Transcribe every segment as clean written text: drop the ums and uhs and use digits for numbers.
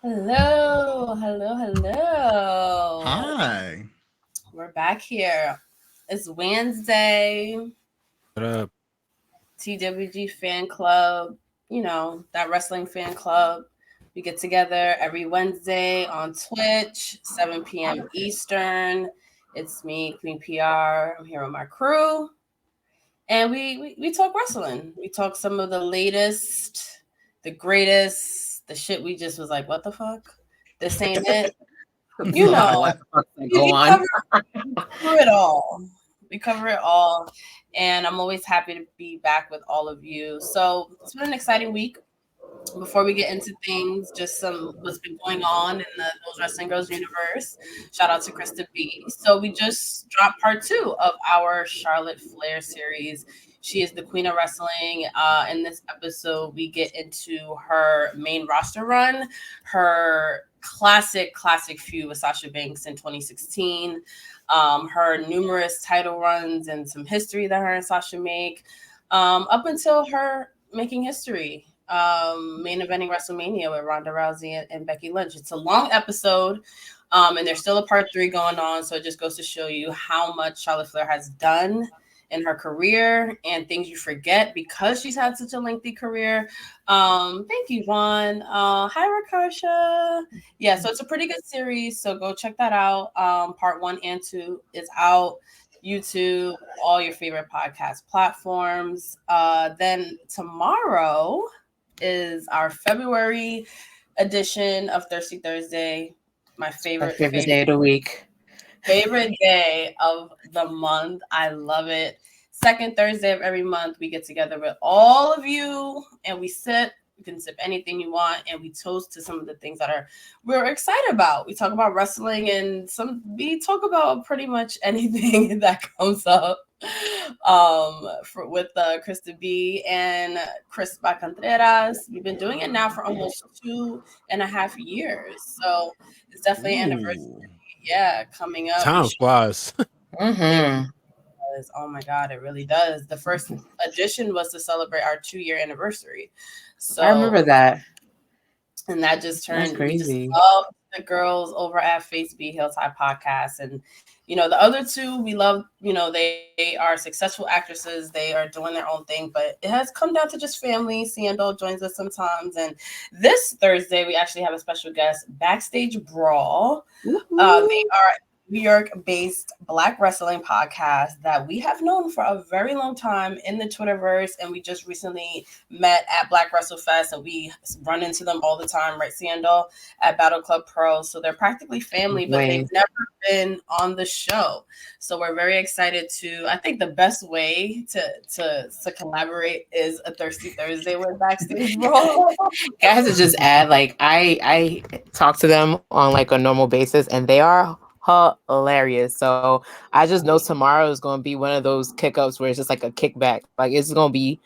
Hello, hello, hello. Hi. We're back here. It's Wednesday, What up? TWG fan club, that wrestling fan club. We get together every Wednesday on Twitch, 7 p.m. Eastern. It's me, Queen PR. I'm here with my crew. And we talk wrestling. We talk some of the latest, the greatest, the shit we just was like, what the fuck? This ain't it. You know, What the fuck we go on? cover it all. We cover it all. And I'm always happy to be back with all of you. So it's been an exciting week. Before we get into things, just some what's been going on in the Those Wrestling Girls universe. Shout out to Krista B. So we just dropped part 2 of our Charlotte Flair series. She is the queen of wrestling. In this episode, we get into her main roster run, her classic feud with Sasha Banks in 2016, her numerous title runs and some history that her and Sasha make, up until her making history, main eventing WrestleMania with Ronda Rousey and Becky Lynch. It's a long episode, and there's still a part 3 going on. So it just goes to show you how much Charlotte Flair has done in her career and things you forget because she's had such a lengthy career. Thank you, Juan. Hi, Rakasha. Yeah, so it's a pretty good series. So go check that out. Part 1 and 2 is out. YouTube, all your favorite podcast platforms. Then tomorrow is our February edition of Thirsty Thursday. My My favorite favorite day of the week. favorite day of the month. I love it. Second Thursday of every month, we get together with all of you and we sip. You can sip anything you want, and we toast to some of the things that we're excited about. We talk about wrestling, and we talk about pretty much anything that comes up. With KRISTA B and CRISPA Contreras. We've been doing it now for almost 2.5 years, so it's definitely an anniversary. Ooh. Yeah, coming up. Time flies. Mm-hmm. Oh my God, it really does. The first edition was to celebrate our 2-year anniversary. I remember So, that. and that just That's we just crazy. love the girls over at Face B Hilltop Podcast. And, the other two we love, they are successful actresses. They are doing their own thing, but it has come down to just family. Seindole joins us sometimes. And this Thursday, we actually have a special guest, Backstage Brawl. They are New York-based Black wrestling podcast that we have known for a very long time in the Twitterverse, and we just recently met at Black Wrestle Fest, and we run into them all the time, right, Seindole, at Battle Club Pro. So they're practically family, but they've Wait. never been on the show. So we're very excited to. I think the best way to collaborate is a Thirsty Thursday with Backstage Brawl. I have to just add, like, I talk to them on like a normal basis, and they are hilarious. So I just know tomorrow is going to be one of those kick-ups where it's just like a kickback. Like, it's going to be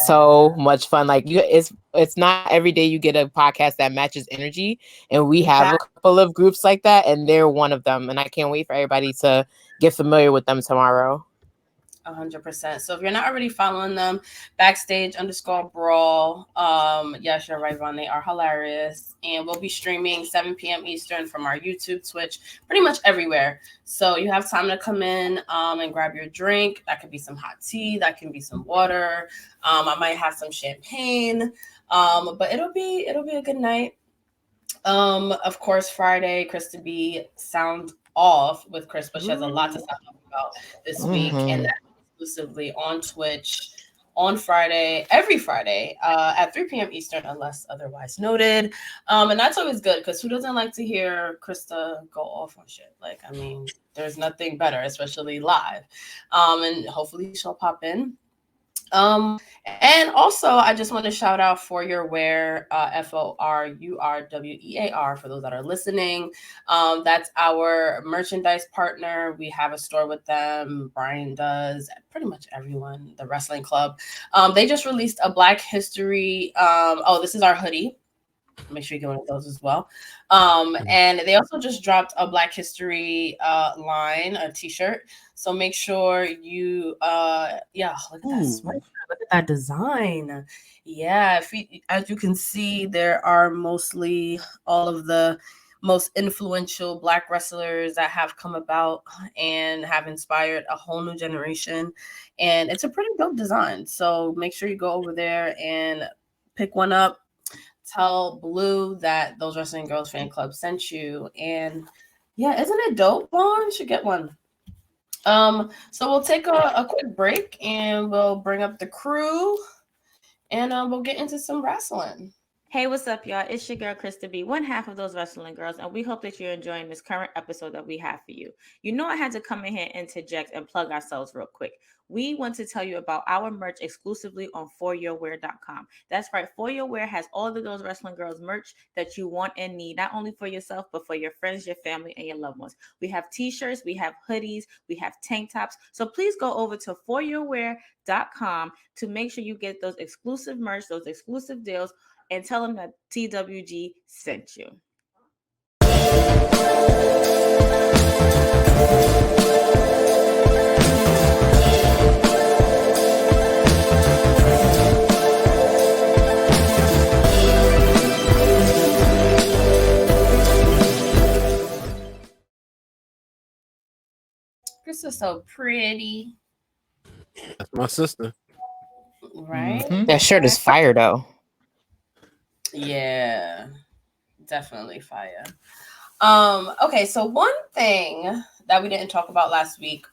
so much fun. Like, it's not every day you get a podcast that matches energy, and we have a couple of groups like that, and they're one of them. And I can't wait for everybody to get familiar with them tomorrow. 100%. So if you're not already following them, backstage_brawl. Yes, you're right, Ron. They are hilarious. And we'll be streaming 7 p.m. Eastern from our YouTube, Twitch, pretty much everywhere. So you have time to come in and grab your drink. That could be some hot tea, that can be some water. I might have some champagne. But it'll be a good night. Of course, Friday, Krista B sound off with Chris, but she has a lot to talk about this week, and that's exclusively on Twitch on Friday, every Friday, at 3 p.m. Eastern, unless otherwise noted. And that's always good because who doesn't like to hear Krista go off on shit? Like, I mean, there's nothing better, especially live. And hopefully she'll pop in. And also, I just want to shout out For Your Wear, FORURWEAR, for those that are listening. That's our merchandise partner. We have a store with them. Brian does, pretty much everyone, the wrestling club. They just released a Black History. This is our hoodie. Make sure you get one of those as well. And they also just dropped a Black History line, a t-shirt. So make sure you yeah, look at that sweatshirt. Look at that design. Yeah, as you can see, there are mostly all of the most influential Black wrestlers that have come about and have inspired a whole new generation. And it's a pretty dope design. So make sure you go over there and pick one up. Tell Blue that Those Wrestling Girls Fan Club sent you. And yeah, isn't it dope, Vaughn? You should get one. So we'll take a quick break and we'll bring up the crew and we'll get into some wrestling. Hey, what's up, y'all? It's your girl, Krista B, one half of Those Wrestling Girls, and we hope that you're enjoying this current episode that we have for you. You know, I had to come in here and interject and plug ourselves real quick. We want to tell you about our merch exclusively on foryourwear.com. That's right, For Your Wear has all of Those Wrestling Girls merch that you want and need, not only for yourself, but for your friends, your family, and your loved ones. We have t-shirts, we have hoodies, we have tank tops. So please go over to foryourwear.com to make sure you get those exclusive merch, those exclusive deals, and tell them that TWG sent you. This is so pretty. That's my sister. Right? That shirt is fire though. Yeah, definitely fire. Okay, so one thing that we didn't talk about last week,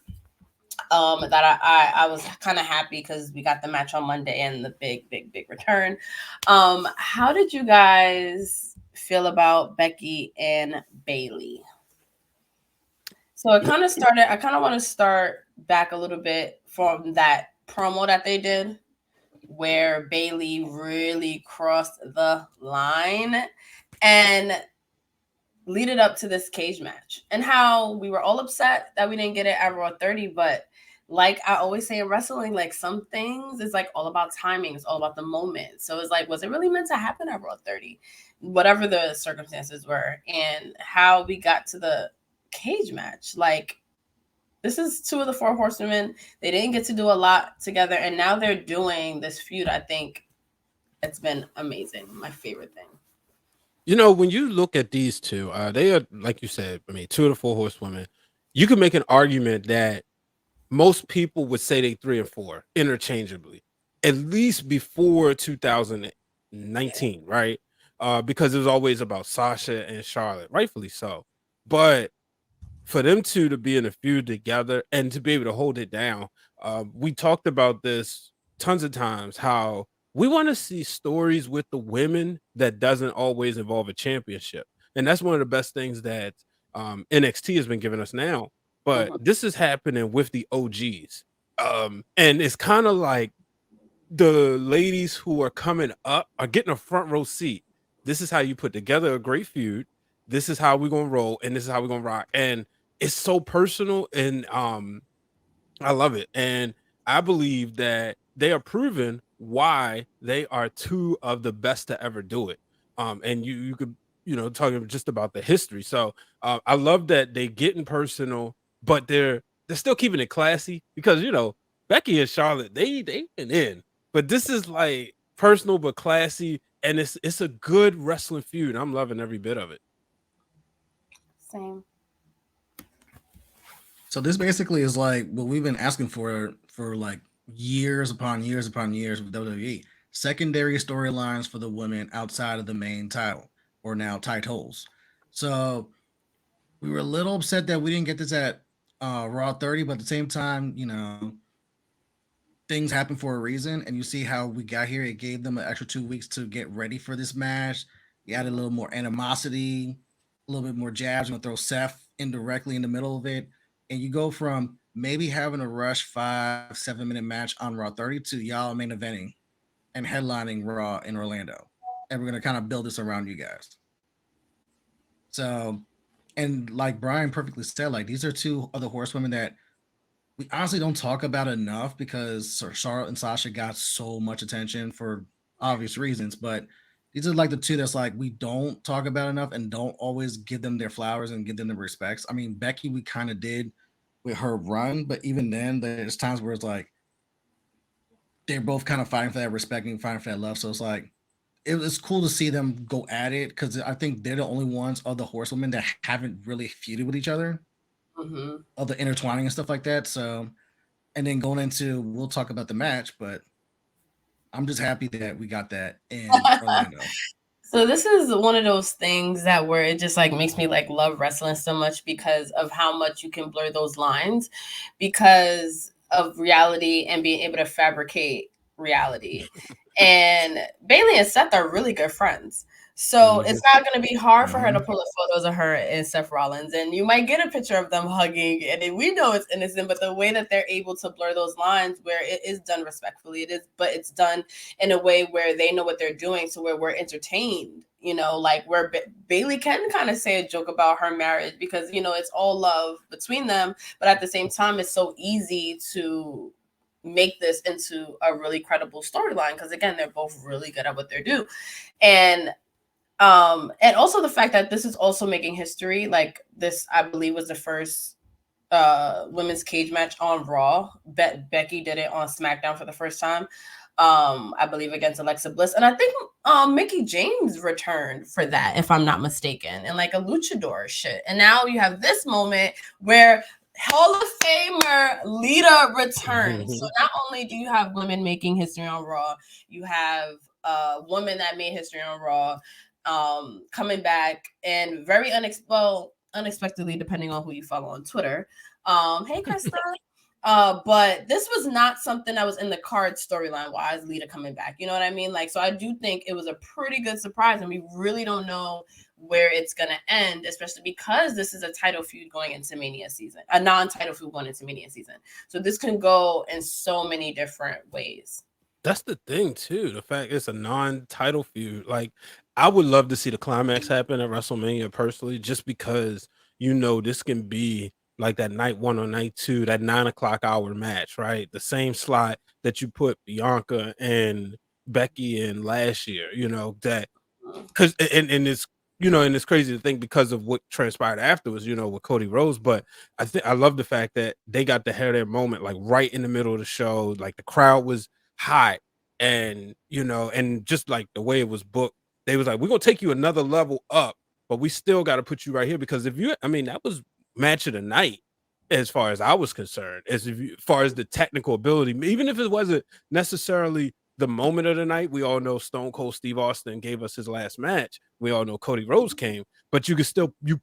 that I was kind of happy because we got the match on Monday and the big return. How did you guys feel about Becky and Bayley? So it kind of started. I kind of want to start back a little bit from that promo that they did, where Bayley really crossed the line and lead it up to this cage match, and how we were all upset that we didn't get it at Raw 30. But like I always say in wrestling, like some things is like all about timing. It's all about the moment. So it's like, was it really meant to happen at Raw 30? Whatever the circumstances were, and how we got to the cage match. Like, this is two of the four horsewomen. They didn't get to do a lot together, and now they're doing this feud. I think it's been amazing. My favorite thing. You know, when you look at these two, they are, like you said, I mean, two of the four horsewomen. You can make an argument that most people would say they 3 and 4 interchangeably, at least before 2019, right? Because it was always about Sasha and Charlotte, rightfully so. But for them two to be in a feud together and to be able to hold it down, we talked about this tons of times, how we want to see stories with the women that doesn't always involve a championship. And that's one of the best things that NXT has been giving us now. But this is happening with the OGs. And it's kind of like the ladies who are coming up are getting a front row seat. This is how you put together a great feud. This is how we're going to roll, and this is how we're going to rock. And it's so personal, and I love it. And I believe that they are proven why they are two of the best to ever do it. And you could, talking just about the history. So I love that they getting personal, but they're still keeping it classy, because Becky and Charlotte, they've been in, but this is like personal but classy, and it's a good wrestling feud. I'm loving every bit of it. Same. So this basically is like what we've been asking for like years upon years upon years with WWE. Secondary storylines for the women outside of the main title, or now titles. So we were a little upset that we didn't get this at Raw 30, but at the same time, things happen for a reason, and you see how we got here. It gave them an extra 2 weeks to get ready for this match. You added a little more animosity, a little bit more jabs. You're gonna throw Seth indirectly in the middle of it, and you go from maybe having a rush 5-7 minute match on Raw 30 to y'all main eventing and headlining Raw in Orlando, and we're gonna kind of build this around you guys. So, and like Brian perfectly said, like these are two other horsewomen that we honestly don't talk about enough, because Charlotte and Sasha got so much attention for obvious reasons, but these are like the two that's like we don't talk about enough and don't always give them their flowers and give them the respects. I mean, Becky, we kind of did with her run, but even then, there's times where it's like they're both kind of fighting for that respect and fighting for that love. So it's like it was cool to see them go at it because I think they're the only ones of the horsewomen that haven't really feuded with each other, of the intertwining and stuff like that. So, and then going into, we'll talk about the match, but I'm just happy that we got that in Orlando. So this is one of those things that where it just like makes me like love wrestling so much because of how much you can blur those lines because of reality and being able to fabricate reality. And Bayley and Seth are really good friends. So it's not going to be hard for her to pull up photos of her and Seth Rollins. And you might get a picture of them hugging. And we know it's innocent, but the way that they're able to blur those lines where it is done respectfully, but it's done in a way where they know what they're doing. So where we're entertained, like where Bayley can kind of say a joke about her marriage because, it's all love between them. But at the same time, it's so easy to make this into a really credible storyline because, again, they're both really good at what they do. And also the fact that this is also making history. Like this, I believe, was the first women's cage match on Raw. Becky did it on SmackDown for the first time. I believe against Alexa Bliss. And I think Mickie James returned for that, if I'm not mistaken, and like a luchador shit. And now you have this moment where Hall of Famer Lita returns. So not only do you have women making history on Raw, you have a woman that made history on Raw coming back and very unexpectedly, depending on who you follow on Twitter. Hey, KRISTA. But this was not something that was in the card storyline wise, Lita coming back. You know what I mean? Like, so I do think it was a pretty good surprise, and we really don't know where it's going to end, especially because this is a title feud going into Mania season, a non-title feud going into Mania season. So this can go in so many different ways. That's the thing too. The fact it's a non-title feud. Like, I would love to see the climax happen at WrestleMania personally, just because this can be like that night 1 or night 2, that 9:00 hour match, right? The same slot that you put Bianca and Becky in last year. That because and it's and it's crazy to think because of what transpired afterwards, with Cody Rhodes. But I love the fact that they got to have their moment like right in the middle of the show. Like the crowd was hot, and and just like the way it was booked, they was like, we're gonna take you another level up, but we still got to put you right here because that was match of the night as far as I was concerned, as far as the technical ability, even if it wasn't necessarily the moment of the night. We all know Stone Cold Steve Austin gave us his last match. We all know Cody Rhodes came, but you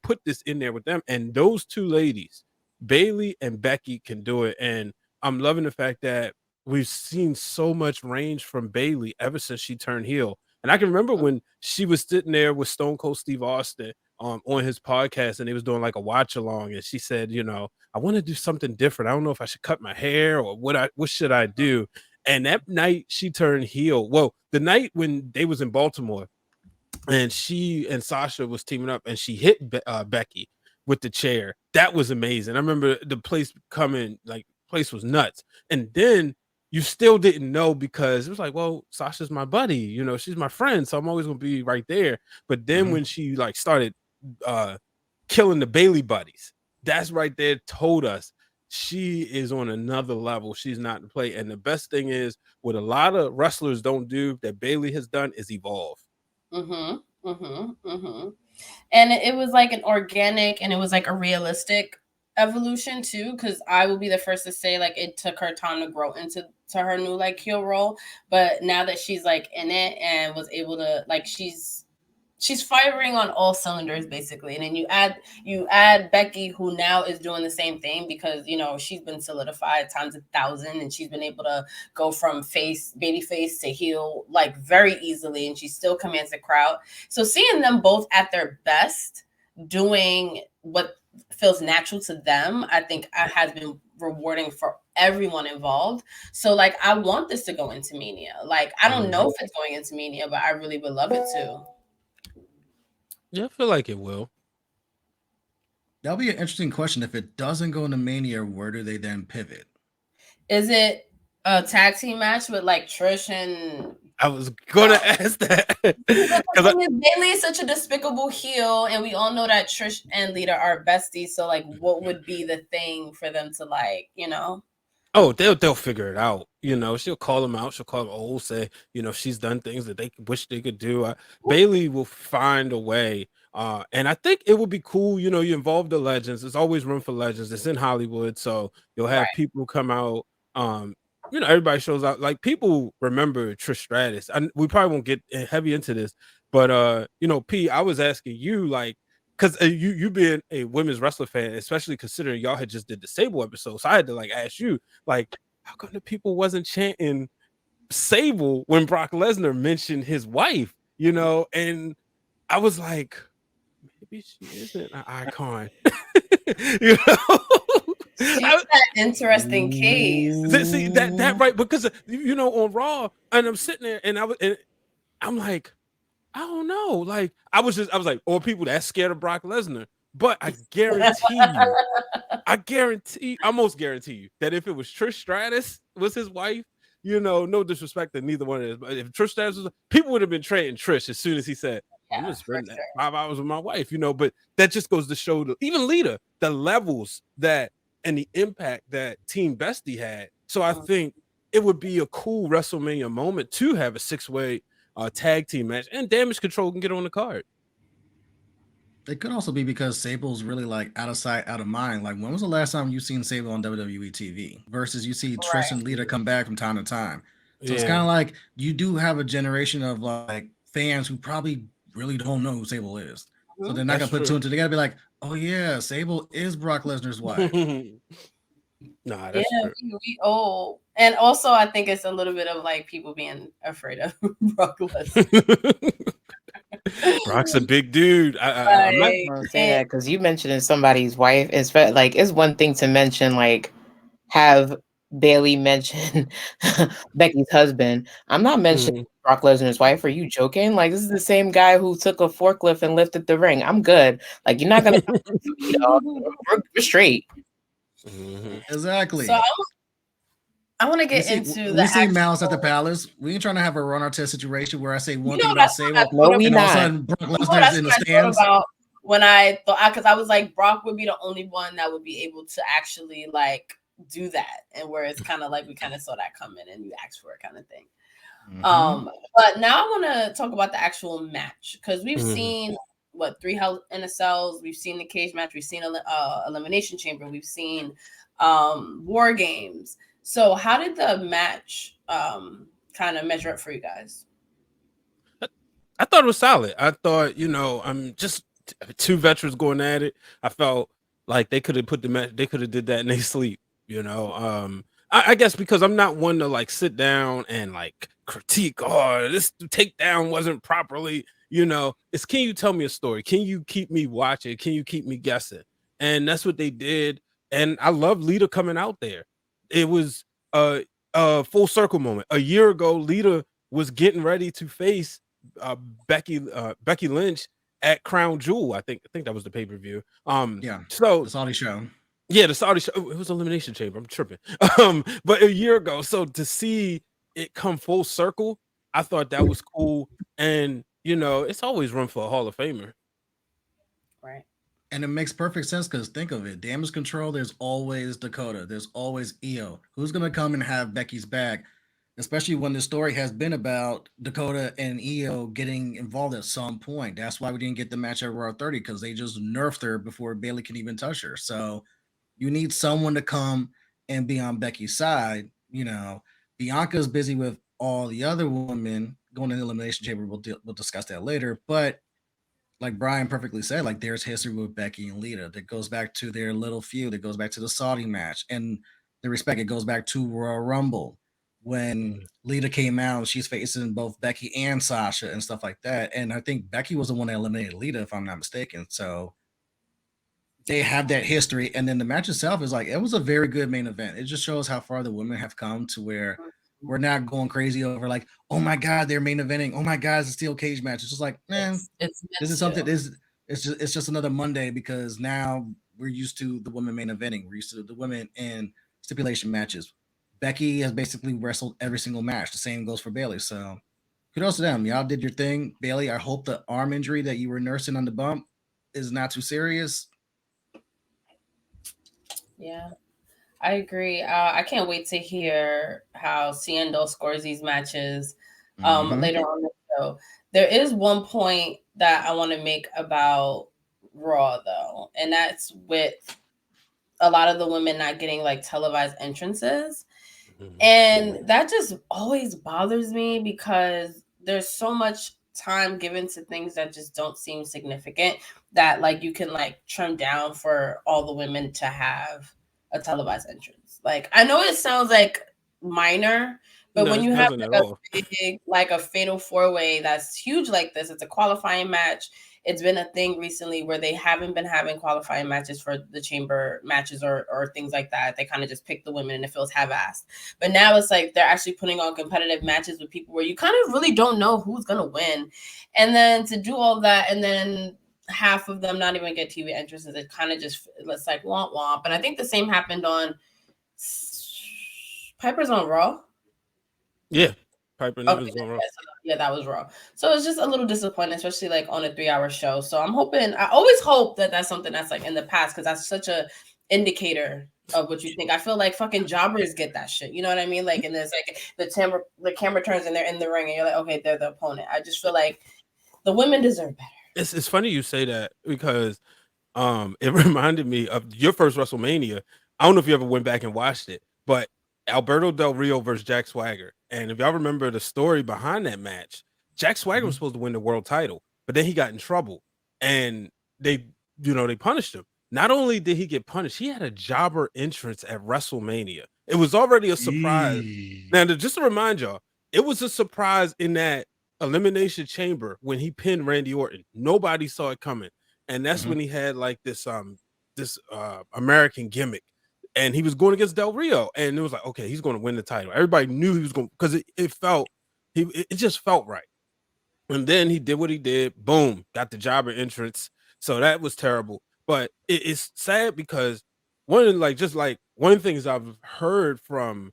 put this in there with them, and those two ladies, Bayley and Becky, can do it. And I'm loving the fact that we've seen so much range from Bayley ever since she turned heel. And I can remember when she was sitting there with Stone Cold Steve Austin on his podcast, and he was doing like a watch along, and she said, I want to do something different. I don't know if I should cut my hair or what should I do? And that night she turned heel. Well, the night when they was in Baltimore and she and Sasha was teaming up and she hit Becky with the chair. That was amazing. I remember the place place was nuts. And then you still didn't know because it was like, well, Sasha's my buddy, she's my friend, so I'm always gonna be right there. But then when she like started killing the Bayley buddies, that's right there told us she is on another level. She's not to play. And the best thing is, what a lot of wrestlers don't do that Bayley has done is evolve. And it was like an organic and it was like a realistic evolution too, because I will be the first to say like it took her time to grow into her new like heel role, but now that she's like in it and was able to like she's firing on all cylinders basically. And then you add Becky, who now is doing the same thing because she's been solidified times 1,000 and she's been able to go from baby face to heel like very easily, and she still commands the crowd. So seeing them both at their best doing what feels natural to them, I think has been rewarding for everyone involved. So like I want this to go into Mania. Like I don't know if it's going into Mania, but I really would love it to. Yeah, I feel like it will. That'll be an interesting question. If it doesn't go into Mania, where do they then pivot? Is it a tag team match with like Trish and I was gonna ask that. Bayley is such a despicable heel, and we all know that Trish and Lita are besties. So, like, what would be the thing for them to like, you know? Oh, they'll figure it out. You know, she'll call them out. She'll call them old, say, you know, she's done things that they wish they could do. Bayley will find a way. And I think it would be cool. You know, you involve the legends. There's always room for legends. It's in Hollywood, so you'll have people come out. You know, everybody shows out. Like people remember Trish Stratus. We probably won't get heavy into this, but you know, P, I was asking you like, because you being a women's wrestler fan, especially considering y'all had just did the Sable episode, so I had to like ask you, like, how come the people wasn't chanting Sable when Brock Lesnar mentioned his wife? You know, and I was like, maybe she isn't an icon. You know, She's an interesting case. See that right, because you know on Raw, and I'm sitting there, and I'm like, I don't know. Like I was like, or people that's scared of Brock Lesnar. But I almost guarantee you that if it was Trish Stratus was his wife, you know, no disrespect to neither one of us, but if Trish Stratus was, people would have been trading Trish as soon as he said, I'm gonna spend 5 hours with my wife, you know. But that just goes to show even Lita, the levels that and the impact that Team Bestie had. So I think it would be a cool WrestleMania moment to have a 6-way tag team match, and Damage Control can get on the card. It could also be because Sable's really like out of sight, out of mind. Like, when was the last time you seen Sable on WWE TV versus you see Trish and Lita come back from time to time? So it's kind of like you do have a generation of like fans who probably really don't know who Sable is. So they're not gonna put two and two. They gotta be like, oh yeah, Sable is Brock Lesnar's wife. Nah, that's true. We old. And also I think it's a little bit of like people being afraid of Brock Lesnar. Brock's a big dude. I'm not gonna say that because you mentioning somebody's wife. It's like it's one thing to mention like have Bayley mention Becky's husband. I'm not mentioning Brock Lesnar's wife. Are you joking? Like this is the same guy who took a forklift and lifted the ring. I'm good. Like you're not gonna we're straight. Exactly. So I want to get into we see Malice at the Palace. We ain't trying to have a run or test situation where I say one thing about Sable, no, we and not. all of a sudden Brock Lesnar's in the stands. When I thought, because I was like, Brock would be the only one that would be able to actually like do that, and where it's kind of like we kind of saw that coming and you asked for it kind of thing. But now I want to talk about the actual match because we've seen 3 Hell in a Cells, we've seen the cage match, we've seen Elimination Chamber, we've seen War Games. So how did the match kind of measure up for you guys? I thought it was solid. I thought, you know, I'm just 2 veterans going at it. I felt like they could have put the match, they could have did that in their sleep, you know. I guess because I'm not one to like sit down and like critique, oh, this takedown wasn't properly, you know. It's, can you tell me a story? Can you keep me watching? Can you keep me guessing? And that's what they did. And I love Lita coming out there. It was a full circle moment. A year ago, Lita was getting ready to face Becky Lynch at Crown Jewel. I think that was the pay-per-view. So the Saudi show. Yeah, the Saudi show. It was Elimination Chamber. I'm tripping. But a year ago, so to see it come full circle, I thought that was cool. And you know, it's always room for a Hall of Famer. Right. And it makes perfect sense because think of it. Damage Control, there's always Dakota. There's always Io. Who's going to come and have Becky's back? Especially when the story has been about Dakota and Io getting involved at some point. That's why we didn't get the match at Raw 30 because they just nerfed her before Bayley can even touch her. So you need someone to come and be on Becky's side. You know, Bianca's busy with all the other women going to the Elimination Chamber. We'll discuss that later. But like Brian perfectly said, like there's history with Becky and Lita that goes back to their little feud. It goes back to the Saudi match and the respect. It goes back to Royal Rumble when Lita came out. She's facing both Becky and Sasha and stuff like that. And I think Becky was the one that eliminated Lita, if I'm not mistaken. So they have that history. And then the match itself is like, it was a very good main event. It just shows how far the women have come to where we're not going crazy over like, oh my God, they're main eventing. Oh my God, it's a steel cage match. It's just like, man, this is something. It's just another Monday because now we're used to the women main eventing. We're used to the women in stipulation matches. Becky has basically wrestled every single match. The same goes for Bayley. So Kudos to them. Y'all did your thing. Bayley, I hope the arm injury that you were nursing on the bump is not too serious. Yeah, I agree. I can't wait to hear how Seindole scores these matches later on in the show. There is one point that I want to make about Raw, though, and that's with a lot of the women not getting like televised entrances. And that just always bothers me because there's so much time given to things that just don't seem significant that like you can like trim down for all the women to have a televised entrance. Like I know it sounds like minor, but when you have like a fatal 4-way that's huge like this, it's a qualifying match. It's been a thing recently where they haven't been having qualifying matches for the chamber matches or things like that. They kind of just pick the women and it feels half-assed. But now it's like they're actually putting on competitive matches with people where you kind of really don't know who's going to win. And then to do all that and then half of them not even get TV entrances, it kind of just looks like womp womp. And I think the same happened on Piper's on Raw. Yeah. Piper Niven's on Raw. Yeah, that was Raw. So it's just a little disappointing, especially like on a 3-hour show. So I'm hoping, I always hope that that's something that's like in the past because that's such a indicator of what you think. I feel like fucking jobbers get that shit. You know what I mean? Like, and there's like the camera turns and they're in the ring and you're like, okay, they're the opponent. I just feel like the women deserve better. It's funny you say that because it reminded me of your first WrestleMania. I don't know if you ever went back and watched it, but Alberto Del Rio versus Jack Swagger. And if y'all remember the story behind that match, Jack Swagger was supposed to win the world title, but then he got in trouble and they punished him. Not only did he get punished, he had a jobber entrance at WrestleMania. It was already a surprise. Now, just to remind y'all, it was a surprise in that Elimination Chamber when he pinned Randy Orton. Nobody saw it coming. And that's when he had like this American gimmick. And he was going against Del Rio, and it was like, okay, he's going to win the title. Everybody knew he was going because it just felt right. And then he did what he did. Boom, got the jobber entrance. So that was terrible. But it's sad because one of the things I've heard from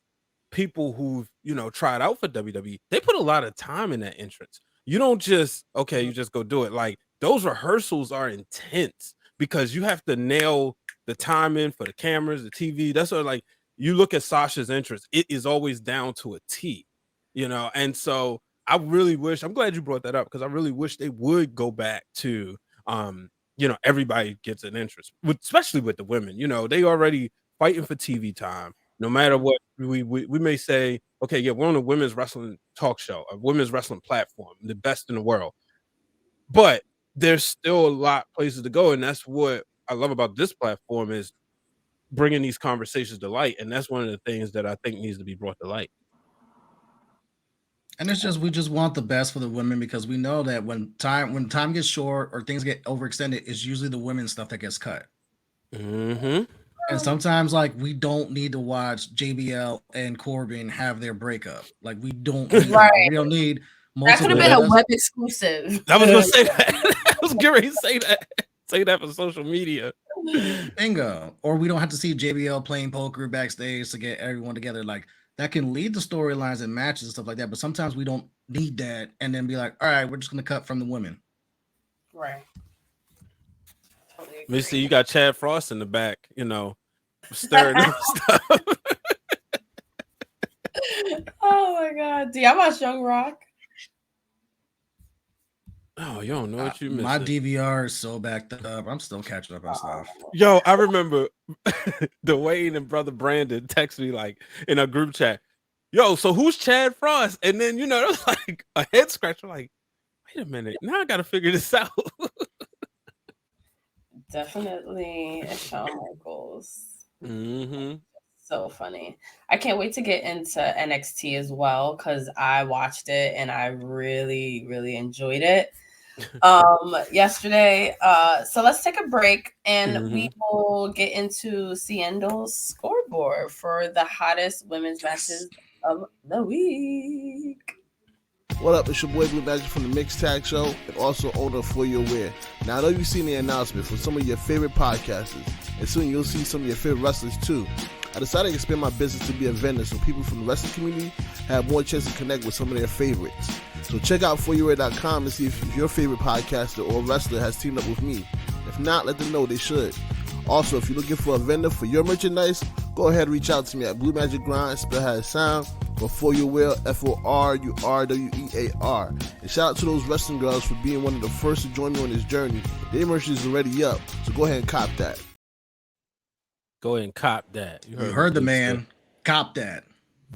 people who've tried out for WWE, they put a lot of time in that entrance. You don't just you just go do it. Like those rehearsals are intense because you have to nail the timing for the cameras, the TV. That's what like you look at Sasha's entrance, it is always down to a T, and so I really wish, I'm glad you brought that up because I really wish they would go back to everybody gets an entrance, especially with the women. They already fighting for TV time. No matter what we may say, okay, yeah, we're on a women's wrestling talk show, a women's wrestling platform, the best in the world. But there's still a lot of places to go, and that's what I love about this platform is bringing these conversations to light, and that's one of the things that I think needs to be brought to light. And we just want the best for the women because we know that when time gets short or things get overextended, it's usually the women's stuff that gets cut. Mm-hmm. And sometimes, like, we don't need to watch JBL and Corbin have their breakup. Like, we don't need we don't need that could have been a web exclusive. I was gonna say that. I was going to say that. Say that for social media. Bingo. Or we don't have to see JBL playing poker backstage to get everyone together. Like that can lead to storylines and matches and stuff like that. But sometimes we don't need that and then be like, all right, we're just going to cut from the women. Right. Totally agree. See, you got Chad Frost in the back, stirring up stuff. Oh my God. Do y'all watch Young Rock? Oh, you don't know what you missed. My DVR is so backed up. I'm still catching up on stuff. Yo, I remember Dwayne and brother Brandon text me like in a group chat, yo, so who's Chad Frost? And then, it was like a head scratcher. Like, wait a minute. Now I got to figure this out. Definitely Shawn Michaels. Mm-hmm. So funny. I can't wait to get into NXT as well because I watched it and I really, really enjoyed it yesterday. So let's take a break and we will get into Seindole's scoreboard for the hottest women's matches of the week. What up, it's your boy Blue Magic from the Mixed Tag Show and also owner of For Your Wear. Now I know you've seen the announcement from some of your favorite podcasters and soon you'll see some of your favorite wrestlers too. I decided to expand my business to be a vendor so people from the wrestling community have more chance to connect with some of their favorites. So check out foryourway.com and see if your favorite podcaster or wrestler has teamed up with me. If not, let them know they should. Also, if you're looking for a vendor for your merchandise, go ahead and reach out to me at Blue Magic Grind, spell how it sound, or For Your Wear, FORURWEAR. And shout out to those wrestling girls for being one of the first to join me on this journey. Their merch is already up, so go ahead and cop that. Go ahead and cop that. You heard the man. Cop that.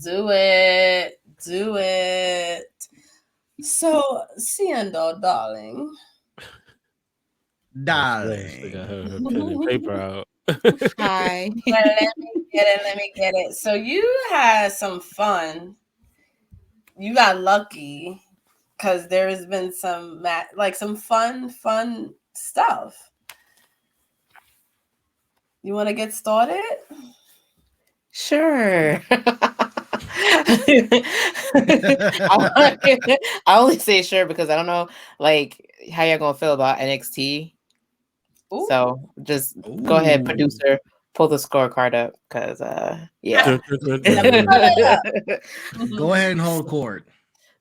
Do it. Do it. So, Seindole, darling. Darling. Got her pen and paper out. Hi. Let me get it. So you had some fun. You got lucky because there has been some some fun stuff. You want to get started? Sure. I only say sure because I don't know how y'all gonna feel about NXT. Ooh. So just go ahead, producer, pull the scorecard up because yeah. Go ahead and hold court.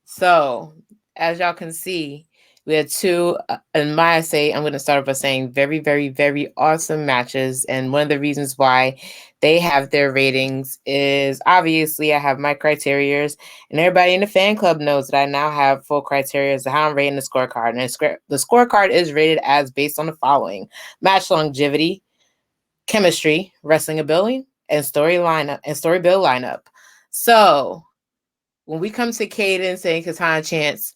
So as y'all can see, we had two, and Maya say, I'm going to start by saying very, very, very awesome matches. And one of the reasons why they have their ratings is obviously I have my criterias, and everybody in the fan club knows that I now have full criteria as to how I'm rating the scorecard. And the scorecard is rated as based on the following: match longevity, chemistry, wrestling ability, and story build lineup. So when we come to Kaden saying Katana Chance,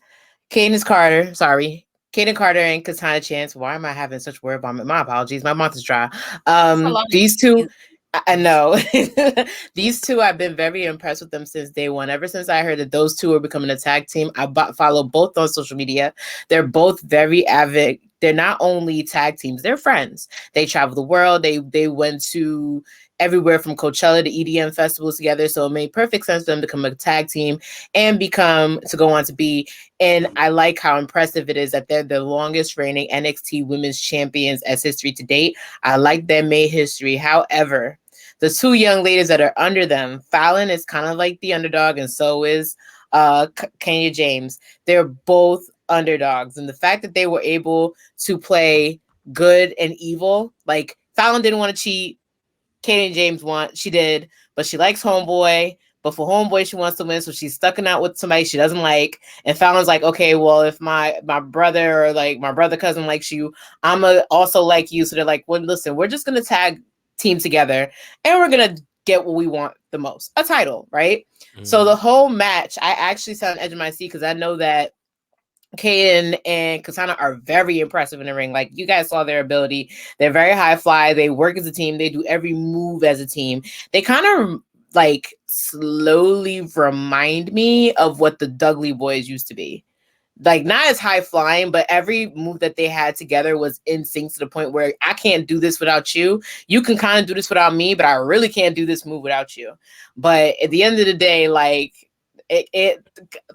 Caden Carter and Katana Chance. Why am I having such word vomit? My apologies. My mouth is dry. These two, I know. These two, I've been very impressed with them since day one. Ever since I heard that those two are becoming a tag team, I follow both on social media. They're both very avid. They're not only tag teams, they're friends. They travel the world. They went to everywhere from Coachella to EDM festivals together. So it made perfect sense for them to become a tag team and go on to be. And I like how impressive it is that they're the longest reigning NXT women's champions as history to date. I like that made history. However, the two young ladies that are under them, Fallon is kind of like the underdog, and so is Kenya James. They're both underdogs. And the fact that they were able to play good and evil, like Fallon didn't want to cheat. Kenya James she did, but she likes Homeboy. But for Homeboy, she wants to win, so she's stucking out with somebody she doesn't like. And Fallon's like, okay, well, if my brother or my brother cousin likes you, I'ma also like you. So they're like, well, listen, we're just gonna tag team together, and we're gonna get what we want the most, a title, right? Mm-hmm. So the whole match, I actually sat on the edge of my seat because I know that Kaden and Katana are very impressive in the ring. Like, you guys saw their ability. They're very high fly. They work as a team. They do every move as a team. They kind of slowly remind me of what the Dudley Boys used to be. Like, not as high flying, but every move that they had together was in sync to the point where I can't do this without you. You can kind of do this without me, but I really can't do this move without you. But at the end of the day,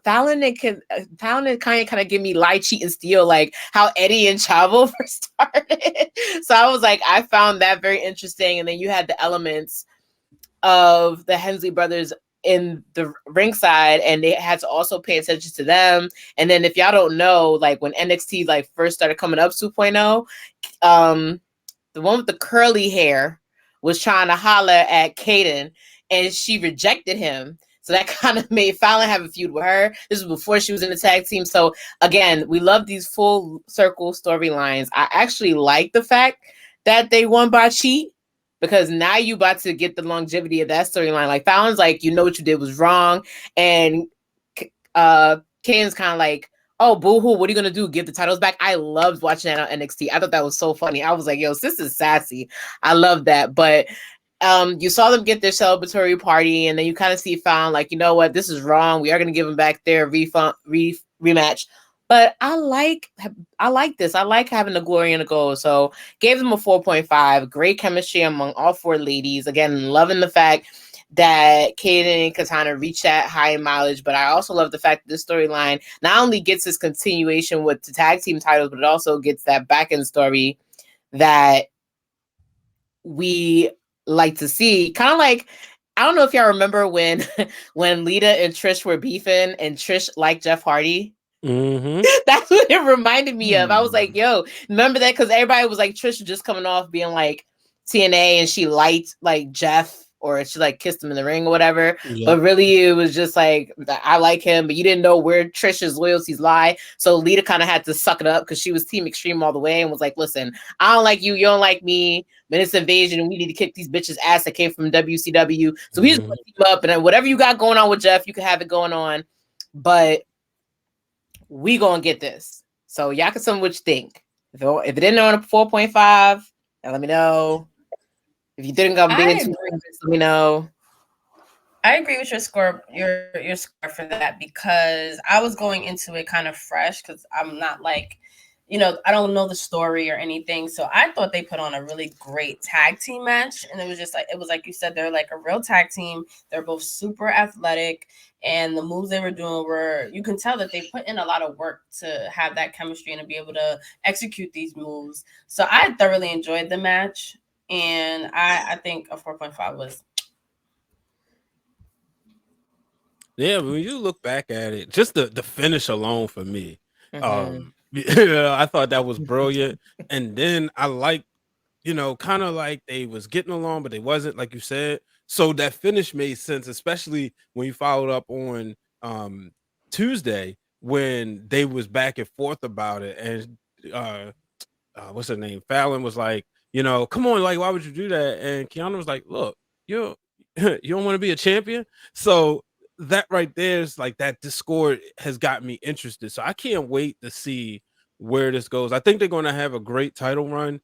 Fallon and kind of give me lie, cheat, and steal, like how Eddie and Chavo first started. So I was like, I found that very interesting. And then you had the elements of the Hensley brothers in the ringside, and they had to also pay attention to them. And then if y'all don't know, like when NXT first started coming up 2.0, the one with the curly hair was trying to holler at Kaden, and she rejected him. So that kind of made Fallon have a feud with her. This was before she was in the tag team. So again, we love these full circle storylines. I actually like the fact that they won by cheat, because now you about to get the longevity of that storyline. Like, Fallon's like, you know what you did was wrong. And Kane's kind of like, oh, boo-hoo, what are you going to do? Give the titles back? I loved watching that on NXT. I thought that was so funny. I was like, yo, sis is sassy. I love that. But you saw them get their celebratory party, and then you kind of see Fallon like, you know what, this is wrong. We are going to give them back their rematch. But I like this. I like having the glory and the gold. So gave them a 4.5. Great chemistry among all four ladies. Again, loving the fact that Kaden and Katana reach that high mileage. But I also love the fact that this storyline not only gets this continuation with the tag team titles, but it also gets that back end story that we like to see. Kind of like, I don't know if y'all remember when Lita and Trish were beefing and Trish liked Jeff Hardy. Mm-hmm. That's what it reminded me of. I was like, yo, remember that? Because everybody was like, Trish just coming off being like TNA and she liked like Jeff or she like kissed him in the ring or whatever. Yep. But really it was just like, I like him, but you didn't know where Trish's loyalties lie. So Lita kind of had to suck it up because she was Team Extreme all the way and was like, listen, I don't like you. You don't like me. But it's Invasion and we need to kick these bitches ass that came from WCW. So we just put team up and then whatever you got going on with Jeff, you can have it going on. But we gonna get this. So y'all can tell me what you think. If it didn't know on a 4.5, let me know. If you didn't go big into it, let me know. I agree with your score, your score for that, because I was going into it kind of fresh because I'm not like, I don't know the story or anything. So I thought they put on a really great tag team match. And it was like you said, they're like a real tag team. They're both super athletic. And the moves they were doing you can tell that they put in a lot of work to have that chemistry and to be able to execute these moves. So I thoroughly enjoyed the match. And I think a 4.5 was. Yeah, when you look back at it, just the finish alone for me, I thought that was brilliant. And then I like, kind of like they was getting along, but they wasn't, like you said. So that finish made sense, especially when you followed up on Tuesday when they was back and forth about it. And what's her name? Fallon was like, come on, like, why would you do that? And Kiana was like, look, you don't want to be a champion. So that right there is like that Discord has got me interested. So I can't wait to see where this goes. I think they're going to have a great title run.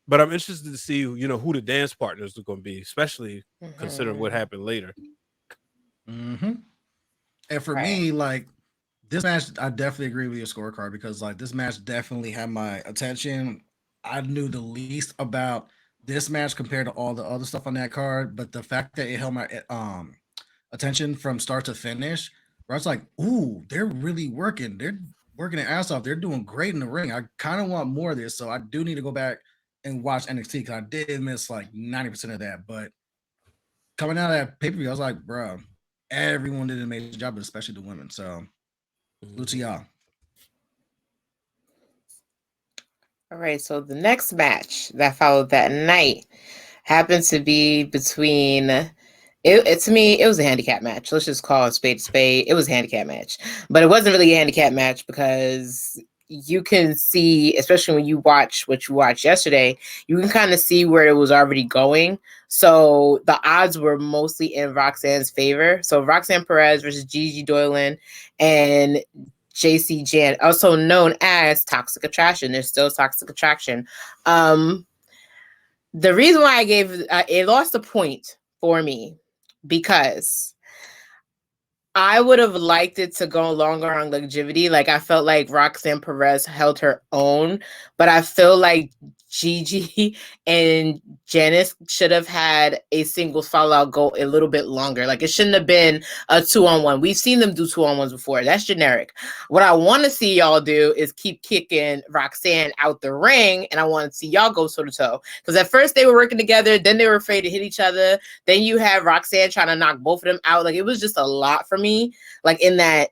But I'm interested to see, who the dance partners are going to be, especially considering what happened later. And for me, like this match, I definitely agree with your scorecard because like this match definitely had my attention. I knew the least about this match compared to all the other stuff on that card, but the fact that it held my attention from start to finish, where I was like, ooh, they're really working. They're working their ass off. They're doing great in the ring. I kind of want more of this. So I do need to go back and watch NXT because I did miss like 90% of that. But coming out of that pay-per-view, I was like, bro, everyone did an amazing job, but especially the women. So salute to y'all. All right, so the next match that followed that night happened to be between to me, it was a handicap match. Let's just call it spade to spade. It was a handicap match, but it wasn't really a handicap match because you can see, especially when you watch what you watched yesterday, you can kind of see where it was already going. So the odds were mostly in Roxanne's favor. So Roxanne Perez versus Gigi Dolan and JC Jan, also known as Toxic Attraction. There's still Toxic Attraction. The reason why I gave it lost a point for me because I would have liked it to go longer on longevity. Like I felt like Roxanne Perez held her own, but I feel like Gigi and Janice should have had a singles fallout go a little bit longer. Like it shouldn't have been a 2-on-1. We've seen them do 2-on-1s before. That's generic. What I want to see y'all do is keep kicking Roxanne out the ring, and I want to see y'all go toe to toe. Because at first they were working together, then they were afraid to hit each other. Then you had Roxanne trying to knock both of them out. Like it was just a lot for me. Like in that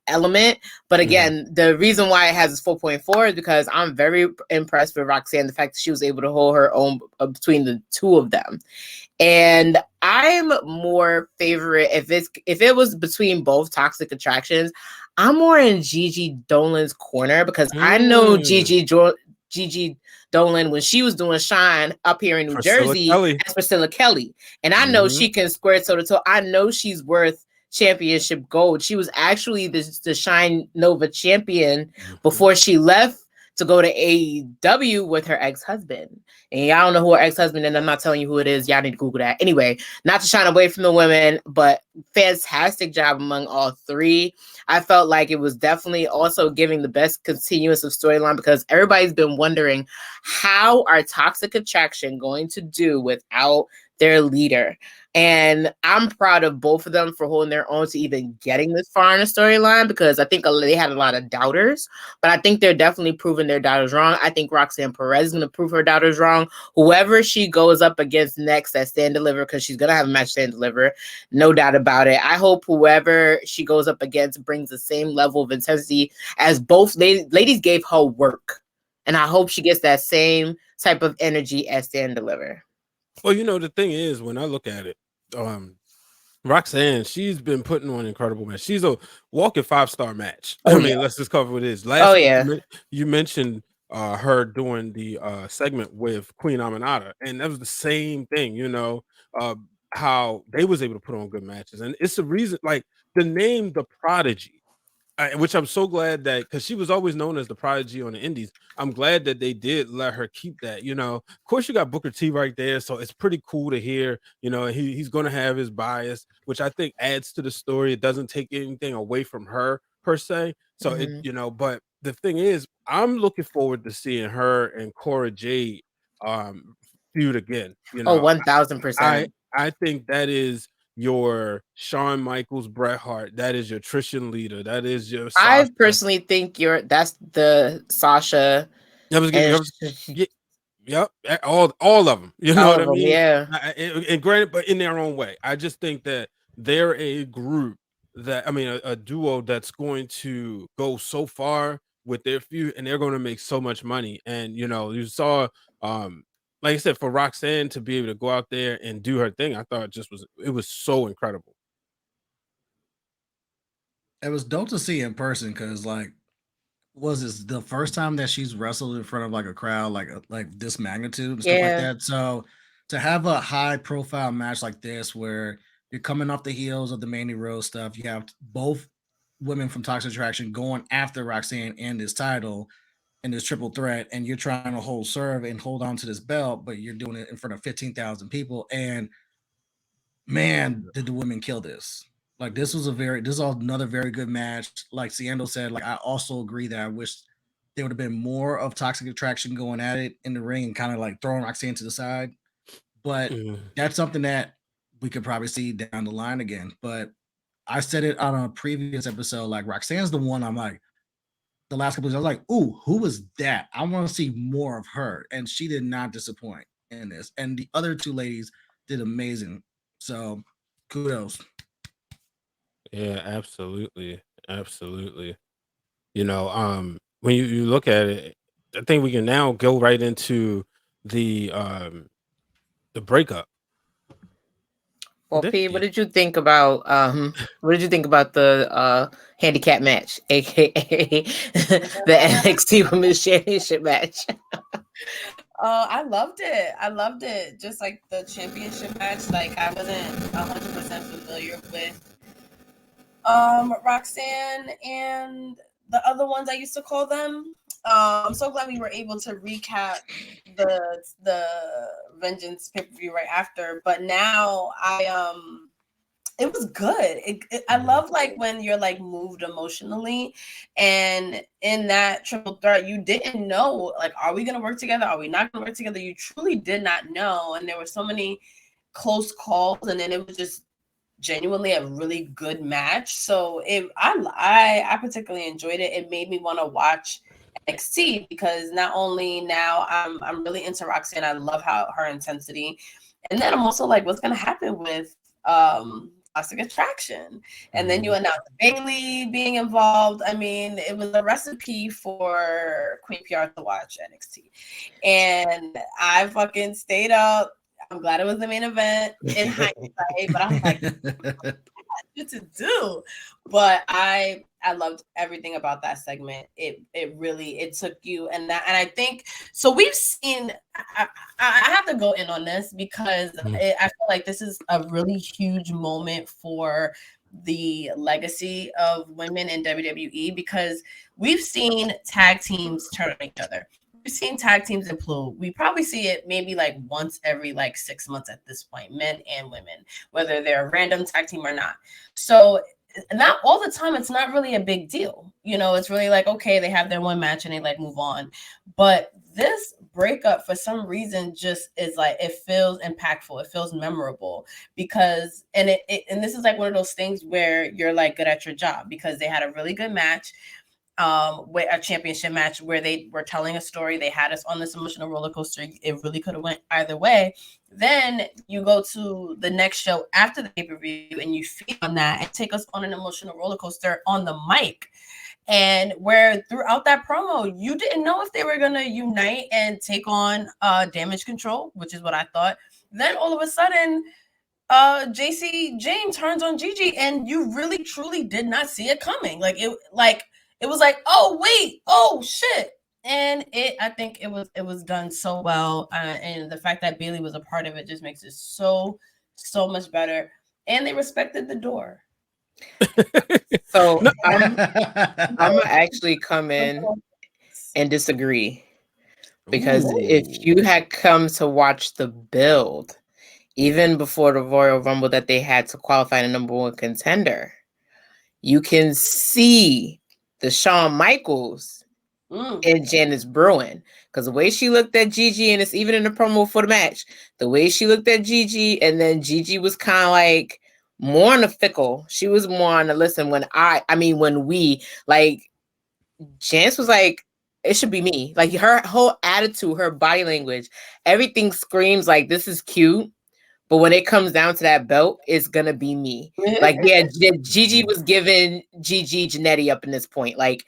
element. But again, the reason why it has this 4.4 is because I'm very impressed with Roxanne, the fact that she was able to hold her own between the two of them. And I'm more favorite if it was between both Toxic Attractions, I'm more in Gigi Dolan's corner because I know Gigi Dolan when she was doing Shine up here in New Jersey as Priscilla Kelly. And I know she can square toe to toe. I know she's worth championship gold. She was actually the Shine Nova champion before she left to go to AEW with her ex-husband. And y'all don't know who her ex-husband is, and I'm not telling you who it is. Y'all need to Google that. Anyway, not to shine away from the women, but fantastic job among all three. I felt like it was definitely also giving the best continuous of storyline because everybody's been wondering how are Toxic Attraction going to do without their leader. And I'm proud of both of them for holding their own to even getting this far in the storyline, because I think they had a lot of doubters, but I think they're definitely proving their doubters wrong. I think Roxanne Perez is going to prove her doubters wrong. Whoever she goes up against next at Stand Deliver, because she's going to have a match Stand Deliver, no doubt about it. I hope whoever she goes up against brings the same level of intensity as both ladies gave her work. And I hope she gets that same type of energy at Stand Deliver. Well, the thing is, when I look at it, Roxanne, she's been putting on incredible match. She's a walking 5-star match. Oh, I mean, yeah. let's just cover what it is. Oh, yeah. You mentioned her doing the segment with Queen Aminata, and that was the same thing. How they was able to put on good matches, and it's the reason, like the name, the Prodigy. Which I'm so glad that, because she was always known as the Prodigy on the Indies. I'm glad that they did let her keep that. Of course, you got Booker T right there, so it's pretty cool to hear. He's going to have his bias, which I think adds to the story. It doesn't take anything away from her per se. So but the thing is, I'm looking forward to seeing her and Cora Jade feud again. 1,000%. I think that is your Shawn Michaels, Bret Hart. That is your Trishan Leader. That is your Sasha. I personally think that's the Sasha. Yep, all of them. You know what I mean? Yeah. And granted, but in their own way. I just think that they're a group a duo that's going to go so far with their feud, and they're going to make so much money. And you saw like I said, for Roxanne to be able to go out there and do her thing, I thought it was so incredible. It was dope to see in person, because was this the first time that she's wrestled in front of a crowd like this magnitude and stuff like that? So to have a high profile match like this, where you're coming off the heels of the Mandy Rose stuff, you have both women from Toxic Attraction going after Roxanne and this title in this triple threat, and you're trying to hold serve and hold on to this belt, but you're doing it in front of 15,000 people. And man, did the women kill this. This is another very good match. Like Seindole said, I also agree that I wish there would have been more of Toxic Attraction going at it in the ring and kind of throwing Roxanne to the side. But that's something that we could probably see down the line again. But I said it on a previous episode, Roxanne's the one I'm the last couple of years, I was ooh, who was that? I want to see more of her. And she did not disappoint in this. And the other two ladies did amazing. So kudos. Yeah, absolutely. Absolutely. When you look at it, I think we can now go right into the breakup. Well, P, what did you think about the handicap match, aka the NXT Women's Championship match? I loved it. Just like the championship match. I wasn't 100% familiar with Roxanne and the other ones I used to call them. I'm so glad we were able to recap the Vengeance pay-per-view right after. But now it was good. I love when you're moved emotionally, and in that triple threat, you didn't know are we gonna work together? Are we not gonna work together? You truly did not know, and there were so many close calls, and then it was just genuinely a really good match. So I particularly enjoyed it. It made me want to watch NXT, because not only now I'm really into Roxanne. I love her intensity, and then I'm also what's gonna happen with Toxic Attraction, and then you announced Bayley being involved. I mean, it was a recipe for Queen PR to watch NXT, and I fucking stayed up. I'm glad it was the main event in hindsight, but I was what to do. But I loved everything about that segment. It really took you, and I think so. We've seen. I have to go in on this because I feel like this is a really huge moment for the legacy of women in WWE, because we've seen tag teams turn on each other. We've seen tag teams implode. We probably see it maybe once every 6 months at this point, men and women, whether they're a random tag team or not. So not all the time, it's not really a big deal. It's really okay, they have their one match and they move on. But this breakup for some reason just is like, it feels impactful, it feels memorable, because and this is like one of those things where you're like good at your job, because they had a really good match, with a championship match where they were telling a story. They had us on this emotional roller coaster. It really could have went either way. Then you go to the next show after the pay-per-view and you feed on that and take us on an emotional roller coaster on the mic. And where throughout that promo, you didn't know if they were going to unite and take on Damage Control, which is what I thought. Then all of a sudden, JC Jane turns on Gigi, and you really truly did not see it coming. It was like, oh wait, oh shit. And I think it was done so well. And the fact that Bayley was a part of it just makes it so much better. And they respected the door. So I'm gonna actually come in and disagree, because if you had come to watch the build, even before the Royal Rumble that they had to qualify the number one contender, you can see the Shawn Michaels and Janice brewing, because the way she looked at Gigi, and it's even in the promo for the match, the way she looked at Gigi, and then Gigi was kind of like more on the fickle. She was more on the listen. When we, like, Janice was like, it should be me. Like, her whole attitude, her body language, everything screams like, this is cute. But when it comes down to that belt, it's gonna be me. Like, yeah, Gigi was giving Gigi Janetti up in this point. Like,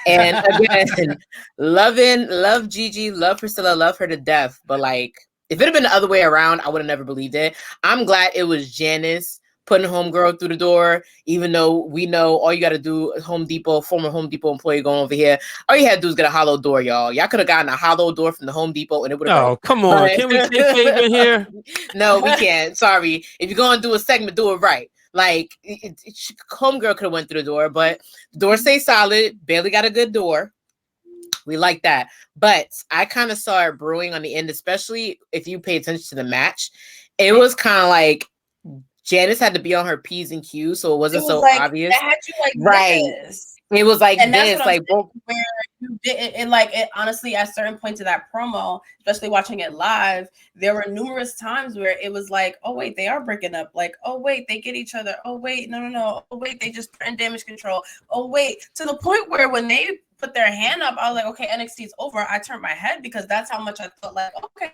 and again, love Gigi, love Priscilla, love her to death. But like, if it had been the other way around, I would have never believed it. I'm glad it was Janice putting homegirl through the door, even though we know all you got to do, former Home Depot employee going over here, all you had to do is get a hollow door, y'all. Y'all could have gotten a hollow door from the Home Depot and it would have. Oh, come on. Can we get in here? No, we can't. Sorry. If you're going to do a segment, do it right. Like, homegirl could have went through the door, but the door stays solid. Bayley got a good door. We like that. But I kind of saw it brewing on the end, especially if you pay attention to the match. It was kind of like Janice had to be on her P's and Q's, so it wasn't so like, obvious. Had you like right. This. It was like and this, like where you did it. Like, it honestly, at certain points of that promo, especially watching it live, there were numerous times where it was like, oh wait, they are breaking up. Like, oh wait, they get each other. Oh wait, no. Oh wait, they just threatened Damage Control. Oh wait, to the point where when they put their hand up, I was like, okay, NXT is over. I turned my head because that's how much I felt like, okay,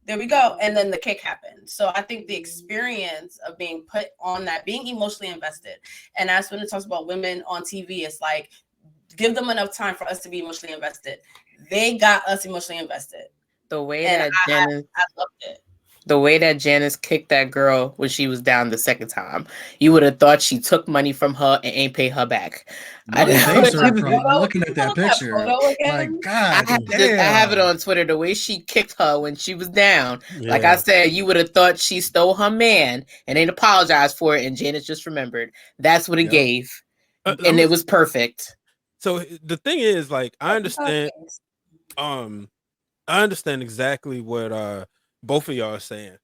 there we go. And then the kick happened. So I think the experience of being put on that, being emotionally invested. And that's when it talks about women on TV. It's like, give them enough time for us to be emotionally invested. They got us emotionally invested. The way that Janice, I loved it. The way that Janice kicked that girl when she was down the second time, you would have thought she took money from her and ain't pay her back. Looking at that picture, like, God, I have it on Twitter. The way she kicked her when she was down, like I said, you would have thought she stole her man and ain't apologized for it. And Janice just remembered. That's what it gave, and it was perfect. So the thing is, like, I understand. I understand exactly what both of y'all are saying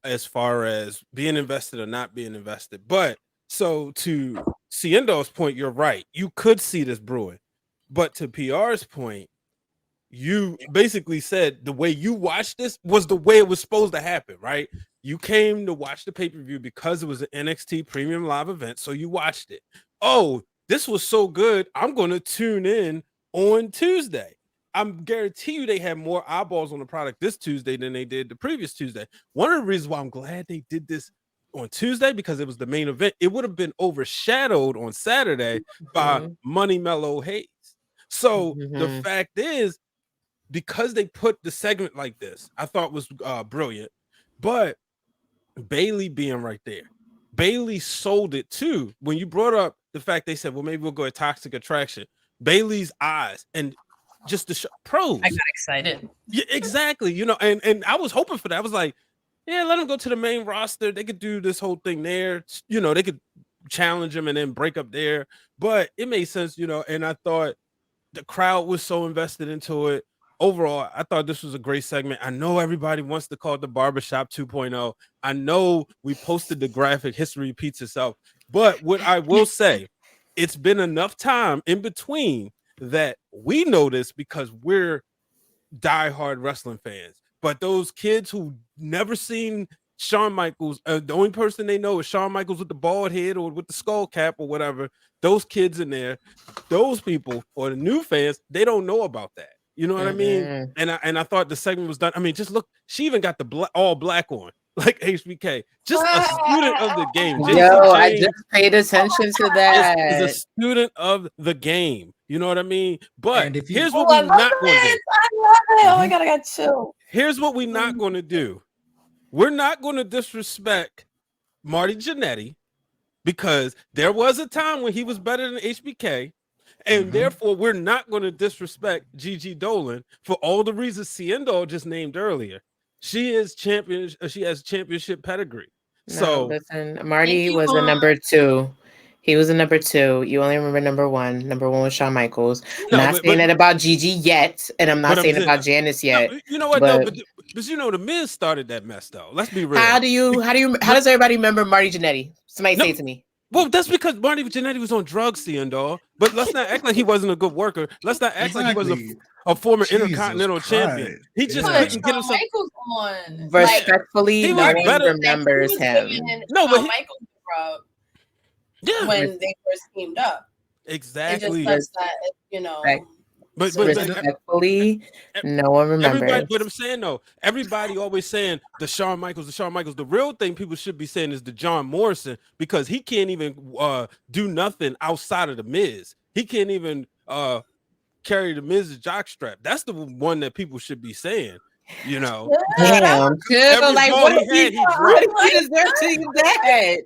as far as being invested or not being invested. But so to Seindole's point, you're right. You could see this brewing. But to PR's point, you basically said the way you watched this was the way it was supposed to happen, right? You came to watch the pay-per-view because it was an NXT premium live event, so you watched it. Oh, this was so good, I'm going to tune in on Tuesday. I'm guarantee you they had more eyeballs on the product this Tuesday than they did the previous Tuesday. One of the reasons why I'm glad they did this on Tuesday, because it was the main event. It would have been overshadowed on Saturday by Money Mellow Hayes. So the fact is, because they put the segment like this, I thought was brilliant. But Bayley being right there, Bayley sold it too. When you brought up the fact they said, well, maybe we'll go at Toxic Attraction, Bayley's eyes and just the pros. I got excited. Yeah, exactly. You know, and I was hoping for that. I was like, yeah, let them go to the main roster. They could do this whole thing there. You know, they could challenge them and then break up there. But it made sense, you know, and I thought the crowd was so invested into it. Overall, I thought this was a great segment. I know everybody wants to call it the Barbershop 2.0. I know we posted the graphic, history repeats itself. But what I will say, it's been enough time in between that we know this because we're diehard wrestling fans. But those kids who never seen Shawn Michaels, the only person they know is Shawn Michaels with the bald head or with the skull cap or whatever. Those kids in there, those people or the new fans, they don't know about that. You know what I mean? And I thought the segment was done. I mean, just look, she even got the all black on, like HBK. Just a student of the game. Yo, I just paid attention to that. Is a student of the game. You know what I mean? But And if you- here's what we're not going to do. I love it. Oh my God, I got chill. Here's what we're not going to do. We're not going to disrespect Marty Jannetty because there was a time when he was better than HBK. And therefore, we're not going to disrespect Gigi Dolan for all the reasons Seindole just named earlier. She is champion. She has championship pedigree. No, So listen, Marty was a number 2. He was a number 2. You only remember number 1. Number 1 was Shawn Michaels. I'm not saying that about Gigi yet, and I'm not saying about Janice yet. No, you know what? But you know, the Miz started that mess, though. Let's be real. How does everybody remember Marty Jannetty? Somebody say it to me. Well, that's because Marty Jannetty was on drugs, Seindole. But let's not act like he wasn't a good worker. Let's not act like he was a former Intercontinental champion. He just couldn't get himself on. Respectfully, no one remembers him. No, but when they first teamed up. Exactly. It just that, you know. But respectfully, no one remembers. But I'm saying though, everybody always saying the Shawn Michaels. The real thing people should be saying is the John Morrison, because he can't even do nothing outside of the Miz. He can't even carry the Miz's jockstrap. That's the one that people should be saying. You know, damn, like what did he deserve to do that?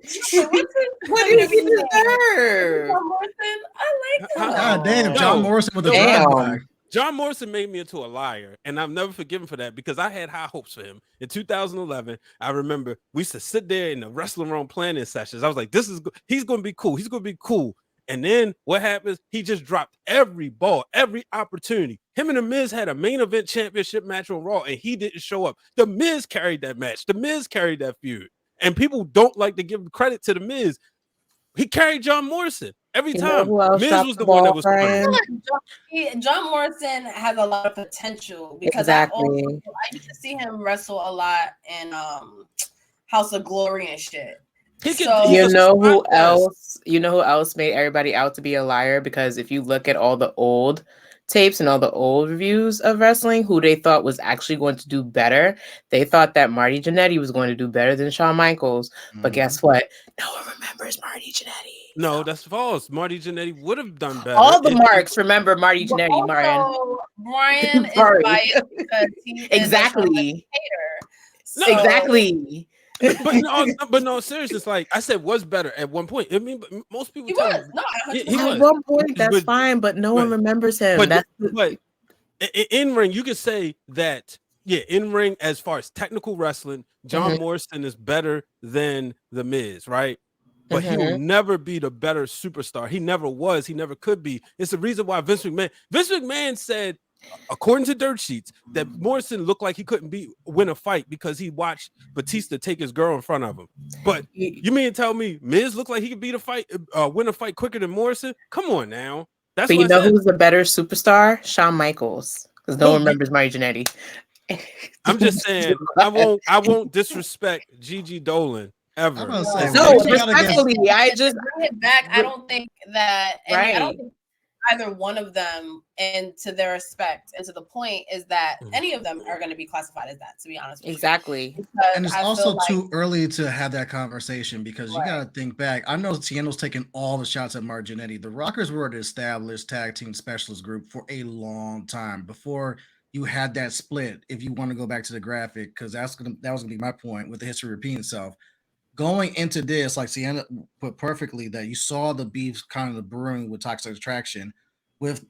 What did he deserve? I like that. God damn, John Morrison with the drive-by. John Morrison made me into a liar, and I'm never forgiven for that because I had high hopes for him. In 2011, I remember we used to sit there in the wrestling room planning sessions. I was like, he's going to be cool. He's going to be cool. And then what happens? He just dropped every ball, every opportunity. Him and The Miz had a main event championship match on Raw, and he didn't show up. The Miz carried that match. The Miz carried that feud. And people don't like to give credit to The Miz. He carried John Morrison every time. Miz was the one that was John Morrison has a lot of potential because I used to see him wrestle a lot in House of Glory and shit. You know who else made everybody out to be a liar? Because if you look at all the old tapes and all the old reviews of wrestling, who they thought was actually going to do better, they thought that Marty Jannetty was going to do better than Shawn Michaels. But guess what? No one remembers Marty Jannetty. No, that's false. Marty Jannetty would have done better. All the marks remember Marty Jannetty, Brian is biased because he is a hater. Exactly. but no, seriously, it's like I said, was better at one point. I mean, most people at one point, that's fine, but no one remembers him. But in ring, you could say that, in ring, as far as technical wrestling, John Morrison is better than The Miz, right? But he will never be the better superstar. He never was. He never could be. It's the reason why Vince McMahon said, according to dirt sheets, that Morrison looked like he couldn't win a fight because he watched Batista take his girl in front of him. But you mean to tell me Miz looked like he could win a fight quicker than Morrison? Come on now. But you know who's the better superstar? Shawn Michaels, because no one remembers Marty Jannetty. I'm just saying, I won't disrespect Gigi Dolan ever. Respectfully, I just bring it back. I don't think that I don't think either one of them, and to their respect and to the point, is that any of them are going to be classified as that, to be honest with you. And it's also too early to have that conversation because you got to think back. I know Seindle's taking all the shots at Marty Jannetty. The Rockers were an established tag team specialist group for a long time before you had that split. If you want to go back to the graphic, because that was going to be my point with the history repeating itself. Going into this, like Sienna put perfectly, that you saw the beef kind of the brewing with Toxic Attraction. With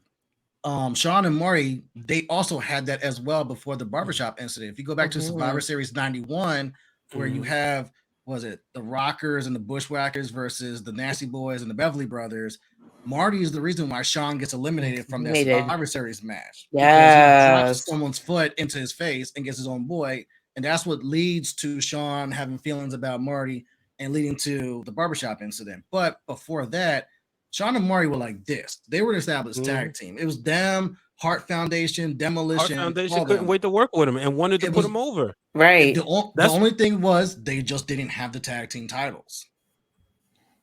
Shawn and Marty, they also had that as well before the barbershop incident. If you go back to Survivor Series 91, where you have, the Rockers and the Bushwhackers versus the Nasty Boys and the Beverly Brothers, Marty is the reason why Shawn gets eliminated from that Survivor Series match. Yeah, he drops someone's foot into his face and gets his own boy. And that's what leads to Shawn having feelings about Marty and leading to the barbershop incident. But before that, Shawn and Marty were like this. They were an established tag team. It was them Heart Foundation, Our Demolition, foundation all couldn't them. wait to work with him and wanted to It put was him over. Right. the That's- only thing was they just didn't have the tag team titles.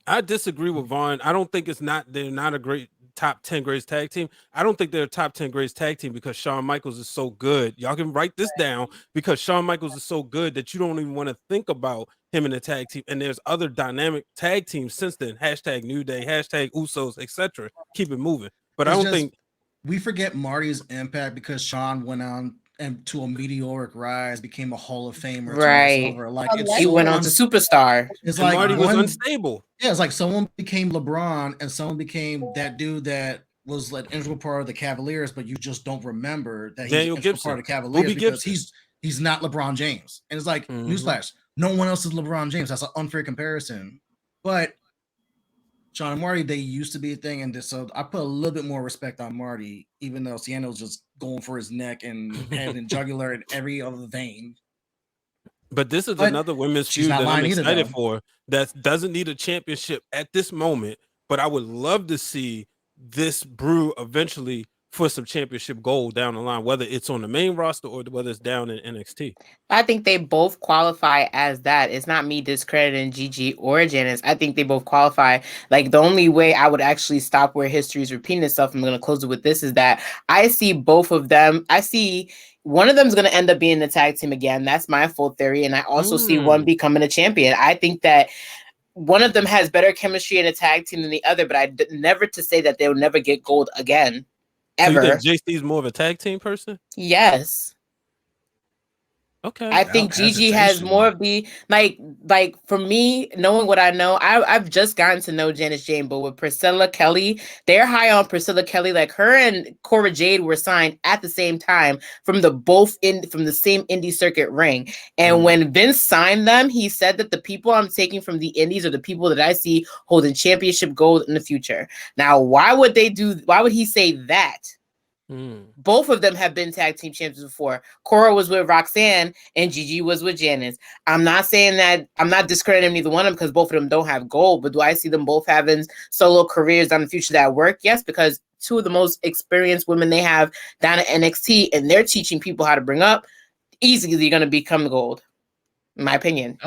I disagree with Vaughn. I don't think they're not a great top 10 greatest tag team. I don't think they're a top 10 greatest tag team because Shawn Michaels is so good. Y'all can write this down because Shawn Michaels is so good that you don't even want to think about him in a tag team. And there's other dynamic tag teams since then. Hashtag New Day, hashtag Usos, etc. Keep it moving. But I don't think we forget Marty's impact because Shawn went on and to a meteoric rise, became a Hall of Famer. Right. Over. Like He He went on to superstar. It's and like Marty was unstable. Yeah, it's like someone became LeBron and someone became that dude that was like integral part of the Cavaliers, but you just don't remember that he's Daniel an integral Gibson, part of the Cavaliers Booby because Gibson. he's not LeBron James. And it's like newsflash, no one else is LeBron James. That's an unfair comparison. But Sean and Marty, they used to be a thing, and so I put a little bit more respect on Marty, even though Sienna's just going for his neck and head and jugular and every other vein. But this is another women's feud that I'm excited for that doesn't need a championship at this moment, but I would love to see this brew eventually for some championship gold down the line, whether it's on the main roster or whether it's down in NXT. I think they both qualify as that. It's not me discrediting Gigi or Janice. I think they both qualify. Like, the only way I would actually stop where history is repeating itself, I'm going to close it with this, is that I see both of them. I see one of them is going to end up being the tag team again. That's my full theory. And I also see one becoming a champion. I think that one of them has better chemistry in a tag team than the other, but never to say that they'll never get gold again. Ever. So you think JC's more of a tag team person? Yes. Okay. I think Gigi has more of the like for me, knowing what I know, I've just gotten to know Janice Jane, but with Priscilla Kelly, they're high on Priscilla Kelly. Like, her and Cora Jade were signed at the same time from the same indie circuit ring. And when Vince signed them, he said that the people I'm taking from the indies are the people that I see holding championship gold in the future. Now, why would he say that? Both of them have been tag team champions before. Cora was with Roxanne and Gigi was with Janice. I'm not saying that, I'm not discrediting either one of them because both of them don't have gold, but do I see them both having solo careers down the future that work? Yes, because two of the most experienced women they have down at NXT, and they're teaching people how to bring up, easily going to become gold, in my opinion.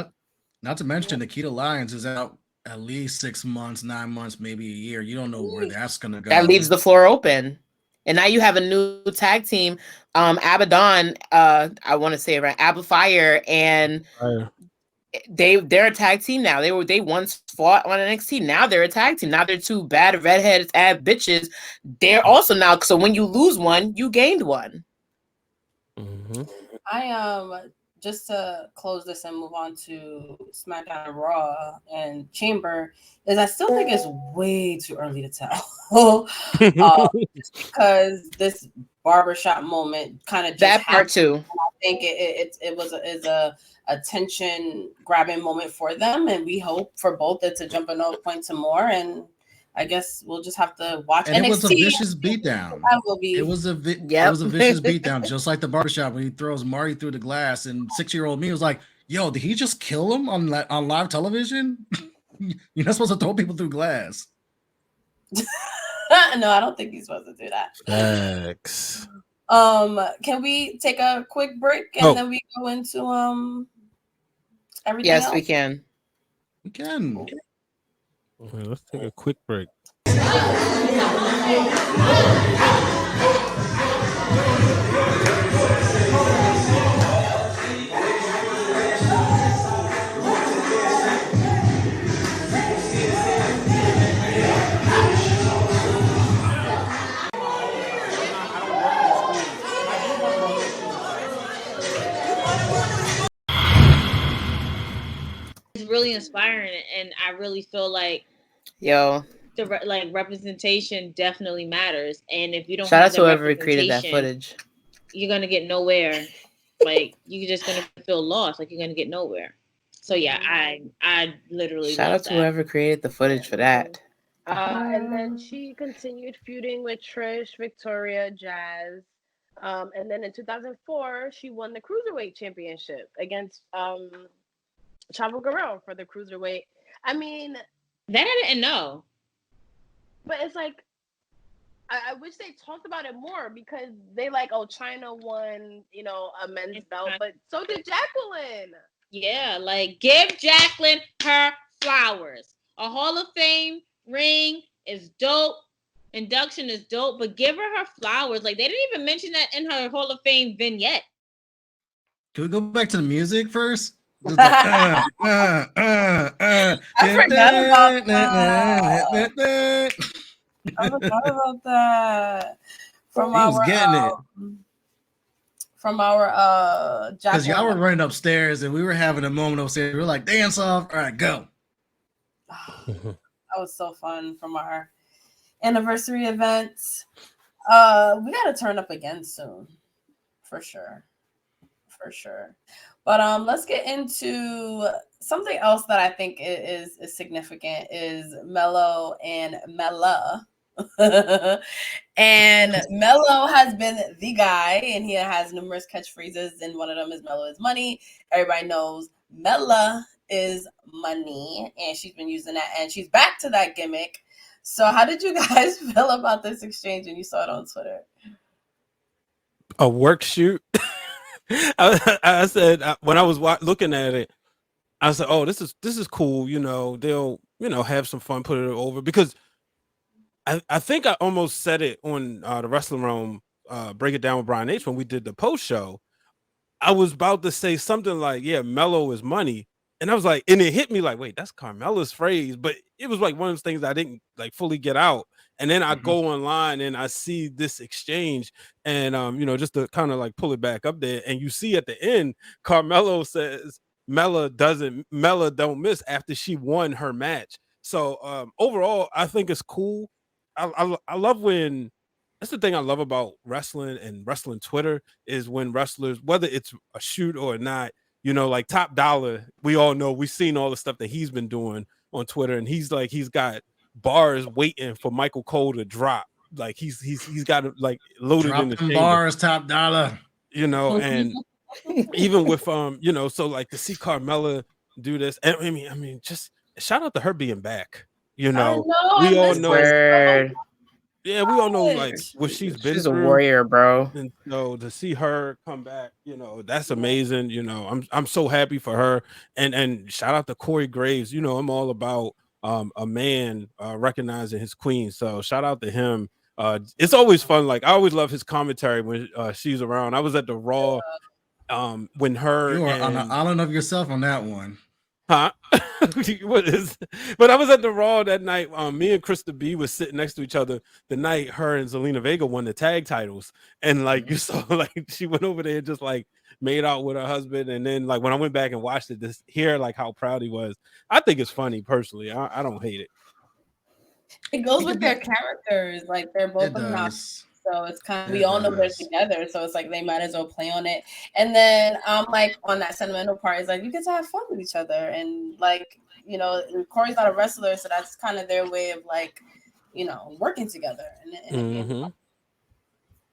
Not to mention Nikita Lyons is out at least 6 months, 9 months, maybe a year. You don't know where that's going to go. That leaves the floor open. And now you have a new tag team, Abaddon, I want to say it right, Abafire, and they're a tag team now. They once fought on NXT. Now they're a tag team. Now they're two bad redheaded bitches. They're also now, so when you lose one, you gained one. I just to close this and move on to SmackDown and Raw and Chamber, is I still think it's way too early to tell. Just because this barbershop moment kind of just that part too. I think it was a attention grabbing moment for them, and we hope for both it's a jumping off point to more. And I guess we'll just have to watch. And NXT. it was a vicious beatdown. It was a vicious beatdown, just like the barbershop when he throws Marty through the glass, and 6-year-old me was like, "Yo, did he just kill him on live television? You're not supposed to throw people through glass." No, I don't think he's supposed to do that. Thanks. Can we take a quick break and then we go into everything? Yes, else? we can. We can. Okay, let's take a quick break. It's really inspiring, and I really feel like the representation definitely matters. And if you don't shout have out to whoever created that footage, you're gonna get nowhere. Like, you're just gonna feel lost. Like, you're gonna get nowhere. So yeah, I literally shout out to whoever created the footage for that. And then she continued feuding with Trish, Victoria, Jazz. And then in 2004, she won the Cruiserweight Championship against Chavo Guerrero for the Cruiserweight. I mean, that I didn't know. But it's like, I wish they talked about it more because they like, oh, China won, you know, a men's belt, but so did Jacqueline. Yeah, like give Jacqueline her flowers. A Hall of Fame ring is dope. Induction is dope, but give her flowers. Like they didn't even mention that in her Hall of Fame vignette. Can we go back to the music first? Just like, I forgot about that. I forgot about that. He was getting it. From our Because y'all were Jacqueline. running upstairs and we were having a moment upstairs. We were like, dance off. All right, go. That was so fun from our anniversary event. We gotta turn up again soon. For sure. But let's get into something else that I think is significant is Mello and Mella. And Mello has been the guy, and he has numerous catchphrases, and one of them is Mello is money. Everybody knows Mella is money, and she's been using that, and she's back to that gimmick. So how did you guys feel about this exchange when you saw it on Twitter? A work shoot. I said when I was looking at it, I said, "Oh, this is cool." You know, they'll have some fun, put it over because I think I almost said it on the Wrestling Room, Break It Down with Brian H when we did the post show. I was about to say something like, "Yeah, Mello is money," and I was like, and it hit me like, "Wait, that's Carmella's phrase," but it was like one of those things I didn't like fully get out. And then I go online and I see this exchange, and just to kind of like pull it back up there, and you see at the end, Carmelo says Mella don't miss after she won her match. So overall, I think it's cool. I love when that's the thing I love about wrestling and wrestling Twitter is when wrestlers, whether it's a shoot or not, like Top Dollar, we all know we've seen all the stuff that he's been doing on Twitter, and he's got bars waiting for Michael Cole to drop. Like he's got it like loaded Drop in the them chamber. bars, Top Dollar. And even with so like to see Carmella do this, and I mean, just shout out to her being back. We all know. Yeah, we all know like what she's been She's a through. warrior, bro. And so to see her come back, that's amazing. I'm so happy for her. And shout out to Corey Graves. I'm all about a man recognizing his queen. So shout out to him. It's always fun. Like I always love his commentary when she's around. I was at the Raw when her you are on an island of yourself on that one. Huh? What is? But I was at the Raw that night. Me and Krista B was sitting next to each other the night her and Zelina Vega won the tag titles, and like you saw, like she went over there and just like made out with her husband, and then like when I went back and watched it, this hear like how proud he was. I think it's funny personally. I don't hate it. It goes with their characters, like they're both obnoxious. So it's kind of, we all know they're together. So it's like they might as well play on it. And then like on that sentimental part, it's like you get to have fun with each other. And like, Corey's not a wrestler, so that's kind of their way of like, working together. And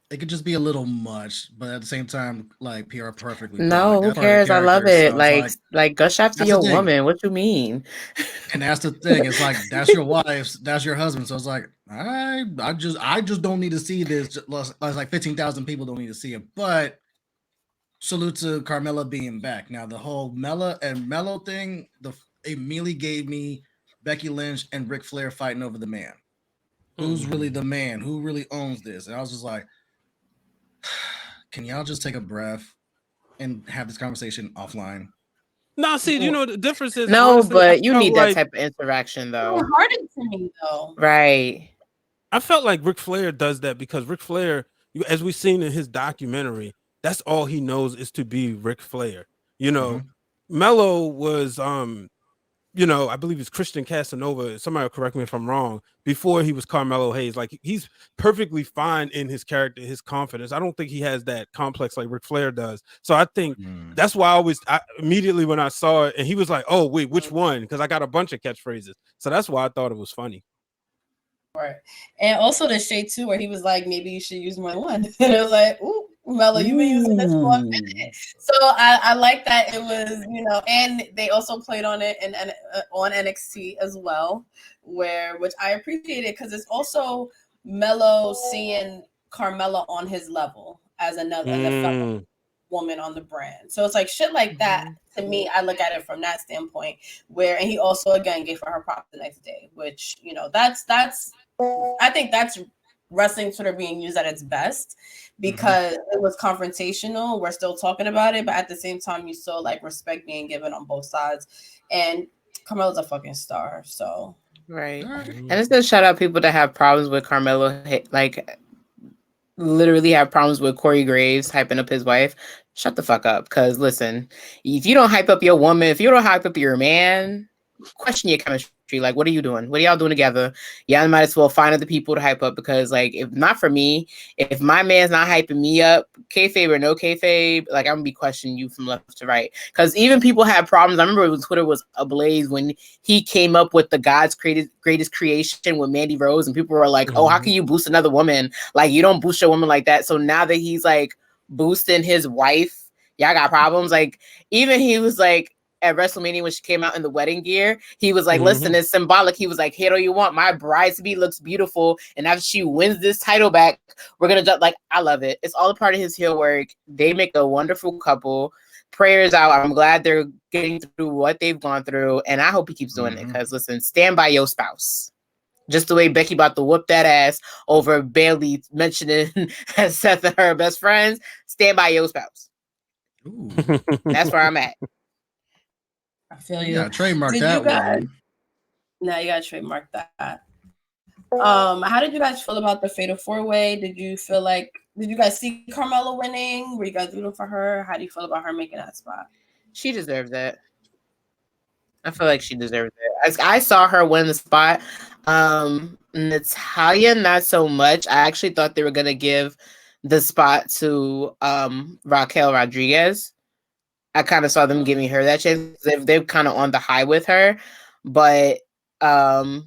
it could just be a little much, but at the same time, like PR perfectly. No, like, who cares? I love it. So like gush after your woman. What you mean? And that's the thing. It's like that's your wife, that's your husband. So it's like I just don't need to see this. Like 15,000 people don't need to see it. But salute to Carmella being back. Now the whole Mella and Mello thing, immediately gave me Becky Lynch and Ric Flair fighting over the man. Who's really the man? Who really owns this? And I was just like, can y'all just take a breath and have this conversation offline? No, see, the difference is honestly, but you need that type of interaction, though. It's harder to me, though. Right. I felt like Ric Flair does that because Ric Flair, as we've seen in his documentary, that's all he knows is to be Ric Flair. Mello was I believe it's Christian Casanova. Somebody will correct me if I'm wrong. Before he was Carmelo Hayes, like he's perfectly fine in his character, his confidence. I don't think he has that complex like Ric Flair does. So I think that's why I immediately when I saw it, and he was like, "Oh wait, which one?" Because I got a bunch of catchphrases. So that's why I thought it was funny. Right, and also the shade too, where he was like, "Maybe you should use more than one." And it was like, "Ooh, Mello, you've been using this for a minute." So I like that it was, and they also played on it on NXT as well, which I appreciated because it's also Melo seeing Carmella on his level as another fellow woman on the brand. So it's like shit like that. To me, I look at it from that standpoint. And he also again gave her props the next day, which that's I think that's wrestling sort of being used at its best because it was confrontational. We're still talking about it, but at the same time, you still like respect being given on both sides. And Carmella's a fucking star, so right. And it's just shout out people that have problems with Carmelo, like literally have problems with Corey Graves hyping up his wife. Shut the fuck up, because listen, if you don't hype up your woman, if you don't hype up your man, question your chemistry. Like, what are you doing? What are y'all doing together? Y'all might as well find other people to hype up, because like, if not for me, if my man's not hyping me up, kayfabe or no kayfabe, like I'm gonna be questioning you from left to right. Because even people had problems. I remember when Twitter was ablaze when he came up with the God's greatest creation with Mandy Rose, and people were like, oh, how can you boost another woman? Like, you don't boost your woman like that. So now that he's like boosting his wife, y'all got problems. Like, even he was like, at WrestleMania when she came out in the wedding gear, he was like, listen, it's symbolic. He was like, hate all you want. My bridesmaid looks beautiful. And after she wins this title back, we're going to jump. Like, I love it. It's all a part of his heel work. They make a wonderful couple. Prayers out. I'm glad they're getting through what they've gone through. And I hope he keeps doing it, because listen, stand by your spouse. Just the way Becky about to whoop that ass over Bayley mentioning Seth and her best friends. Stand by your spouse. Ooh. That's where I'm at. I feel you. Yeah, trademark that one. No, you gotta trademark that. How did you guys feel about the Fatal 4-Way? Did you guys see Carmella winning? Were you guys rooting for her? How do you feel about her making that spot? She deserves it. I feel like she deserves it. I saw her win the spot. Natalya, not so much. I actually thought they were gonna give the spot to Raquel Rodriguez. I kind of saw them giving her that chance. They're kind of on the high with her, but now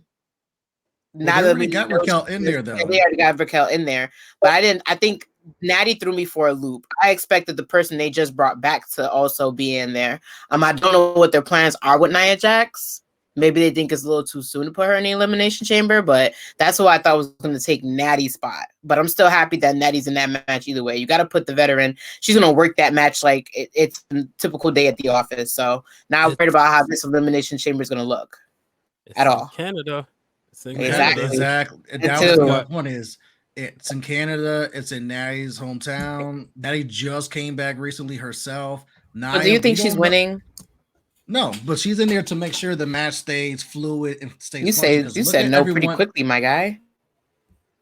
that we got Raquel in there, though. They already got Raquel in there, but I think Natty threw me for a loop. I expected the person they just brought back to also be in there. I don't know what their plans are with Nia Jax. Maybe they think it's a little too soon to put her in the Elimination Chamber, but that's who I thought was going to take Natty's spot. But I'm still happy that Natty's in that match either way. You got to put the veteran. She's going to work that match like it's a typical day at the office. So now I'm worried about how this Elimination Chamber is going to look at all. Canada. It's in Canada. Exactly. That was my point is, it's in Canada. It's in Natty's hometown. Natty just came back recently herself. But do you think she's winning? No, but she's in there to make sure the match stays fluid and stays. You said no pretty quickly, my guy.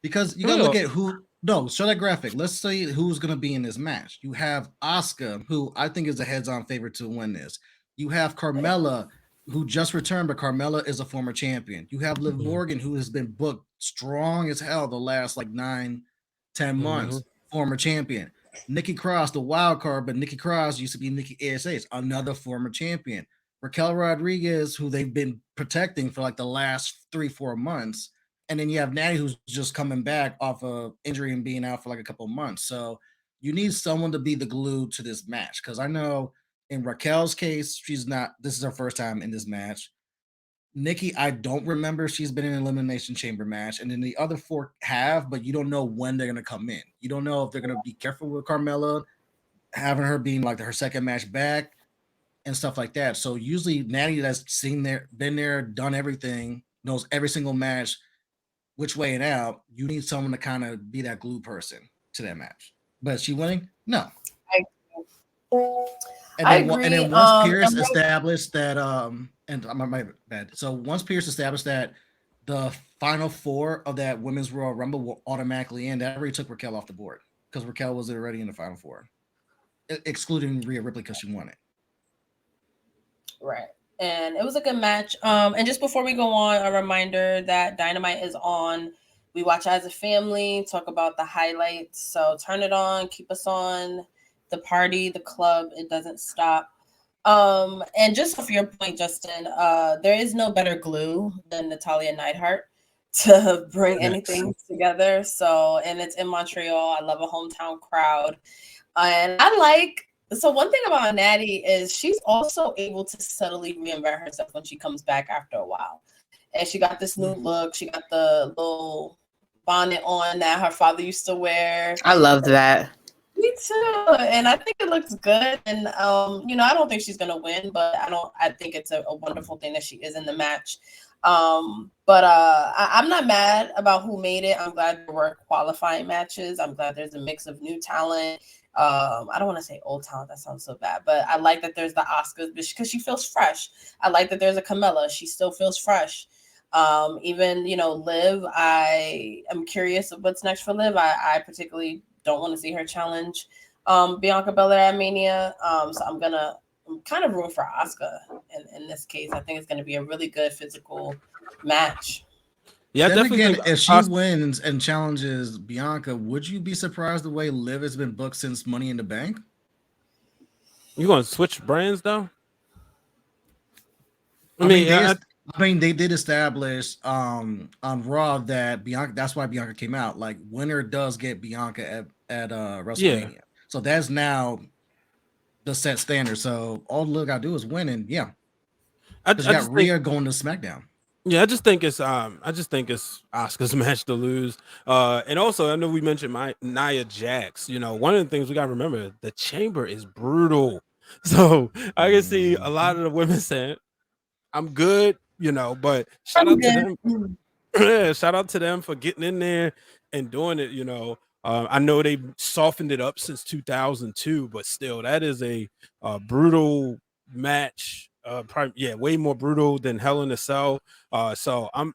Because you gotta look at who. No, show that graphic. Let's see who's gonna be in this match. You have Asuka, who I think is a heads-on favorite to win this. You have Carmella, who just returned, but Carmella is a former champion. You have Liv Morgan, who has been booked strong as hell the last like 9-10 months, former champion. Nikki Cross, the wild card, but Nikki Cross used to be Nikki ASH, another former champion. Raquel Rodriguez, who they've been protecting for like the last 3-4 months. And then you have Natty, who's just coming back off of injury and being out for like a couple of months. So you need someone to be the glue to this match. Because I know in Raquel's case, this is her first time in this match. Nikki, I don't remember she's been in an Elimination Chamber match. And then the other 4 have, but you don't know when they're going to come in. You don't know if they're going to be careful with Carmella, having her being like her second match back and stuff like that. So usually Natty that's been there, done everything, knows every single match, which way and out. You need someone to kind of be that glue person to that match. But is she winning? No. And then once Pierce established that, and my bad. So once Pierce established that the final 4 of that Women's Royal Rumble will automatically end, that already took Raquel off the board because Raquel was already in the final 4, excluding Rhea Ripley because she won it. Right. And it was a good match. And just before we go on, a reminder that Dynamite is on. We watch as a family, talk about the highlights. So turn it on, keep us on the party, the club. It doesn't stop. And just for your point, Justin, there is no better glue than Natalya Neidhart to bring anything together. So, and it's in Montreal. I love a hometown crowd. And so one thing about Natty is she's also able to subtly reinvent herself when she comes back after a while. And she got this new look. She got the little bonnet on that her father used to wear. I loved that. Me too, and I think it looks good. And you know, I don't think she's gonna win, but I think it's a wonderful thing that she is in the match. But I'm not mad about who made it. I'm glad there were qualifying matches. I'm glad there's a mix of new talent. I don't want to say old talent, that sounds so bad, but I like that there's the Oscars because she feels fresh. I like that there's a Camilla, she still feels fresh. Even, you know, Liv, I am curious of what's next for Liv. I particularly don't want to see her challenge Bianca Belair at Mania. So I'm kind of rooting for Asuka in this case. I think it's going to be a really good physical match. Yeah, then definitely. Again, if she wins and challenges Bianca, would you be surprised the way Liv has been booked since Money in the Bank? You going to switch brands though? I mean, they did establish on Raw that Bianca. That's why Bianca came out. Like, winner does get Bianca at WrestleMania. Yeah. So that's now the set standard. So all Liv got to do is win, and yeah, I got Rhea going to SmackDown. Yeah, I just think it's Asuka's match to lose. And also I know we mentioned Nia Jax. You know, one of the things we gotta remember, the chamber is brutal. So I can see a lot of the women saying, I'm good, you know, but shout out to them. Yeah, shout out to them for getting in there and doing it, you know. I know they softened it up since 2002, but still that is a brutal match. Way more brutal than Hell in a Cell. So I'm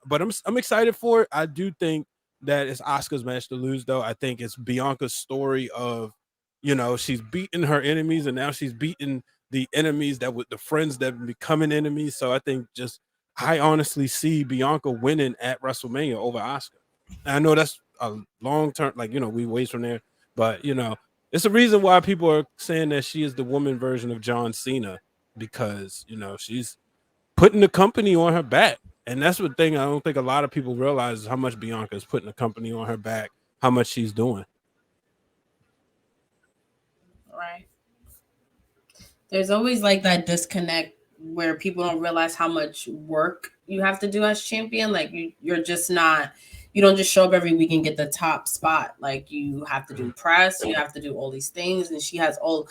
excited for it. I do think that it's Asuka's match to lose, though. I think it's Bianca's story of, you know, she's beaten her enemies and now she's beaten the enemies the friends that becoming enemies. So I think I honestly see Bianca winning at WrestleMania over Asuka. And I know that's a long term, like, you know, we ways from there, but you know, it's a reason why people are saying that she is the woman version of John Cena. Because, you know, she's putting the company on her back. And that's the thing I don't think a lot of people realize is how much Bianca is putting the company on her back, how much she's doing. Right. There's always like that disconnect where people don't realize how much work you have to do as champion. Like you're just not, you don't just show up every week and get the top spot. Like you have to do press, you have to do all these things. And she has all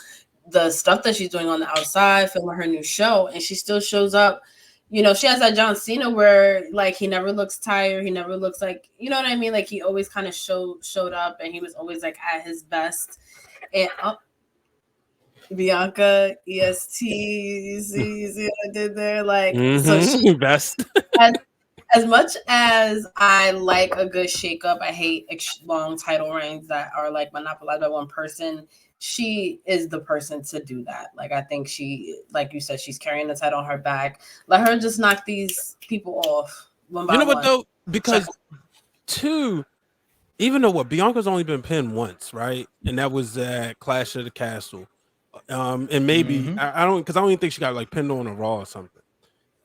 the stuff that she's doing on the outside, filming her new show, and she still shows up. You know, she has that John Cena where like he never looks tired, he never looks like, you know what I mean? Like he always kind of showed up, and he was always like at his best. And Bianca EST, see what I did there? Like so she best. As much as I like a good shakeup, I hate long title reigns that are like monopolized by one person. She is the person to do that. Like, I think she, like you said, she's carrying the title on her back. Let her just knock these people off one by one. You know what, though? Because, even though Bianca's only been pinned once, right? And that was at Clash of the Castle. And maybe, I don't even think she got, like, pinned on a Raw or something.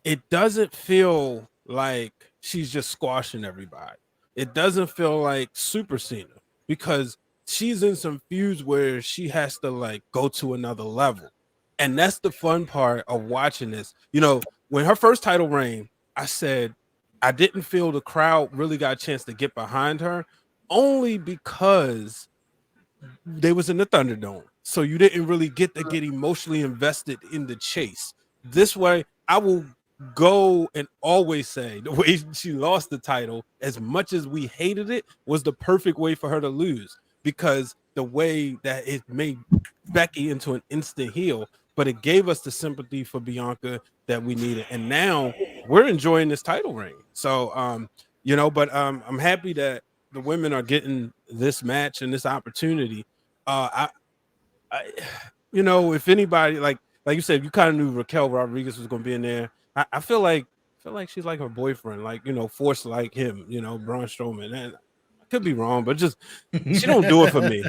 It doesn't feel like she's just squashing everybody. It doesn't feel like Super Cena because she's in some feuds where she has to like go to another level. And that's the fun part of watching this. You know, when her first title reign, I said I didn't feel the crowd really got a chance to get behind her only because they was in the Thunderdome. So you didn't really get to get emotionally invested in the chase. This way, I will go and always say the way she lost the title, as much as we hated it, was the perfect way for her to lose. Because the way that it made Becky into an instant heel, but it gave us the sympathy for Bianca that we needed. And now we're enjoying this title reign. So, you know, but I'm happy that the women are getting this match and this opportunity. I you know, if anybody, like you said, you kind of knew Raquel Rodriguez was going to be in there. I feel like she's like her boyfriend, like, you know, forced like him, you know, Braun Strowman. And I could be wrong, but just she don't do it for me.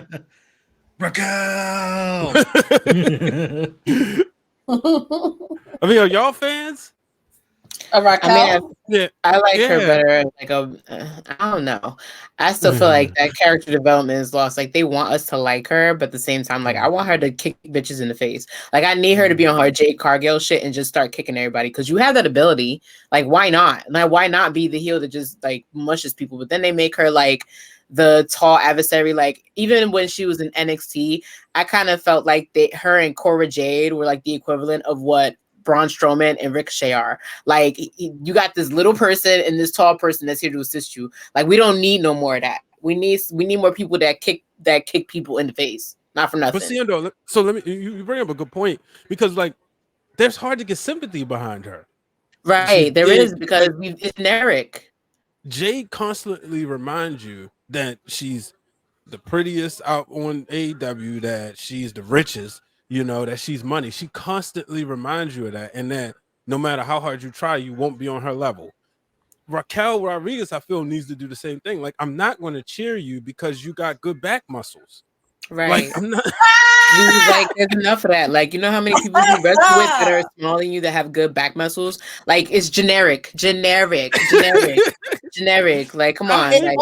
Raquel. I mean, are y'all fans? Raquel? Yeah, I like her yeah. better. Like I don't know. I still feel like that character development is lost. Like they want us to like her, but at the same time, like I want her to kick bitches in the face. Like I need her to be on her Jade Cargill shit and just start kicking everybody because you have that ability. Like why not? Like why not be the heel that just like mushes people? But then they make her like the tall adversary. Like even when she was in NXT, I kind of felt like her and Cora Jade were like the equivalent of what Braun Strowman and Ricochet are. Like you got this little person and this tall person that's here to assist you. Like we don't need no more of that. We need more people that kick people in the face. Not for nothing. But Seindole, so let me you bring up a good point because like there's hard to get sympathy behind her. Right, there is because it's generic. Jade constantly reminds you that she's the prettiest out on AEW, that she's the richest, that she's money. She constantly reminds you of that, and that no matter how hard you try, you won't be on her level. Raquel Rodriguez, I feel, needs to do the same thing. Like, I'm not going to cheer you because you got good back muscles. Right. Like, I'm not. Like, there's enough of that. Like, you know how many people you wrestle with that are smaller than you that have good back muscles? Like, it's generic. Like, come on. Like,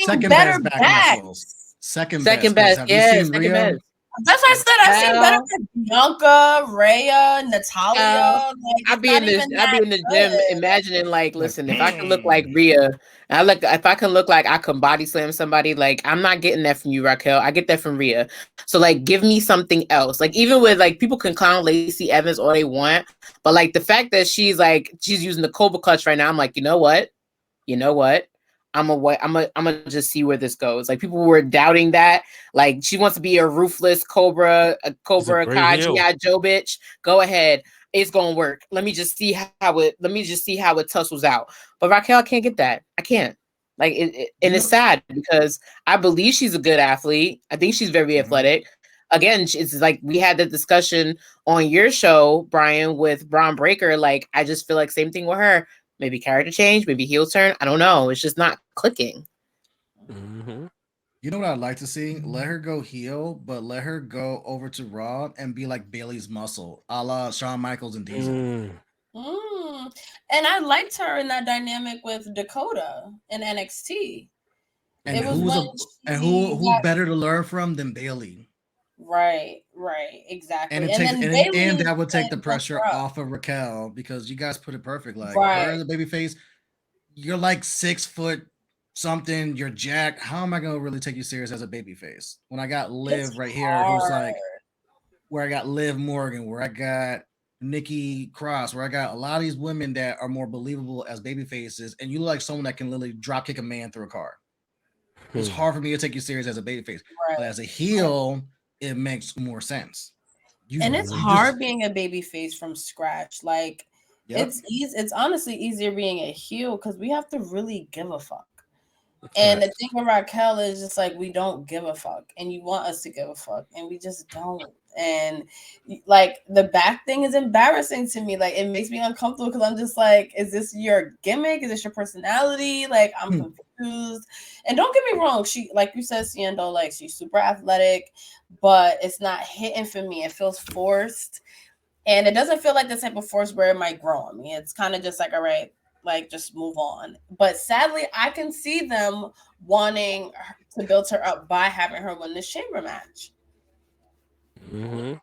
second best back muscles. Second best. Have you seen Rhea? That's what I said. I've seen better than Bianca, Rhea, Natalia. I'd be in the gym imagining, like, listen, if I can look like Rhea, if I can look like I can body slam somebody, like, I'm not getting that from you, Raquel. I get that from Rhea. So, like, give me something else. Like, even with, like, people can clown Lacey Evans all they want, but, like, the fact that she's using the Cobra Clutch right now, I'm like, you know what? I'm gonna just see where this goes. Like people were doubting that. Like she wants to be a ruthless Cobra Kai G.I. Joe bitch. Go ahead, it's gonna work. Let me just see how it tussles out. But Raquel can't get that. I can't. Like and it's sad because I believe she's a good athlete. I think she's very athletic. Again, it's like we had the discussion on your show, Brian, with Braun Breaker. Like I just feel like same thing with her. Maybe character change, maybe heel turn. I don't know. It's just not clicking. Mm-hmm. You know what I'd like to see? Let her go heel, but let her go over to Raw and be like Bayley's muscle, a la Shawn Michaels and Diesel. And I liked her in that dynamic with Dakota in NXT. And who better to learn from than Bayley? Right, exactly. And that would take the pressure off of Raquel because you guys put it perfect. Like her as a babyface, you're like 6 foot something, you're jacked. How am I gonna really take you serious as a babyface when I got Liv right here, who's like where I got Liv Morgan, where I got Nikki Cross, where I got a lot of these women that are more believable as babyfaces, and you look like someone that can literally drop kick a man through a car. It's hard for me to take you serious as a babyface, but as a heel, it makes more sense. It's hard being a baby face from scratch. Like it's easy. It's honestly easier being a heel because we have to really give a fuck. And the thing with Raquel is just like we don't give a fuck, and you want us to give a fuck, and we just don't. And like the back thing is embarrassing to me. Like it makes me uncomfortable because I'm just like, is this your gimmick? Is this your personality? Like I'm confused. And don't get me wrong, she, like you said, Seindole, like she's super athletic, but it's not hitting for me. It feels forced, and it doesn't feel like the type of force where it might grow on me. It's kind of just like, all right, like just move on. But sadly, I can see them wanting to build her up by having her win this chamber match. You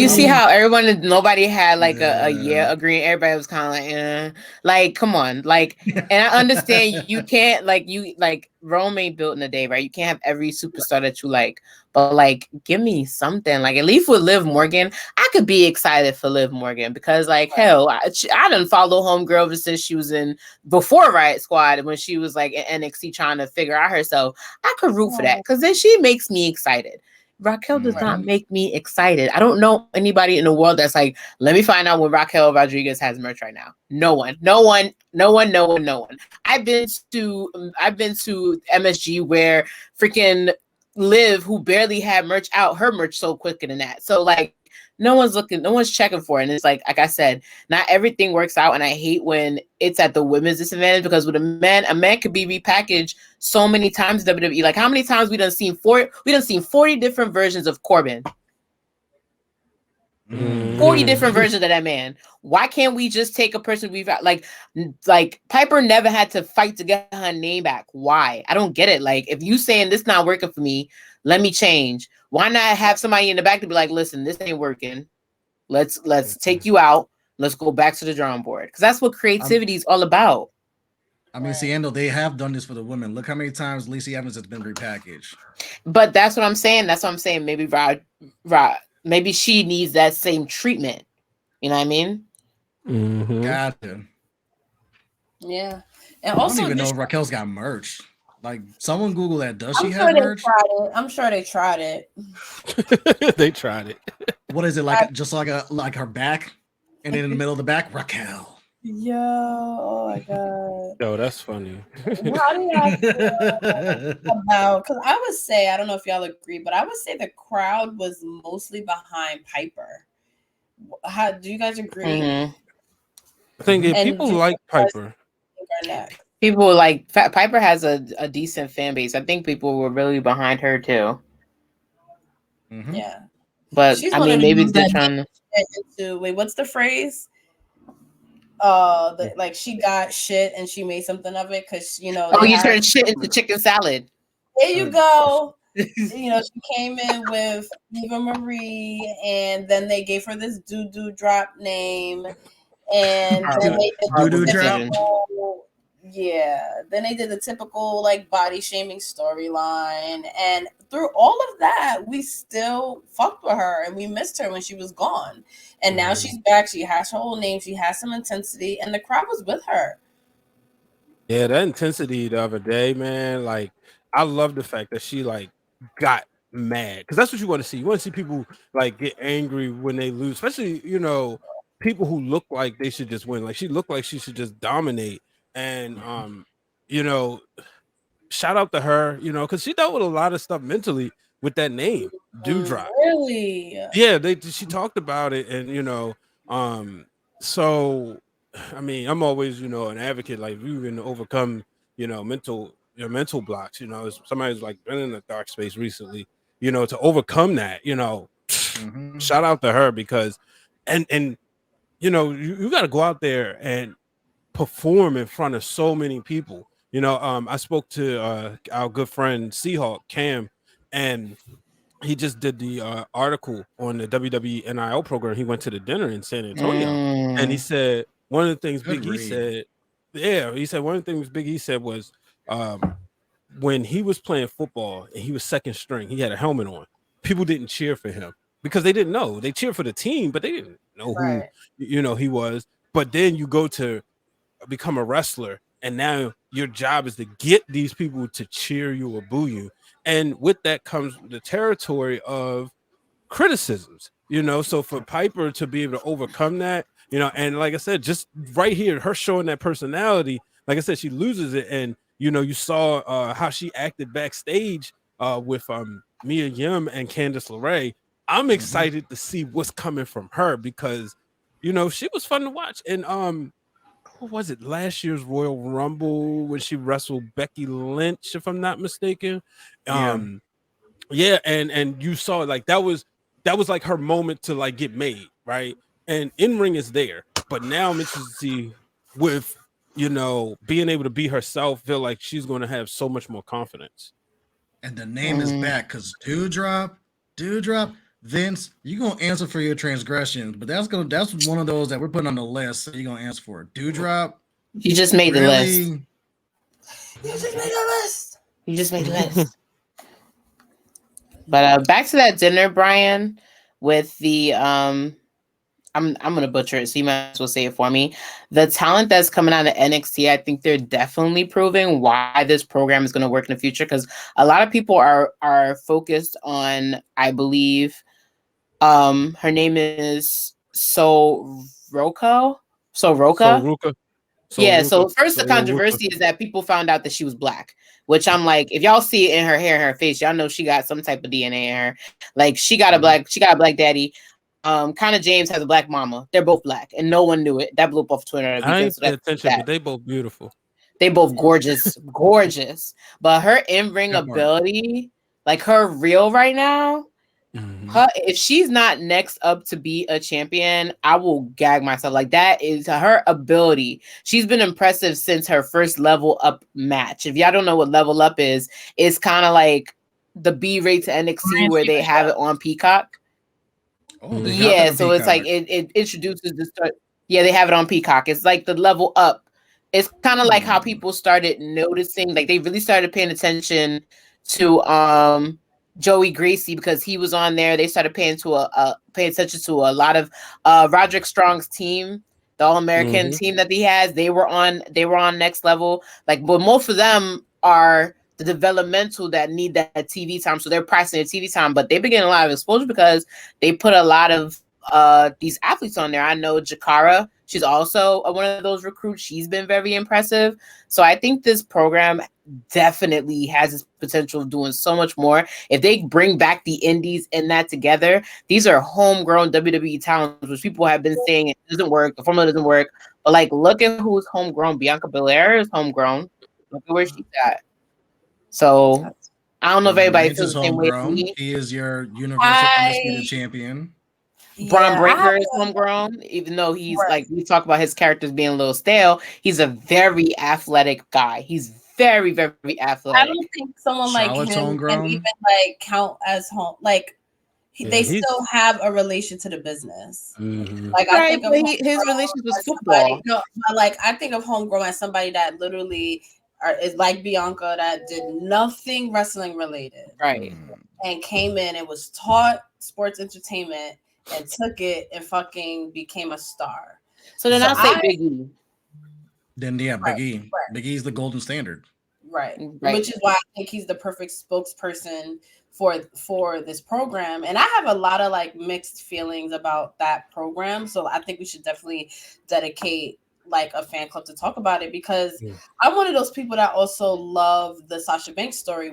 see how nobody had like a year agreeing. Everybody was kind of like, come on, like, and I understand you can't like Rome ain't built in a day, right? You can't have every superstar that you like, but like, give me something. Like at least with Liv Morgan, I could be excited for Liv Morgan because like hell, I didn't follow Homegirl ever since she was before Riot Squad when she was like in NXT trying to figure out herself. I could root for that because then she makes me excited. Raquel does not make me excited. I don't know anybody in the world that's like, let me find out when Raquel Rodriguez has merch right now. No one. I've been to MSG where freaking Liv, who barely had merch out, her merch so quicker than that. So like no one's checking for it. And it's like I said, not everything works out. And I hate when it's at the women's disadvantage because with a man could be repackaged so many times in WWE. Like how many times we done seen 40 different versions of Corbin. 40 different versions of that man. Why can't we just take a person we've got? Like Piper never had to fight to get her name back. Why? I don't get it. Like, if you saying this not working for me, let me change. Why not have somebody in the back to be like, listen, this ain't working. Let's take you out. Let's go back to the drawing board. Because that's what creativity is all about. I mean, Seindole, they have done this for the women. Look how many times Lacey Evans has been repackaged. But that's what I'm saying. That's what I'm saying. Maybe maybe she needs that same treatment. You know what I mean? Mm-hmm. Gotcha. Yeah. And I also, don't even know if Raquel's got merch. Like, someone Google that. Does she I'm have sure merch? I'm sure they tried it. They tried it. What is it like? Just like her back, and then in the middle of the back, Raquel. Yo, oh my god. Yo, that's funny. How do y'all feel about? Because I would say, I don't know if y'all agree, but I would say the crowd was mostly behind Piper. How do you guys agree? Mm-hmm. I think people like Piper. People like Piper has a decent fan base. I think people were really behind her too. Mm-hmm. Yeah, but I mean, maybe they're trying to wait. What's the phrase? Like she got shit and she made something of it because you turned shit into chicken salad. There you go. She came in with Eva Marie, and then they gave her this doo-doo drop name, and then they did the typical, then they did the typical like body shaming storyline, and through all of that, we still fucked with her and we missed her when she was gone, and now she's back. She has her whole name. She has some intensity, and the crowd was with her. Yeah, that intensity the other day, man. Like, I love the fact that she like got mad because that's what you want to see. You want to see people like get angry when they lose, especially people who look like they should just win. Like she looked like she should just dominate, and shout out to her, because she dealt with a lot of stuff mentally with that name, Dewdrop. Really? Yeah, she talked about it, and so. I mean, I'm always, an advocate. Like, you can overcome, mental blocks. If somebody's like been in a dark space recently, to overcome that, shout out to her because, and you got to go out there and perform in front of so many people. I spoke to our good friend Seahawk Cam, and he just did the article on the WWE NIL program. He went to the dinner in San Antonio, and he said. One of the things Big E said, one of the things Big E said was when he was playing football and he was second string, he had a helmet on. People didn't cheer for him because they didn't know. They cheered for the team, but they didn't know who he was. But then you go to become a wrestler, and now your job is to get these people to cheer you or boo you. And with that comes the territory of criticisms, so for Piper to be able to overcome that, and like I said, just right here, her showing that personality, like I said, she loses it. And, you saw how she acted backstage with Mia Yim and Candice LeRae. I'm excited to see what's coming from her because, she was fun to watch. And what was it, last year's Royal Rumble when she wrestled Becky Lynch, if I'm not mistaken? And you saw like that was like her moment to like get made, right? And in-ring is there, but now I'm interested to see with being able to be herself, feel like she's going to have so much more confidence. And the name is back because Dewdrop, Vince, you're gonna answer for your transgressions, but that's one of those that we're putting on the list, so you're gonna answer for it. Dewdrop. You just made the list. You just made the list. You just made the list. But back to that dinner, Brian, with the I'm gonna butcher it, so you might as well say it for me. The talent that's coming out of NXT, I think they're definitely proving why this program is gonna work in the future. Because a lot of people are focused on, I believe, her name is Soroka. Yeah, so first the controversy is that people found out that she was black, which I'm like, if y'all see it in her hair and her face, y'all know she got some type of DNA in her. Like she got a black daddy. Kind of James has a black mama. They're both black, and no one knew it. That blew up off Twitter. I ain't pay attention, but they both beautiful. They both gorgeous, gorgeous. But her in-ring ability, like her reel right now, If she's not next up to be a champion, I will gag myself. Like, that is her ability. She's been impressive since her first level up match. If y'all don't know what level up is, it's kind of like the B rate to NXT where they have it on Peacock. Oh, they got that Yeah, on so it's like Peacock. it introduces the start. Yeah, they have it on Peacock. It's like the level up. It's kind of like how people started noticing, like they really started paying attention to Joey Gracie because he was on there. They started paying attention to a lot of Roderick Strong's team, the All-American team that he has. They were on Next Level. Like, but most of them are the developmental that need that TV time, so they're pricing their TV time. But they've been getting a lot of exposure because they put a lot of these athletes on there. I know Jakara, she's also one of those recruits. She's been very impressive. So I think this program definitely has its potential of doing so much more. If they bring back the indies and that together, these are homegrown WWE talents, which people have been saying it doesn't work, the formula doesn't work. But like, look at who's homegrown. Bianca Belair is homegrown. Look at where she's at. So I don't know if everybody Reigns feels is the same way as homegrown. me. He is your Universal Undisputed Champion. Braun Breaker is homegrown, even though he's like, we talk about his characters being a little stale. He's a very athletic guy. He's very, very athletic. I don't think someone like him can even like count as home. Like they still have a relation to the business. Like I think of his relation with football. No, but like I think of homegrown as somebody that literally is like Bianca, that did nothing wrestling related, right? And came in and was taught sports entertainment and took it and fucking became a star. So then I'll say Big E. Then yeah, Big E. Right. Big E is the golden standard. Right. Which is why I think he's the perfect spokesperson for this program. And I have a lot of like mixed feelings about that program. So I think we should definitely dedicate like a fan club to talk about it, because I'm one of those people that also love the Sasha Banks story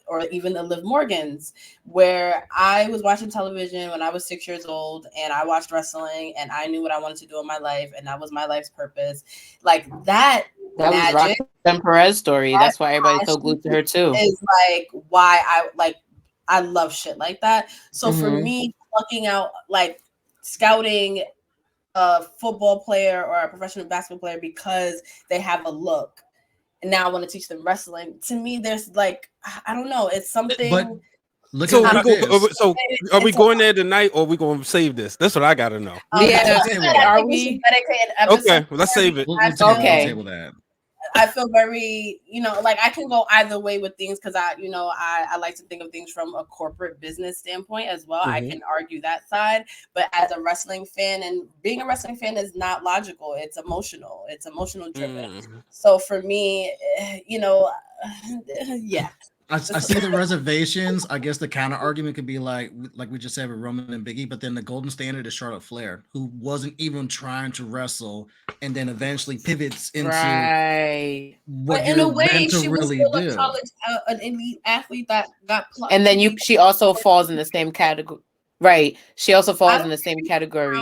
or even the Liv Morgans, where I was watching television when I was 6 years old and I watched wrestling and I knew what I wanted to do in my life and that was my life's purpose. Like that magic, was Roxanne Perez story. That's why everybody's so glued to her too. Is like why I love shit like that. So for me, plucking out like scouting a football player or a professional basketball player because they have a look, and now I want to teach them wrestling. To me, there's like, I don't know, it's something. But look so at so are we going there tonight, or are we going to save this? That's what I got to know. Are we? Okay, well, let's save it. We'll table that. I feel very, like I can go either way with things because I like to think of things from a corporate business standpoint as well. I can argue that side, but as a wrestling fan, and being a wrestling fan is not logical. It's emotional. It's emotional driven. So for me, yeah. I see the reservations. I guess the counter argument could be like we just said with Roman and Big E, but then the golden standard is Charlotte Flair, who wasn't even trying to wrestle, and then eventually pivots into what in a way she really was still a college, an elite athlete that got plucked. And then she also falls in the same category, right? She also falls in the same category.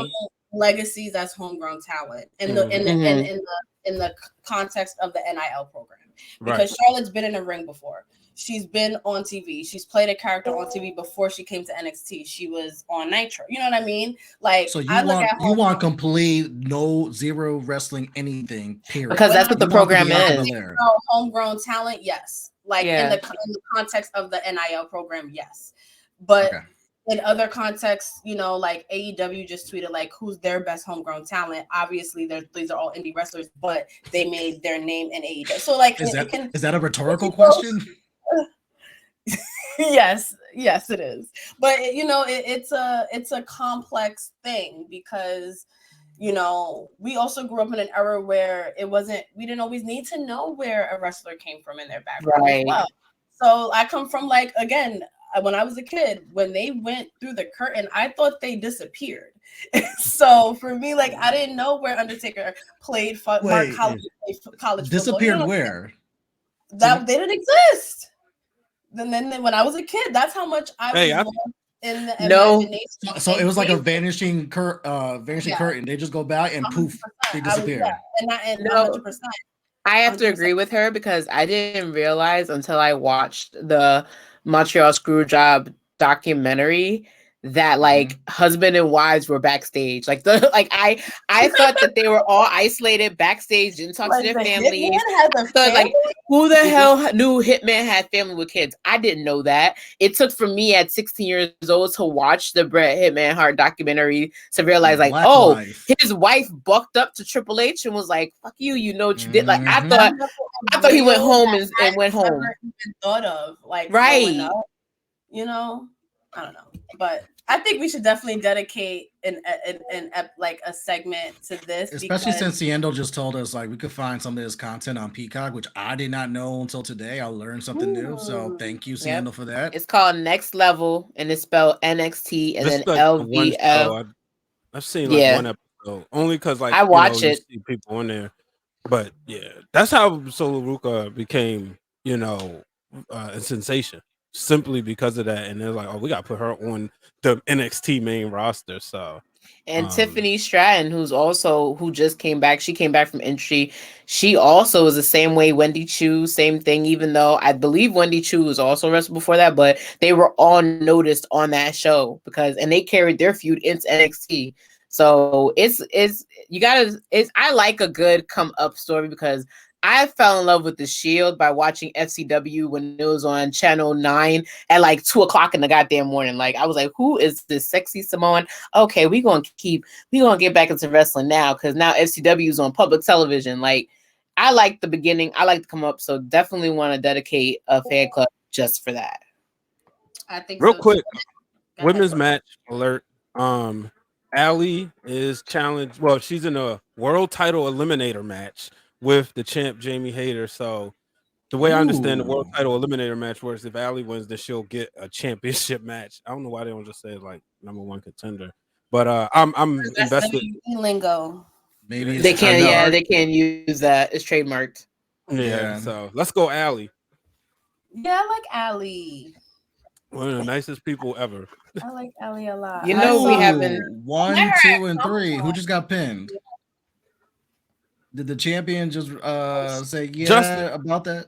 Legacies as homegrown talent in the context of the NIL program, because Charlotte's been in a ring before. She's been on TV. She's played a character on TV before she came to NXT. She was on Nitro. You know what I mean? Like, so you want complete zero wrestling anything, period. Because that's what the program is. Homegrown talent, yes. Like in the context of the NIL program, yes. But in other contexts, like AEW just tweeted like who's their best homegrown talent. Obviously, these are all indie wrestlers, but they made their name in AEW. So like, is that a rhetorical question? Yes, it is. But it's a complex thing because we also grew up in an era where we didn't always need to know where a wrestler came from in their background as well. So I come from like, again, when I was a kid, when they went through the curtain, I thought they disappeared. So for me, like, I didn't know where Undertaker played college disappeared football. Where? That they didn't exist. Then when I was a kid, that's how much I was in the imagination. So it was like a vanishing curtain. They just go back and poof, they disappear. And 100%. I have to agree with her because I didn't realize until I watched the Montreal Screwjob documentary that like husband and wives were backstage. Like the like I thought that they were all isolated backstage, didn't talk to Like their the families. Hitman has a So, like, family? who the hell knew Hitman had family with kids? I didn't know that. It took for me at 16 years old to watch the Bret Hitman Hart documentary to realize, like, Black oh, life. his wife bucked up to Triple H and was like, "Fuck you, you know what you did." Like, I Mhm. thought he went home That and went I home. never even thought of, like, growing Right. up, you know? I don't know. But I think we should definitely dedicate like a segment to this, Especially because since Seindole just told us like we could find some of this content on Peacock, which I did not know until today. I learned something new. So thank you, Yep. Seindole, for that. It's called Next Level, and it's spelled NXT and This then is like the one show LVL. I've seen like Yeah. one episode, only because like I watch you it. see people on there. But yeah, that's how Solo Ruka became, a sensation, simply because of that. And they're like, oh, we got to put her on the NXT main roster. So And Tiffany Stratton, who just came back. She came back from injury. She also is the same way. Wendy Chu, same thing. Even though I believe Wendy Chu was also wrestled before that, but they were all noticed on that show and they carried their feud into NXT. So I like a good come up story because I fell in love with the Shield by watching FCW when it was on Channel 9 at like 2:00 in the goddamn morning. Like, I was like, who is this sexy Samoan? Okay, we gonna get back into wrestling now because now FCW is on public television. Like, I like the beginning, I like to come up, so definitely want to dedicate a fan club just for that. I think real so quick, too. women's match alert. Allie is challenged. Well, she's in a world title eliminator match with the champ Jamie Hayter. So the way I understand the world title eliminator match works, if Allie wins, then she'll get a championship match. I don't know why they don't just say like number one contender, but I'm That's invested. WWE lingo. Maybe They it's can't use that. It's trademarked. Yeah, so let's go Allie. Yeah, I like Allie. One of the nicest people ever. I like Allie a lot. You know, we haven't. 1, Never 2, and at 3. Who Comic-Con. just got pinned? Did the champion just say yeah Justin. about that?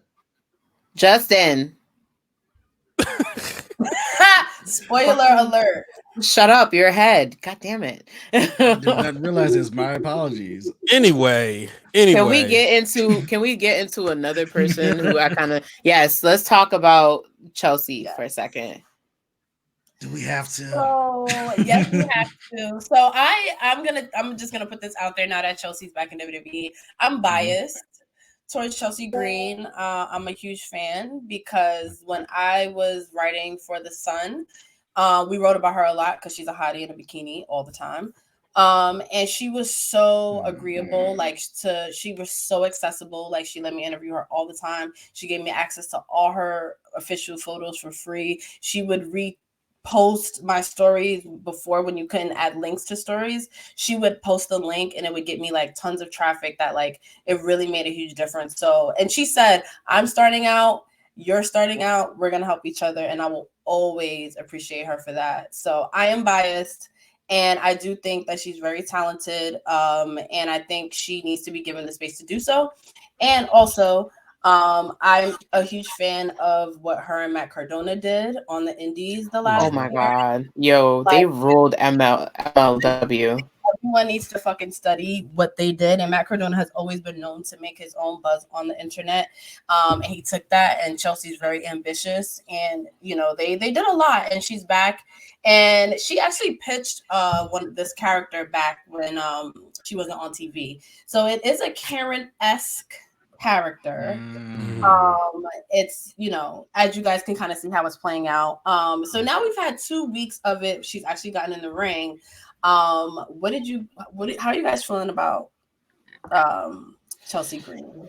Justin. Spoiler alert. Shut up, you're ahead. God damn it. I did not realize this. My apologies. Anyway. Can we get into another person who I kind of let's talk about Chelsea for a second. Do we have to? So yes, we have to. So I'm just gonna put this out there now that Chelsea's back in WWE. I'm biased towards Chelsea Green. I'm a huge fan because when I was writing for The Sun, we wrote about her a lot because she's a hottie in a bikini all the time. And she was so agreeable, she was so accessible. Like, she let me interview her all the time. She gave me access to all her official photos for free. She would post my stories before, when you couldn't add links to stories. She would post a link and it would get me like tons of traffic that like it really made a huge difference. So, and she said, I'm starting out, you're starting out, we're gonna help each other, and I will always appreciate her for that. So I am biased, and I do think that she's very talented, and I think she needs to be given the space to do so. And also, I'm a huge fan of what her and Matt Cardona did on the Indies the last Oh my year. god, yo, they ruled MLW. Everyone needs to fucking study what they did, and Matt Cardona has always been known to make his own buzz on the internet. And he took that, and Chelsea's very ambitious, and they did a lot, and she's back. And she actually pitched this character back when she wasn't on TV. So it is a Karen-esque character. It's, as you guys can kind of see how it's playing out. So now we've had 2 weeks of it. She's actually gotten in the ring. How are you guys feeling about Chelsea Green?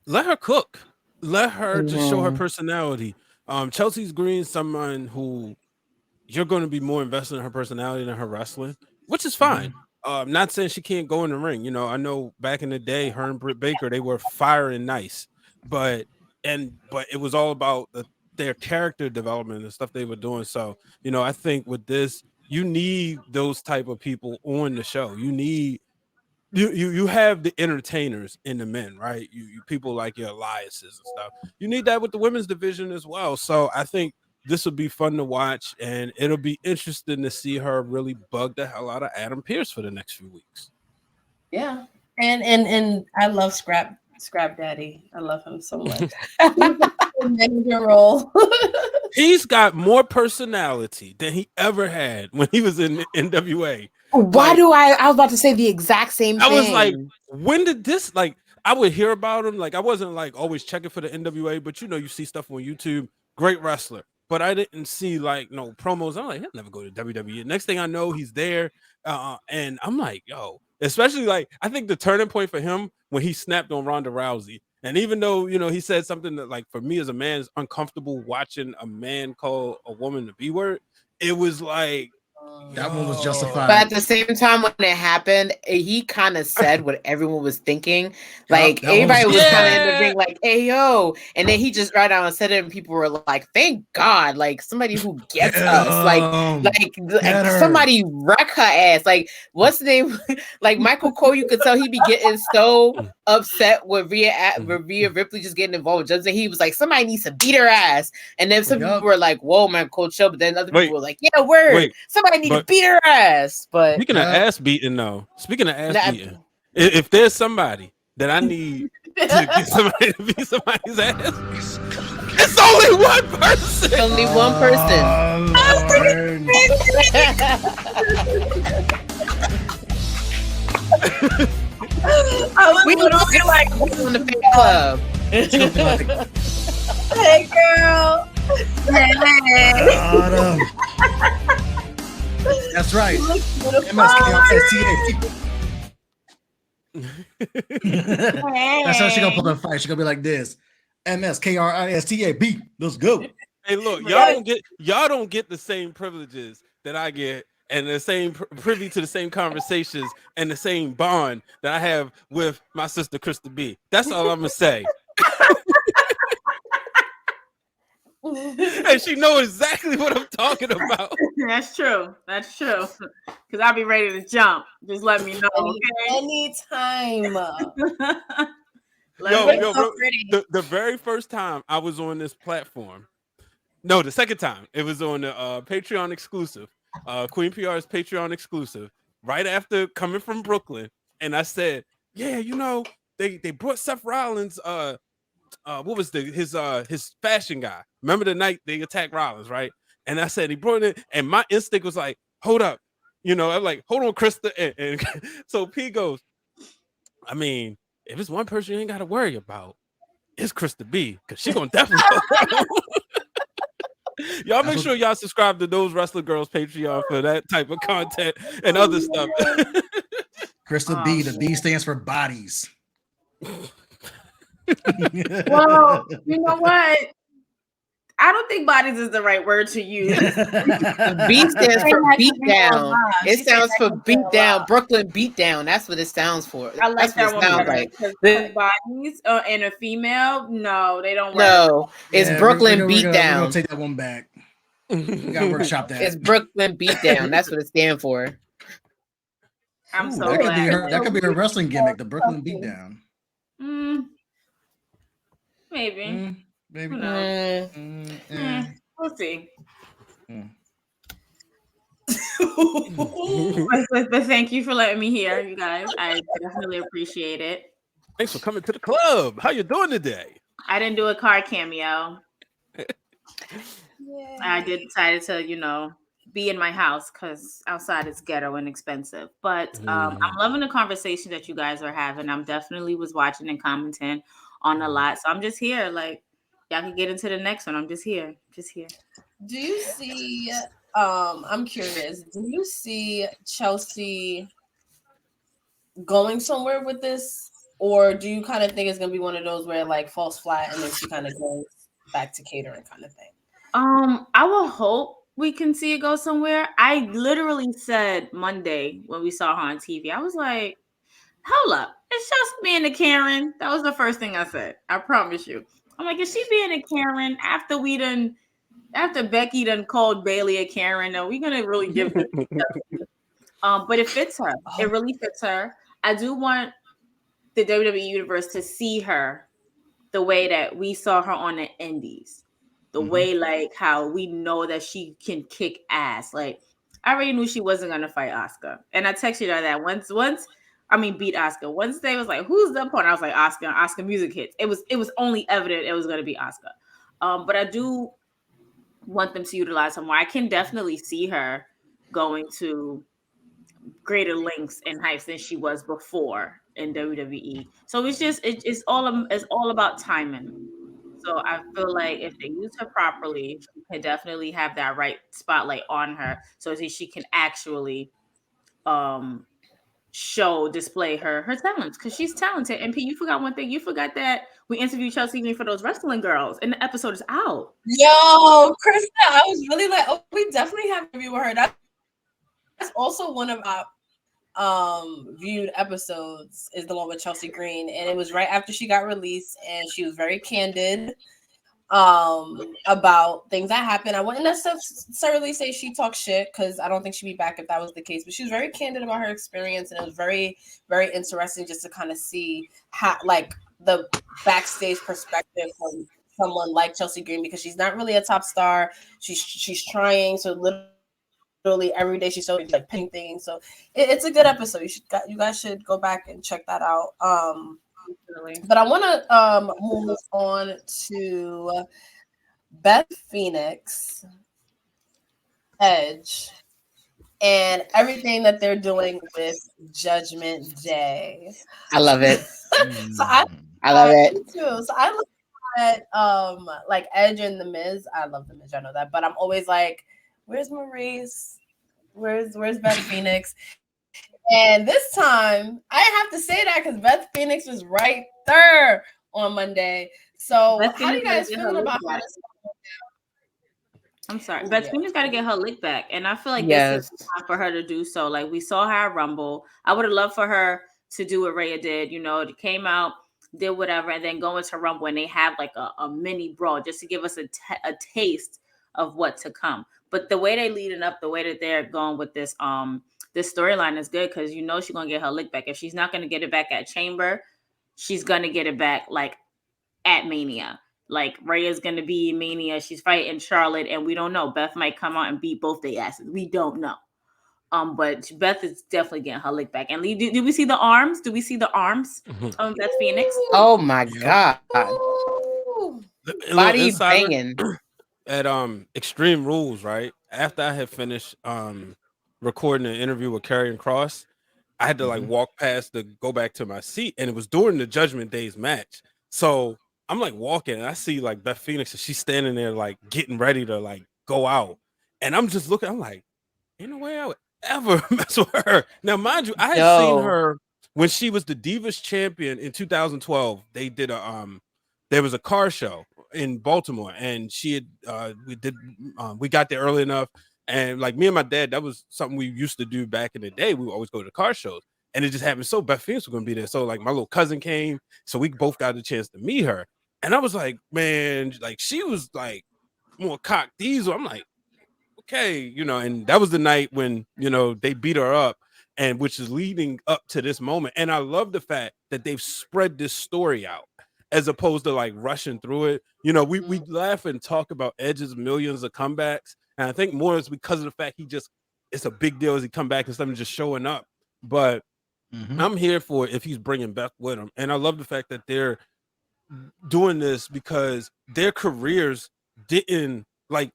Let her cook. Let her just show her personality. Chelsea Green, someone who you're going to be more invested in her personality than her wrestling, which is fine. I'm not saying she can't go in the ring. I know back in the day, her and Britt Baker, they were fire and nice, but it was all about their character development and stuff they were doing. So, I think with this, you need those type of people on the show. You need you have the entertainers in the men, right? You people like your Eliases and stuff. You need that with the women's division as well. So I think this will be fun to watch, and it'll be interesting to see her really bug the hell out of Adam Pearce for the next few weeks. Yeah, and I love Scrap Daddy. I love him so much. Manager role. He's got more personality than he ever had when he was in NWA. Why do I was about to say the exact same thing. I was like, when did this, like, I would hear about him. Like, I wasn't like always checking for the NWA, but you know, you see stuff on YouTube, great wrestler. But I didn't see like no promos. I'm like, he'll never go to WWE. Next thing I know, he's there. And I'm like, yo, especially like, I think the turning point for him when he snapped on Ronda Rousey. And even though, you know, he said something that, like, for me as a man, is uncomfortable watching a man call a woman the B word, it was like, that one was justified. But at the same time, when it happened, he kind of said what everyone was thinking. Like, everybody was kind of in the ring, like, hey, yo. And then he just right out and said it, and people were like, thank God, like, somebody who gets us. Like somebody wreck her ass. Like, what's the name? Like, Michael Cole, you could tell he'd be getting so upset with Rhea Ripley just getting involved. Just he was like, somebody needs to beat her ass. And then some people were like, whoa, man, Cole, chill. But then other people were like, yeah, word. Somebody need to beat her ass. But speaking of ass beating, though, if there's somebody that I need to get somebody to beat somebody's ass, it's only one person. Only one person. We don't feel like on the fan club. Hey, girl. That's right. MSKRSTA. That's how she gonna pull the fight. She gonna be like this. MSKRISTA beat. Let's go. Hey, look, y'all don't get the same privileges that I get, and the same privy to the same conversations and the same bond that I have with my sister Krista B. That's all I'm gonna say. And she knows exactly what I'm talking about. That's true. That's true. Because I'll be ready to jump. Just let me know. Okay? Anytime. The very first time I was on this platform, no, the second time it was on the Patreon exclusive, Queen PR's Patreon exclusive, right after coming from Brooklyn, and I said, yeah, you know, they brought Seth Rollins. What was his fashion guy? Remember the night they attacked Rollins, right? And I said he brought it, and my instinct was like, hold up, you know, I'm like, hold on, Krista. And so P goes, I mean, if it's one person you ain't got to worry about, it's Krista B, because she's gonna definitely. Y'all make sure y'all subscribe to Those Wrestler Girls Patreon for that type of content and other stuff. Krista B, the B stands for bodies. Well, you know what? I don't think bodies is the right word to use. B stands for beat down. It sounds for beat down. Brooklyn beat down. That's what it sounds for. I like that one like. Bodies and a female, no, they don't work. No, it's Brooklyn beat down. We're gonna take that one back. We gotta workshop that. It's Brooklyn beat down. That's what it stands for. I'm so that glad. That could be her wrestling gimmick, the Brooklyn beatdown. Maybe. Maybe. We'll see. But thank you for letting me hear, you guys. I definitely appreciate it. Thanks for coming to the club. How you doing today? I didn't do a car cameo. I decided to, you know, be in my house because outside it's ghetto and expensive. But I'm loving the conversation that you guys are having. I'm definitely was watching and commenting on a lot. So I'm just here. Like, y'all can get into the next one. I'm just here. Do you see, I'm curious, do you see Chelsea going somewhere with this? Or do you kind of think it's going to be one of those where it like falls flat and then she kind of goes back to catering kind of thing? I will hope we can see it go somewhere. I literally said Monday when we saw her on TV, I was like, hold up, it's just being a Karen. That was the first thing I said. I promise you. I'm like, is she being a Karen after Becky done called Bayley a Karen? Are we gonna really give her? But it fits her. It really fits her. I do want the WWE universe to see her the way that we saw her on the Indies. the way like how we know that she can kick ass. Like I already knew she wasn't gonna fight Asuka, and I texted her that beat Asuka. Once they was like, "Who's the opponent?" I was like, "Asuka." Asuka music hits. It was only evident it was gonna be Asuka. But I do want them to utilize her more. I can definitely see her going to greater lengths and heights than she was before in WWE. So it's all about timing. So I feel like if they use her properly, she can definitely have that right spotlight on her, so that she can actually display her talents, because she's talented. And P, you forgot one thing. You forgot that we interviewed Chelsea Green for those wrestling girls, and the episode is out. Yo, Krista, I was really like, oh, we definitely have to review her. That's also one of our viewed episodes, is the one with Chelsea Green, and it was right after she got released, and she was very candid about things that happened. I wouldn't necessarily say she talked shit, because I don't think she'd be back if that was the case, but she was very candid about her experience, and it was very, very interesting just to kind of see how, like, the backstage perspective from someone like Chelsea Green, because she's not really a top star. She's trying, so literally every day she's showing like pinning things. So it's a good episode. You guys should go back and check that out. But I want to move on to Beth Phoenix, Edge, and everything that they're doing with Judgment Day. I love it. So I love it too. So I look at like Edge and The Miz. I love The Miz, I know that, but I'm always like, where's Maurice? Where's Beth Phoenix? And this time, I have to say that because Beth Phoenix was right there on Monday. So how do you guys feel about how this? I'm sorry, Beth Phoenix got to get her lick back, and I feel like this is time for her to do so. Like we saw her at Rumble. I would have loved for her to do what Rhea did. You know, it came out, did whatever, and then go into Rumble and they have like a mini brawl just to give us a taste of what to come. But the way they leading up, the way that they're going with this storyline is good, because you know she's gonna get her lick back. If she's not gonna get it back at Chamber, she's gonna get it back like at Mania. Like Rhea's gonna be in Mania. She's fighting Charlotte, and we don't know. Beth might come out and beat both their asses. We don't know. But Beth is definitely getting her lick back. And do we see the arms? Do we see the arms of Beth Phoenix? Oh my god! Body banging. At Extreme Rules, right? After I had finished recording an interview with Karrion Kross, I had to like walk past to go back to my seat, and it was during the Judgment Day's match. So I'm like walking, and I see like Beth Phoenix, and she's standing there like getting ready to like go out, and I'm just looking. I'm like, ain't no way I would ever mess with her. Now, mind you, I had seen her when she was the Divas champion in 2012. They did there was a car show in Baltimore, and she had we got there early enough, and like me and my dad, that was something we used to do back in the day. We would always go to the car shows, and it just happened so Beth Phoenix was gonna be there. So like my little cousin came, so we both got the chance to meet her, and I was like, man, like she was like more cock diesel. I'm like, okay, you know, and that was the night when, you know, they beat her up, and which is leading up to this moment. And I love the fact that they've spread this story out as opposed to like rushing through it. You know, we laugh and talk about Edge's millions of comebacks, and I think more is because of the fact it's a big deal as he come back instead of just showing up. But I'm here for it if he's bringing Beth with him, and I love the fact that they're doing this because their careers didn't like.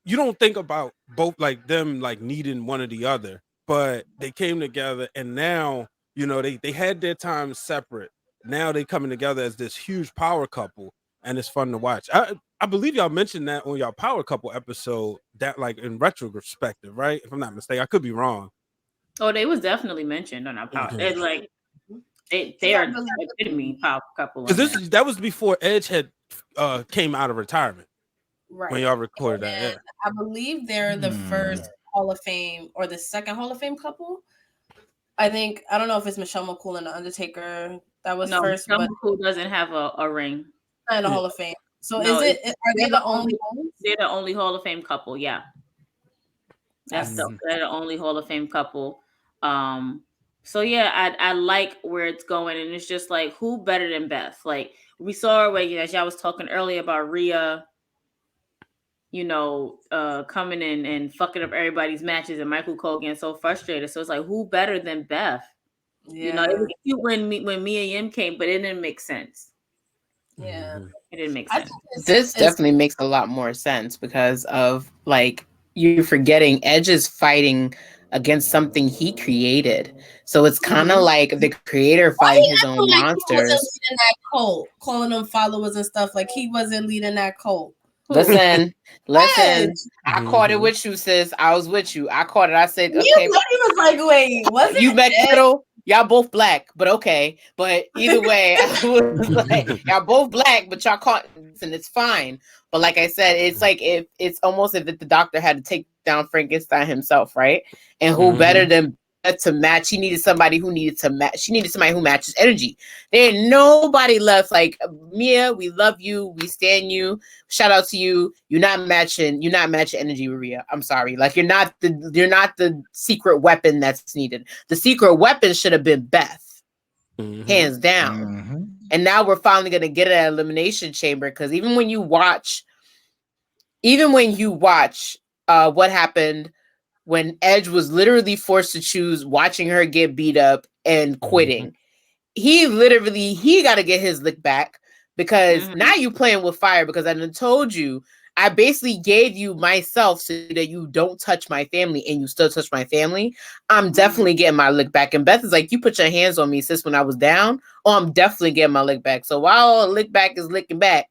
You don't think about both like them like needing one or the other, but they came together, and now, you know, they had their time separate. Now they coming together as this huge power couple, and it's fun to watch. I believe y'all mentioned that on y'all power couple episode, that like in retrospective, right? If I'm not mistaken, I could be wrong. Oh, they was definitely mentioned on our power. It's like they are the epitome power couple. Because that was before Edge had came out of retirement. Right. When y'all recorded that, yeah. I believe they're the first Hall of Fame or the second Hall of Fame couple. I think, I don't know if it's Michelle McCool and The Undertaker that was first. Michelle McCool doesn't have a ring. In the Hall of Fame. So are they the only ones? They're the only Hall of Fame couple, yeah. They're the only Hall of Fame couple. So yeah, I like where it's going, and it's just like, who better than Beth? Like we saw her, as y'all was talking earlier about Rhea coming in and fucking up everybody's matches, and Michael Cole getting so frustrated. So it's like, who better than Beth? Yeah. It was cute when Mia Yim came, but it didn't make sense. Yeah. It didn't make sense. This definitely makes a lot more sense because of like you're forgetting Edge is fighting against something he created. So it's kind of like the creator fighting his own monsters. He wasn't leading that cult, calling them followers and stuff. Like he wasn't leading that cult. Listen. I caught it with you, sis. I was with you. I caught it. I said, okay. He was like, wait, was it? You met Kettle? Y'all both black, but okay. But either way, I was like, y'all both black, but y'all caught, and it's fine. But like I said, it's like it's almost as if the doctor had to take down Frankenstein himself, right? And who better than to match? He needed somebody who needed to match. She needed somebody who matches energy. There ain't nobody left. Like Mia, we love you. We stand you. Shout out to you. You're not matching energy, Rhea. I'm sorry. Like you're not the secret weapon that's needed. The secret weapon should have been Beth, hands down. And now we're finally gonna get an elimination chamber because even when you watch what happened when Edge was literally forced to choose watching her get beat up and quitting, he got to get his lick back because now you playing with fire because I done told you, I basically gave you myself so that you don't touch my family and you still touch my family. I'm definitely getting my lick back. And Beth is like, you put your hands on me, sis, when I was down. Oh, I'm definitely getting my lick back. So while lick back is licking back,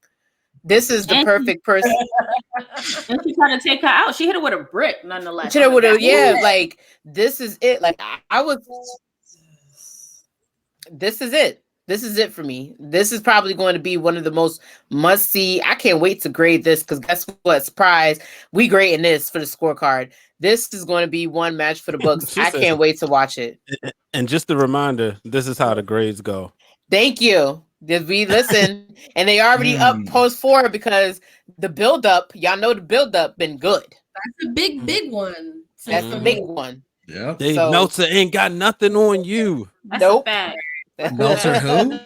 this is the perfect person. And she tried to take her out. She hit her with a brick, nonetheless. Like this is it. Like this is it. This is it for me. This is probably going to be one of the most must see. I can't wait to grade this because guess what? Surprise. We grading this for the scorecard. This is going to be one match for the books. I can't wait to watch it. And just a reminder, this is how the grades go. Thank you. Did we listen? And they already up post 4 because the build up, y'all know the build up been good. That's a big one. That's the big one. Yeah. Dave Meltzer ain't got nothing on you. That's a fact. Meltzer who?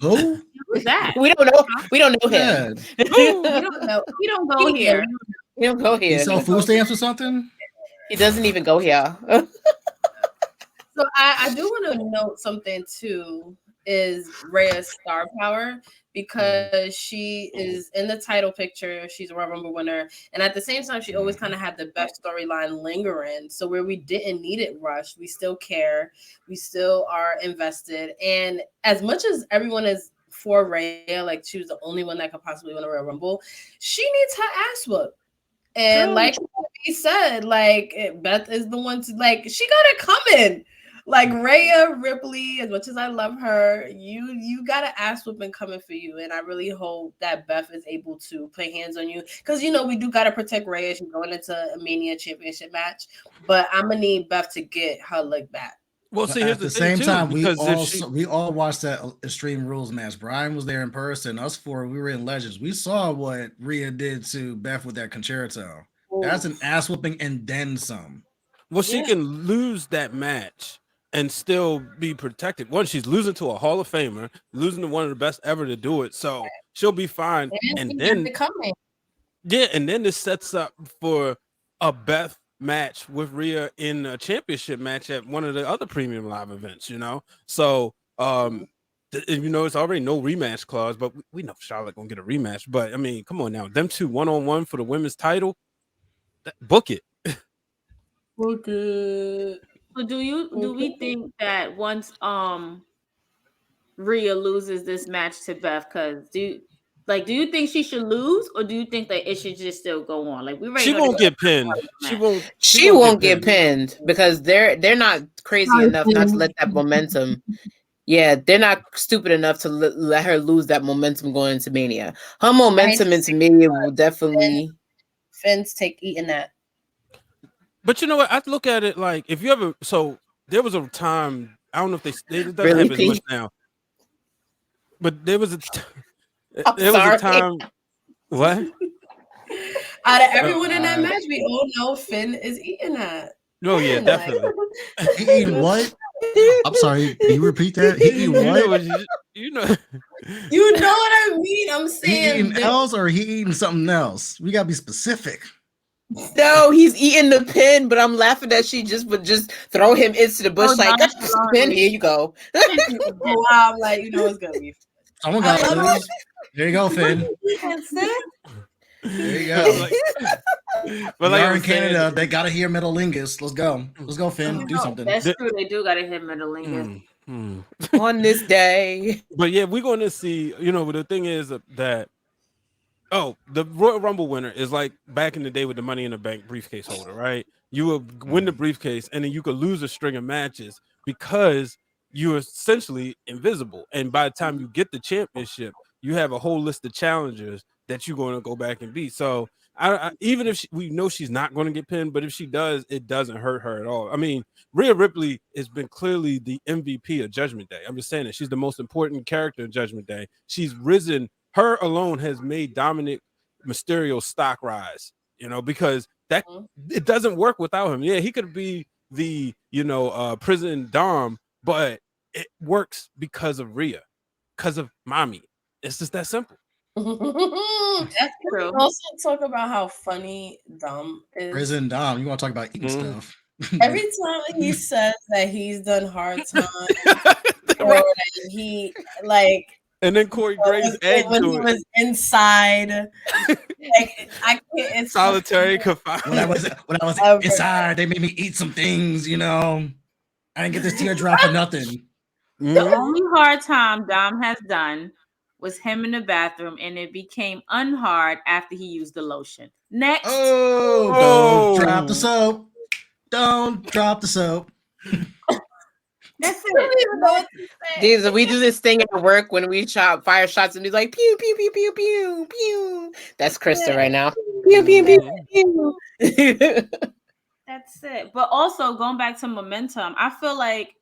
Who? Who's that? We don't know. We don't know him. We don't know. We don't go here. We don't go here. He sell food stamps or something? He doesn't even go here. So I do want to note something too. Is Rhea's star power because she is in the title picture. She's a Royal Rumble winner, and at the same time, she always kind of had the best storyline lingering. So where we didn't need it rushed, we still care, we still are invested. And as much as everyone is for Rhea, like she was the only one that could possibly win a Royal Rumble, she needs her ass whooped. And like he said, like Beth is the one to like. She got it coming. Like Rhea Ripley, as much as I love her, you got an ass whooping coming for you, and I really hope that Beth is able to play hands on you because we do gotta protect Rhea. She's going into a Mania Championship match, but I'm gonna need Beth to get her leg back. Well, see, at the same time, we all watched that Extreme Rules match. Brian was there in person. Us four, we were in Legends. We saw what Rhea did to Beth with that concerto. That's an ass whooping and then some. Well, she can lose that match and still be protected. One, she's losing to a Hall of Famer, losing to one of the best ever to do it. So she'll be fine. And then this sets up for a Beth match with Rhea in a championship match at one of the other premium live events, So it's already no rematch clause, but we know Charlotte gonna get a rematch. But I mean, come on now, them two 1-on-1 for the women's title, book it. Book it. So do we think that once Rhea loses this match to Beth, because do you think she should lose, or do you think that it should just still go on? Like she won't get pinned. She won't get pinned because they're not crazy enough not to let that momentum. Yeah, they're not stupid enough to let her lose that momentum going into Mania. Her momentum into Mania will definitely. Finn's eating that. But you know what? I look at it like if you ever. So there was a time. I don't know if they doesn't really, have as much now. But there was a time. What? Out of everyone in that match, we all know Finn is eating that. Oh yeah, definitely. He eating what? I'm sorry. Can you repeat that? He eating You know what? what you know. You know what I mean? I'm He saying eating that- else or he eating something else? We gotta be specific. No, he's eating the pin, but I'm laughing that she just would just throw him into the bush like, nice, pin, here you go. I'm like, you know it's gonna be. Someone I got to love lose. There you go, Finn. There you go. But We like are I'm in Canada. saying, They gotta hear Metalingus. Let's go. Let's go, Finn. Do something. That's true. They do gotta hit Metalingus. On this day. But yeah, we're going to see. You know, the thing is that the Royal Rumble winner is like back in the day with the Money in the Bank briefcase holder, right? You would win the briefcase, and then you could lose a string of matches because you're essentially invisible. And by the time you get the championship, you have a whole list of challengers that you're going to go back and beat. So even if we know she's not going to get pinned, but if she does, it doesn't hurt her at all. I mean, Rhea Ripley has been clearly the MVP of Judgment Day. I'm just saying that she's the most important character in Judgment Day. She's risen. Her alone has made Dominic Mysterio's stock rise, you know, because that it doesn't work without him. Yeah, he could be the prison Dom, but it works because of Rhea, because of Mommy. It's just that simple. That's true. Also talk about how funny Dom is. Prison Dom. You want to talk about eating stuff? Every time he says that he's done hard time, or that he like. And then Corey Graves when he was inside, like I can't. It's solitary confinement. When I was inside, they made me eat some things. You know, I didn't get this teardrop for nothing. The only hard time Dom has done was him in the bathroom, and it became unhard after he used the lotion. Next. Don't drop the soap. Don't drop the soap. That's it. Dude, we do this thing at work when we fire shots, and he's like pew pew pew pew pew pew. That's Krista right now. Pew pew pew pew. That's it. But also going back to momentum, I feel like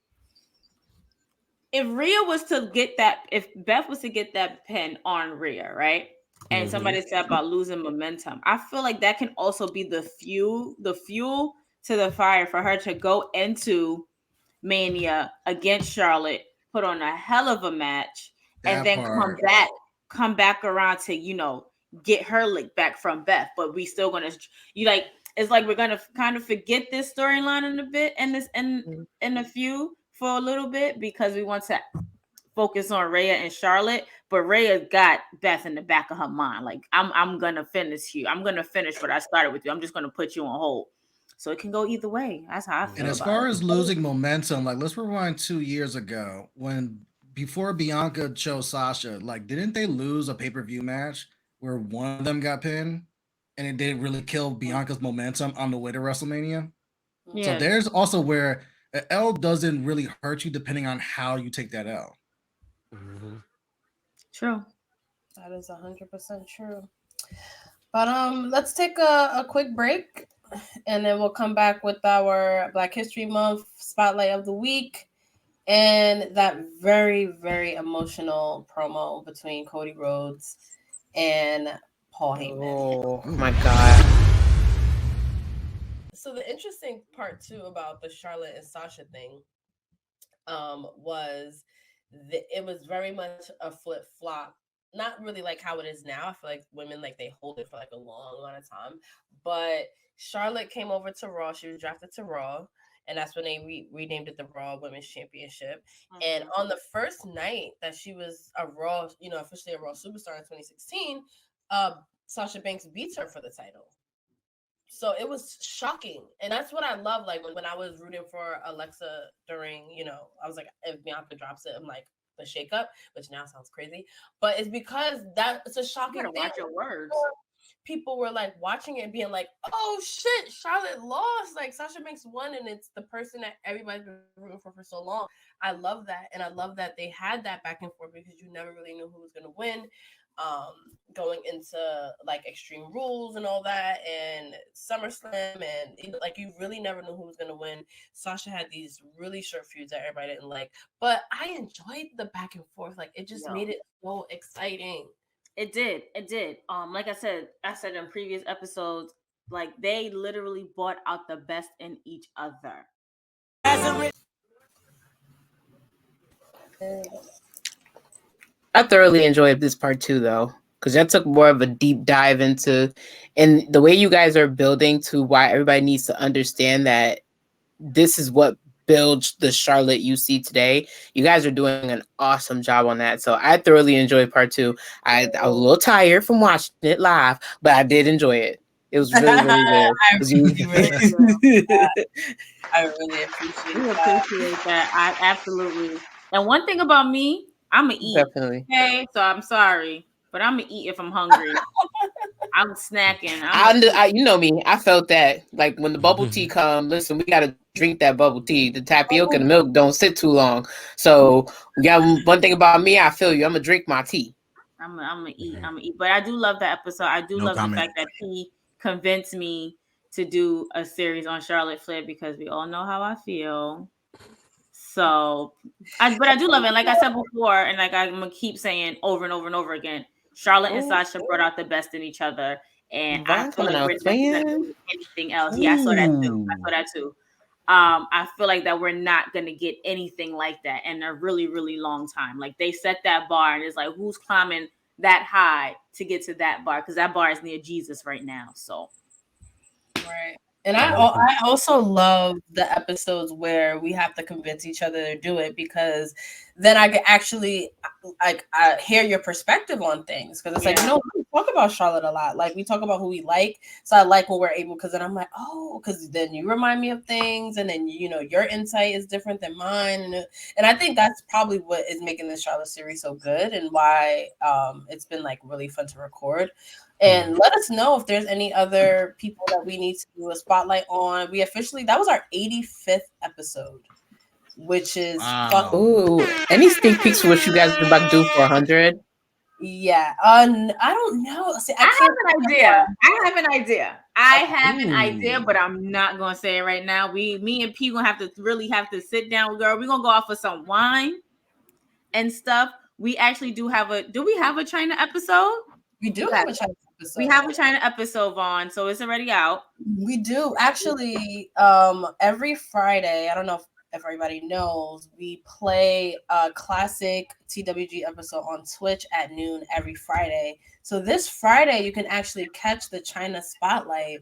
if Rhea was to get that, if Beth was to get that pin on Rhea, right? And somebody said about losing momentum, I feel like that can also be the fuel to the fire for her to go into Mania against Charlotte, put on a hell of a match, and then come back around to get her lick back from Beth. But we still gonna it's like we're gonna kind of forget this storyline in a bit and this in a few for a little bit because we want to focus on Rhea and Charlotte. But Rhea got Beth in the back of her mind. Like I'm gonna finish you. I'm gonna finish what I started with you. I'm just gonna put you on hold. So it can go either way. That's how I feel. And as far as losing momentum, like let's rewind 2 years ago before Bianca chose Sasha, like didn't they lose a pay-per-view match where one of them got pinned and it didn't really kill Bianca's momentum on the way to WrestleMania? Yeah. So there's also where an L doesn't really hurt you depending on how you take that L. True. That is 100% true. But let's take a quick break. And then we'll come back with our Black History Month Spotlight of the Week and that very, very emotional promo between Cody Rhodes and Paul Heyman. Oh my God. So the interesting part, too, about the Charlotte and Sasha thing was that it was very much a flip-flop. Not really like how it is now. I feel like women, like, they hold it for, like, a long amount of time. But Charlotte came over to Raw. She was drafted to Raw, and that's when they renamed it the Raw Women's Championship. And on the first night that she was a Raw, officially a Raw superstar in 2016, Sasha Banks beats her for the title. So it was shocking. And that's what I love. Like when I was rooting for Alexa during, I was like, if Bianca drops it, I'm like, the shakeup, which now sounds crazy. But it's because it's a shocking thing. Watch your words. People were like watching it and being like, oh shit, Charlotte lost. Like Sasha Banks won, and it's the person that everybody's been rooting for so long. I love that. And I love that they had that back and forth because you never really knew who was going to win. Going into like Extreme Rules and all that and SummerSlam and like you really never knew who was going to win. Sasha had these really short feuds that everybody didn't like, but I enjoyed the back and forth. Like it just made it so exciting. It did. Like I said in previous episodes, like they literally brought out the best in each other. I thoroughly enjoyed this part too, though, because that took more of a deep dive into, and the way you guys are building to why everybody needs to understand that this is what builds the Charlotte you see today. You guys are doing an awesome job on that. So I thoroughly enjoyed part two. I was a little tired from watching it live, but I did enjoy it. It was really, really good. I really appreciate We that. appreciate that. I absolutely. And one thing about me, I'm gonna eat. Definitely. Okay, so I'm sorry, but I'm gonna eat if I'm hungry. I'm snacking. You know me. I felt that like when the bubble tea come. Listen, we gotta drink that bubble tea. The tapioca and the milk don't sit too long. So we got one thing about me. I feel you. I'm gonna drink my tea. I'm gonna eat. I'm gonna eat. But I do love the episode. I do love the fact that he convinced me to do a series on Charlotte Flair because we all know how I feel. So, but I do love it. Like I said before, and like I'm gonna keep saying over and over and over again, Charlotte and Sasha brought out the best in each other, and I feel like we're not gonna do anything else. Yeah, I saw that too. I feel like that we're not gonna get anything like that in a really, really long time. Like they set that bar, and it's like who's climbing that high to get to that bar? Because that bar is near Jesus right now. So, right. And I also love the episodes where we have to convince each other to do it because then I can actually I hear your perspective on things because it's like, you know, we talk about Charlotte a lot. Like we talk about who we like. So I like when we're able because then I'm like, oh, because then you remind me of things and then, you know, your insight is different than mine. And I think that's probably what is making the Charlotte series so good and why it's been like really fun to record. And let us know if there's any other people that we need to do a spotlight on. We officially, that was our 85th episode, which is Ooh, any sneak peeks for what you guys are about to do for 100? Yeah, I don't know. See, I have an idea. I have an idea, but I'm not gonna say it right now. Me and P gonna have to sit down, girl. We're gonna go off for some wine and stuff. We actually do we have a China episode? We do have a China episode. We have a China episode on, so it's already out. We do actually. Every Friday, I don't know if everybody knows, we play a classic TWG episode on Twitch at noon every Friday. So this Friday, you can actually catch the China Spotlight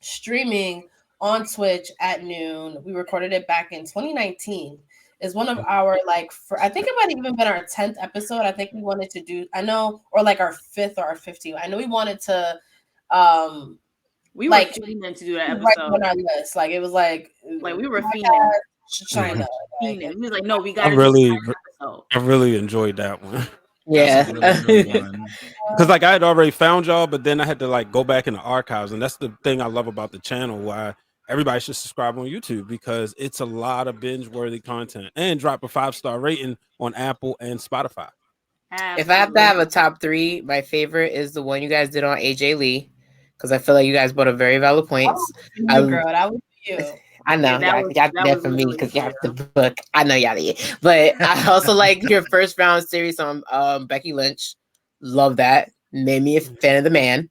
streaming on Twitch at noon. We recorded it back in 2019. Is one of our I think it might have even been our 10th episode. I think we wanted to do, or like our 5th or our 15th. I know we wanted to we were fiending to do that episode on our list. Like it was like we were fiending. China. He was like, no, we got I really enjoyed that one. Yeah. Because like I had already found y'all, but then I had to like go back in the archives. And that's the thing I love about the channel, why everybody should subscribe on YouTube, because it's a lot of binge-worthy content. And drop a 5-star rating on Apple and Spotify. If I have to have a top 3, my favorite is the one you guys did on AJ Lee, because I feel like you guys brought up very valid points. Girl, that was you. I know y'all did that for me because y'all have the book. I know y'all did, but I also like your first round series on Becky Lynch. Love that. Made me a fan of the man.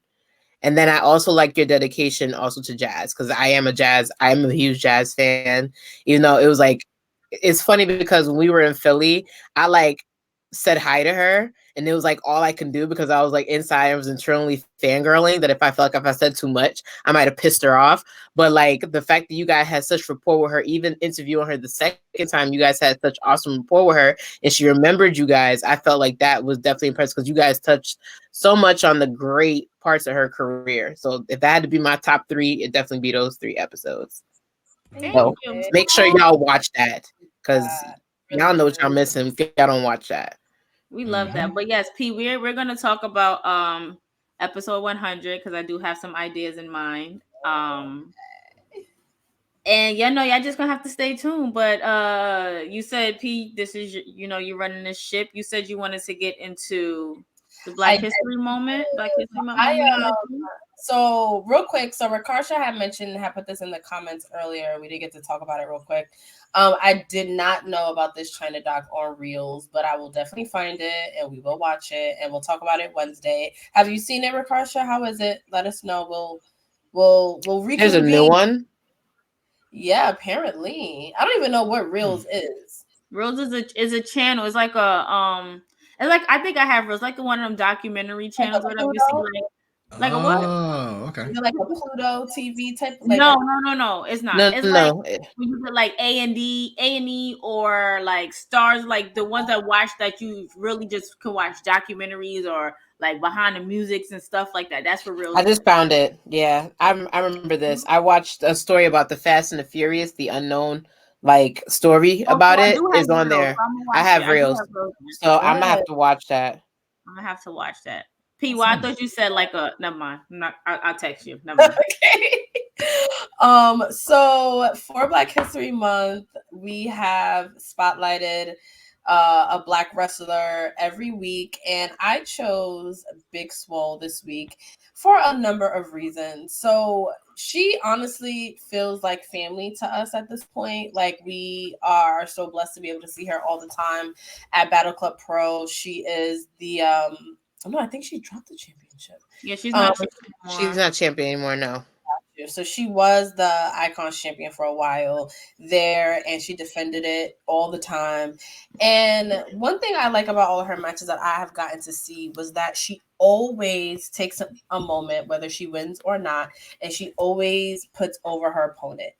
And then I also like your dedication also to jazz, because I am a huge jazz fan. Even though it was like, it's funny because when we were in Philly, I like said hi to her, and it was like all I can do because I was like inside, I was internally fangirling that if I felt like if I said too much, I might have pissed her off. But like the fact that you guys had such rapport with her, even interviewing her the second time, you guys had such awesome rapport with her, and she remembered you guys. I felt like that was definitely impressive because you guys touched so much on the great parts of her career. So if that had to be my top 3, it'd definitely be those 3 episodes. So make sure y'all watch that, because y'all know what y'all missing if y'all don't watch that. We love that. But yes, P, we're gonna talk about episode 100 because I do have some ideas in mind. And y'all just gonna have to stay tuned. But you said, P, this is you're running this ship. You said you wanted to get into the Black History moment. So real quick, so Rakarsha had put this in the comments earlier. We didn't get to talk about it real quick. I did not know about this China doc on Reels, but I will definitely find it and we will watch it and we'll talk about it Wednesday. Have you seen it, Rakarsha? How is it? Let us know. We'll reconvene. There's a new one. Yeah, apparently. I don't even know what Reels is. Reels is a channel. It's like a it's like I think I have Reels, like one of them documentary channels, whatever you see, like a what? Oh, okay. Is it like a Pluto TV type? No, it's not. No, It's like when you get like A&E, or like Stars, like the ones that watch that you really just can watch documentaries or like behind the musics and stuff like that. That's for real. I just found it. Yeah, I remember this. I watched a story about the Fast and the Furious, the unknown like story about it is on there. I have Reels, so I'm gonna have to watch that. I'm gonna have to watch that. P, I thought you said like a. Never mind. I'll text you. Never mind. Okay. So for Black History Month, we have spotlighted a Black wrestler every week, and I chose Big Swole this week for a number of reasons. So she honestly feels like family to us at this point. Like, we are so blessed to be able to see her all the time at Battle Club Pro. She is the no, I think she dropped the championship. Yeah, she's not. She's not champion anymore. No. So she was the Icons champion for a while there, and she defended it all the time. And one thing I like about all of her matches that I have gotten to see was that she always takes a moment, whether she wins or not, and she always puts over her opponent.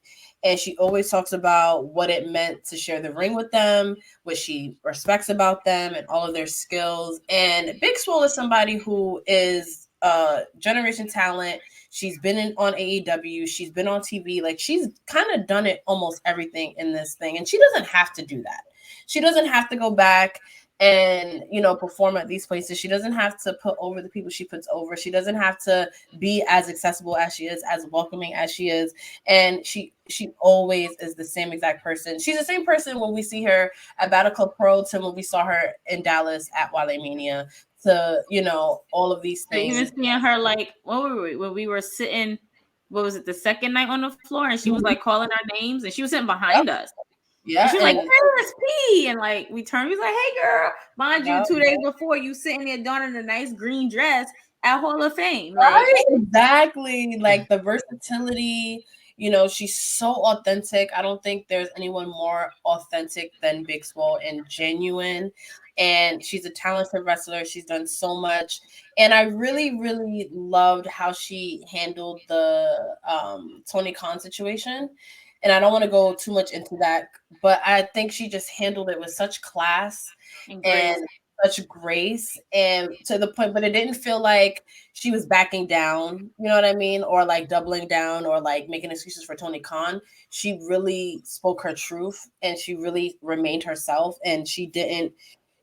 And she always talks about what it meant to share the ring with them, what she respects about them, and all of their skills. And Big Swole is somebody who is a generation talent. She's been on AEW. She's been on TV. Like, she's kind of done it almost everything in this thing. And she doesn't have to do that. She doesn't have to go back and, perform at these places. She doesn't have to put over the people she puts over. She doesn't have to be as accessible as she is, as welcoming as she is. And she always is the same exact person. She's the same person when we see her at Battle Club Pro to when we saw her in Dallas at Wale Mania, to all of these things. Even seeing her like when we were sitting, what was it, the second night on the floor, and she was like calling our names, and she was sitting behind us. Yeah, and she was like, "Where's P?" And like we turned, we was like, "Hey, girl, mind you, 2 days before you sitting there donning a nice green dress at Hall of Fame." Like, right, exactly. Like the versatility. She's so authentic. I don't think there's anyone more authentic than Big Swole and genuine. And she's a talented wrestler. She's done so much. And I really, really loved how she handled the Tony Khan situation. And I don't want to go too much into that, but I think she just handled it with such class and such grace, and to the point, but it didn't feel like she was backing down, you know what I mean? Or like doubling down or like making excuses for Tony Khan. She really spoke her truth, and she really remained herself, and she didn't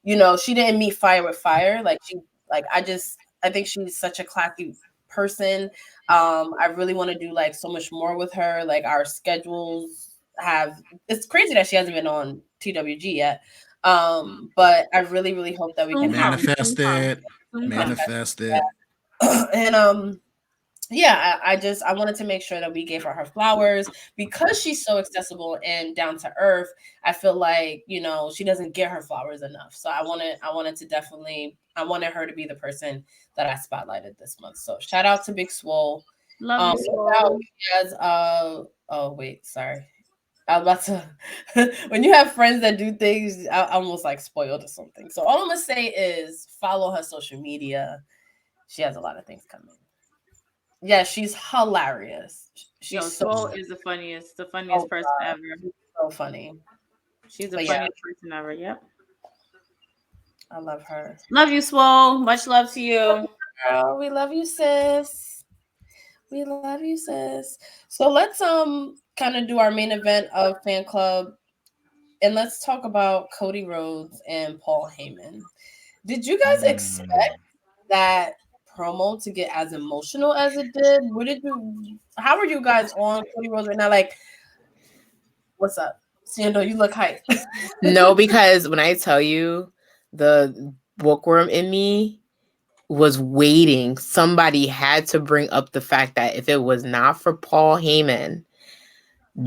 meet fire with fire. I think she's such a classy person. I really want to do like so much more with her. Like, our schedules it's crazy that she hasn't been on TWG yet. But I really, really hope that we can manifest it. And yeah, I wanted to make sure that we gave her flowers because she's so accessible and down to earth. I feel like, she doesn't get her flowers enough. So I wanted her to be the person that I spotlighted this month. So shout out to Big Swole. Love you, Swole. Oh wait, sorry. I was about to, when you have friends that do things, I almost like spoiled or something. So all I'm gonna say is follow her social media. She has a lot of things coming. Yeah, she's hilarious. Swole is the funniest person ever. She's so funny. She's the funniest person ever. Yep. I love her. Love you, Swole. Much love to you. Girl, we love you, sis. We love you, sis. So let's kind of do our main event of Fan Club, and let's talk about Cody Rhodes and Paul Heyman. Did you guys expect that promo to get as emotional as it did? How are you guys on Cody Rhodes right now? Like, what's up? Seindole, you look hyped. No, because when I tell you, the bookworm in me was waiting. Somebody had to bring up the fact that if it was not for Paul Heyman,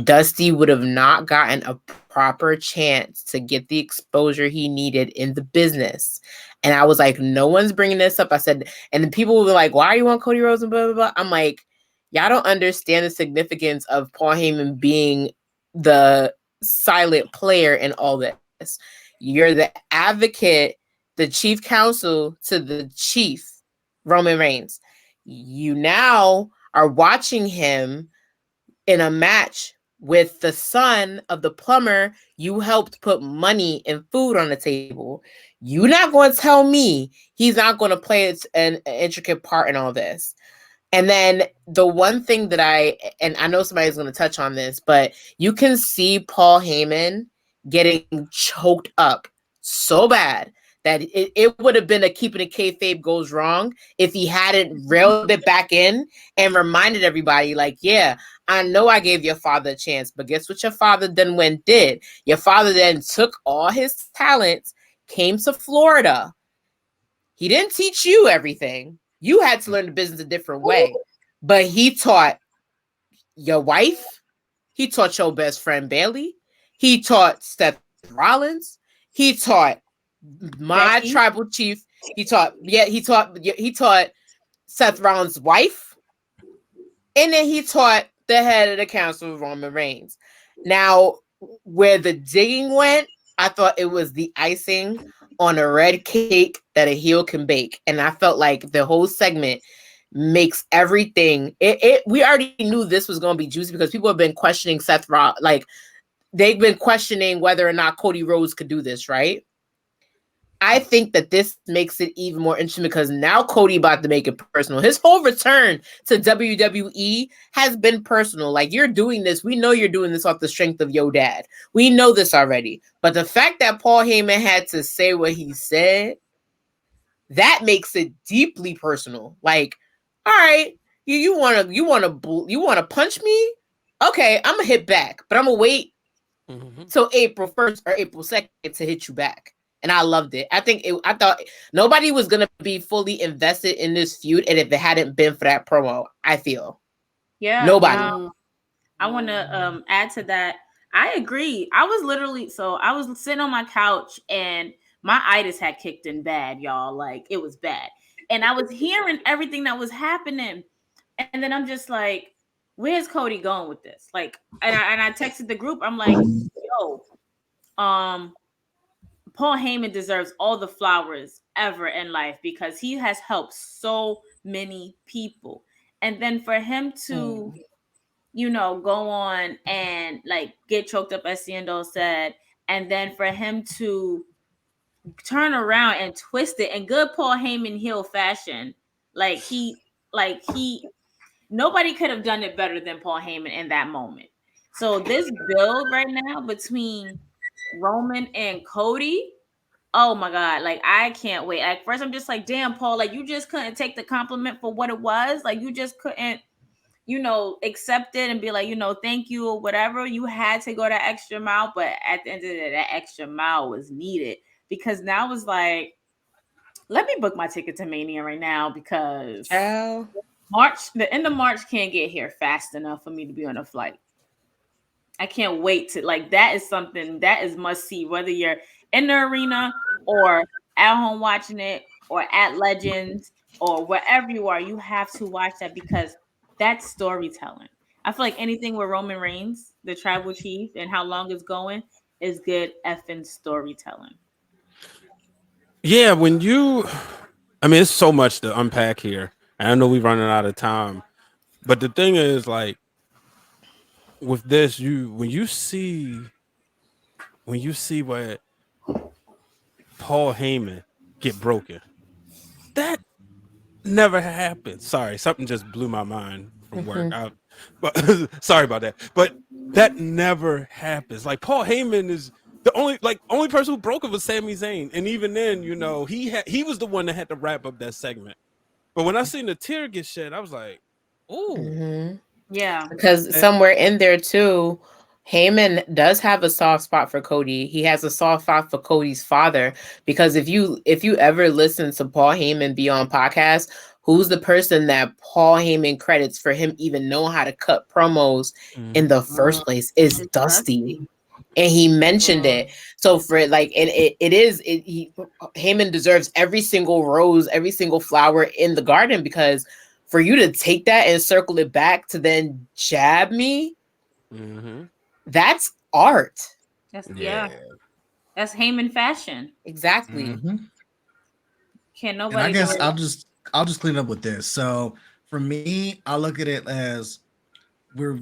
Dusty would have not gotten a proper chance to get the exposure he needed in the business. And I was like, no one's bringing this up. I said, and then people were like, why are you on Cody Rhodes and blah, blah, blah. I'm like, y'all don't understand the significance of Paul Heyman being the silent player in all this. You're the advocate, the chief counsel to the chief, Roman Reigns. You now are watching him in a match with the son of the plumber you helped put money and food on the table. You're not going to tell me he's not going to play an intricate part in all this. And then the one thing that and I know somebody's going to touch on this, but you can see Paul Heyman getting choked up so bad that it would have been a keeping a kayfabe goes wrong if he hadn't reeled it back in and reminded everybody, like, yeah, I know I gave your father a chance, but guess what your father then did? Your father then took all his talents, came to Florida. He didn't teach you everything. You had to learn the business a different way. But he taught your wife. He taught your best friend Bayley. He taught Seth Rollins. He taught my tribal chief. He taught Seth Rollins' wife. And then he taught the head of the council, Roman Reigns. Now, where the digging went, I thought it was the icing on a red cake that a heel can bake. And I felt like the whole segment makes everything. We already knew this was going to be juicy because people have been questioning Seth Rollins. Like, they've been questioning whether or not Cody Rhodes could do this, right? I think that this makes it even more interesting because now Cody about to make it personal. His whole return to WWE has been personal. Like, you're doing this. We know you're doing this off the strength of your dad. We know this already. But the fact that Paul Heyman had to say what he said, that makes it deeply personal. Like, all right, you want to punch me? Okay, I'm gonna hit back, but I'm gonna wait till April 1st or April 2nd to hit you back. And I loved it. I thought nobody was going to be fully invested in this feud. And if it hadn't been for that promo, I feel. Yeah. Nobody. I want to add to that. I agree. I was sitting on my couch and my itis had kicked in bad, y'all. Like, it was bad. And I was hearing everything that was happening. And then I'm just like, where's Cody going with this? Like, and I texted the group. I'm like, yo, Paul Heyman deserves all the flowers ever in life because he has helped so many people. And then for him to, go on and like get choked up, as Seindole said, and then for him to turn around and twist it in good Paul Heyman heel fashion, nobody could have done it better than Paul Heyman in that moment. So this build right now between Roman and Cody, oh my God, like, I can't wait. At first, I'm just like, damn, Paul, like, you just couldn't take the compliment for what it was. Like, you just couldn't, accept it and be like, thank you or whatever. You had to go that extra mile. But at the end of the day, that extra mile was needed because now it's like, let me book my ticket to Mania right now because the end of March can't get here fast enough for me to be on a flight. I can't wait to, like, that is something that is must see, whether you're in the arena or at home watching it or at Legends or wherever you are, you have to watch that because that's storytelling. I feel like anything with Roman Reigns, the tribal chief, and how long it's going is good effing storytelling. Yeah, it's so much to unpack here. And I know we're running out of time. But the thing is, like, with this, when you see what Paul Heyman get broken, that never happened. Sorry, something just blew my mind from work. But sorry about that. But that never happens. Like, Paul Heyman is the only person who broke it was Sami Zayn, and even then, he was the one that had to wrap up that segment. But when I seen the tear get shed, I was like, "Ooh, yeah." Because somewhere in there too, Heyman does have a soft spot for Cody. He has a soft spot for Cody's father because if you ever listen to Paul Heyman be on podcasts, who's the person that Paul Heyman credits for him even knowing how to cut promos in the first place is Dusty. And he mentioned it. So for Heyman deserves every single rose, every single flower in the garden because for you to take that and circle it back to then jab me, that's art. Yeah. That's Heyman fashion. Exactly. Mhm. Can't And I nobody do guess it. I'll just clean up with this. So for me, I look at it as we're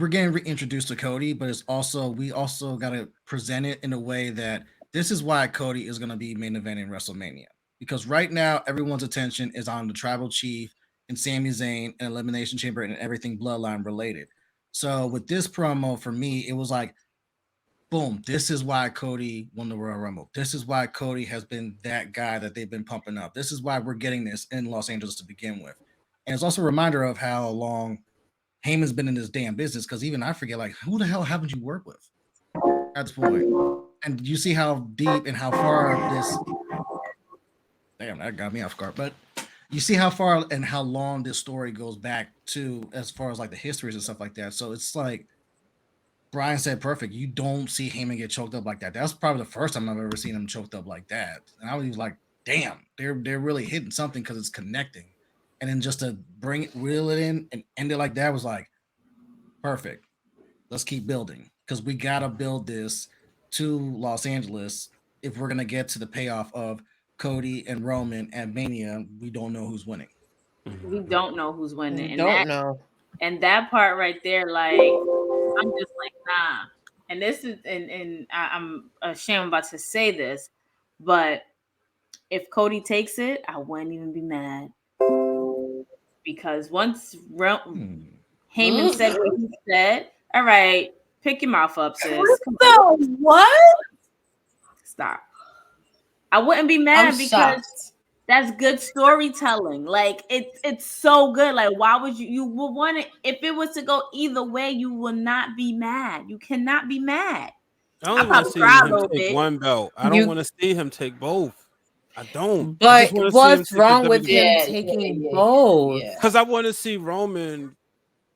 getting reintroduced to Cody, but it's also we also got to present it in a way that this is why Cody is going to be main event in WrestleMania, because right now everyone's attention is on the Tribal Chief and Sami Zayn and Elimination Chamber and everything Bloodline related. So with this promo, for me, it was like, boom, this is why Cody won the Royal Rumble. This is why Cody has been that guy that they've been pumping up. This is why we're getting this in Los Angeles to begin with. And it's also a reminder of how long Heyman's been in this damn business, because even I forget, like, who the hell haven't you worked with at this point? And you see how deep and how far this. Damn, that got me off guard. But you see how far and how long this story goes back to, as far as like the histories and stuff like that. So it's like Brian said, perfect. You don't see Heyman get choked up like that. That's probably the first time I've ever seen him choked up like that. And I was like, damn, they're really hitting something because it's connecting. And then just to bring it, reel it in, and end it like that was like, perfect. Let's keep building, because we gotta build this to Los Angeles if we're gonna get to the payoff of Cody and Roman at Mania. We don't know who's winning. We don't know who's winning, You and don't know. that part right there, like I'm just like nah. And this is and I'm ashamed about to say this, but if Cody takes it, I wouldn't even be mad, because once Heyman said what he said, all right, pick your mouth up, sis. So what? Stop. I wouldn't be mad I'm because shocked. that's good storytelling. Like it's so good. Like why would you would want it if it was to go either way? You will not be mad. You cannot be mad. I I only want to probably see cry a him little take bit. one belt. I don't want to see him take both. I don't. I But just want to see him what's take the wrong with him WWE. taking both? Yeah. Because I want to see Roman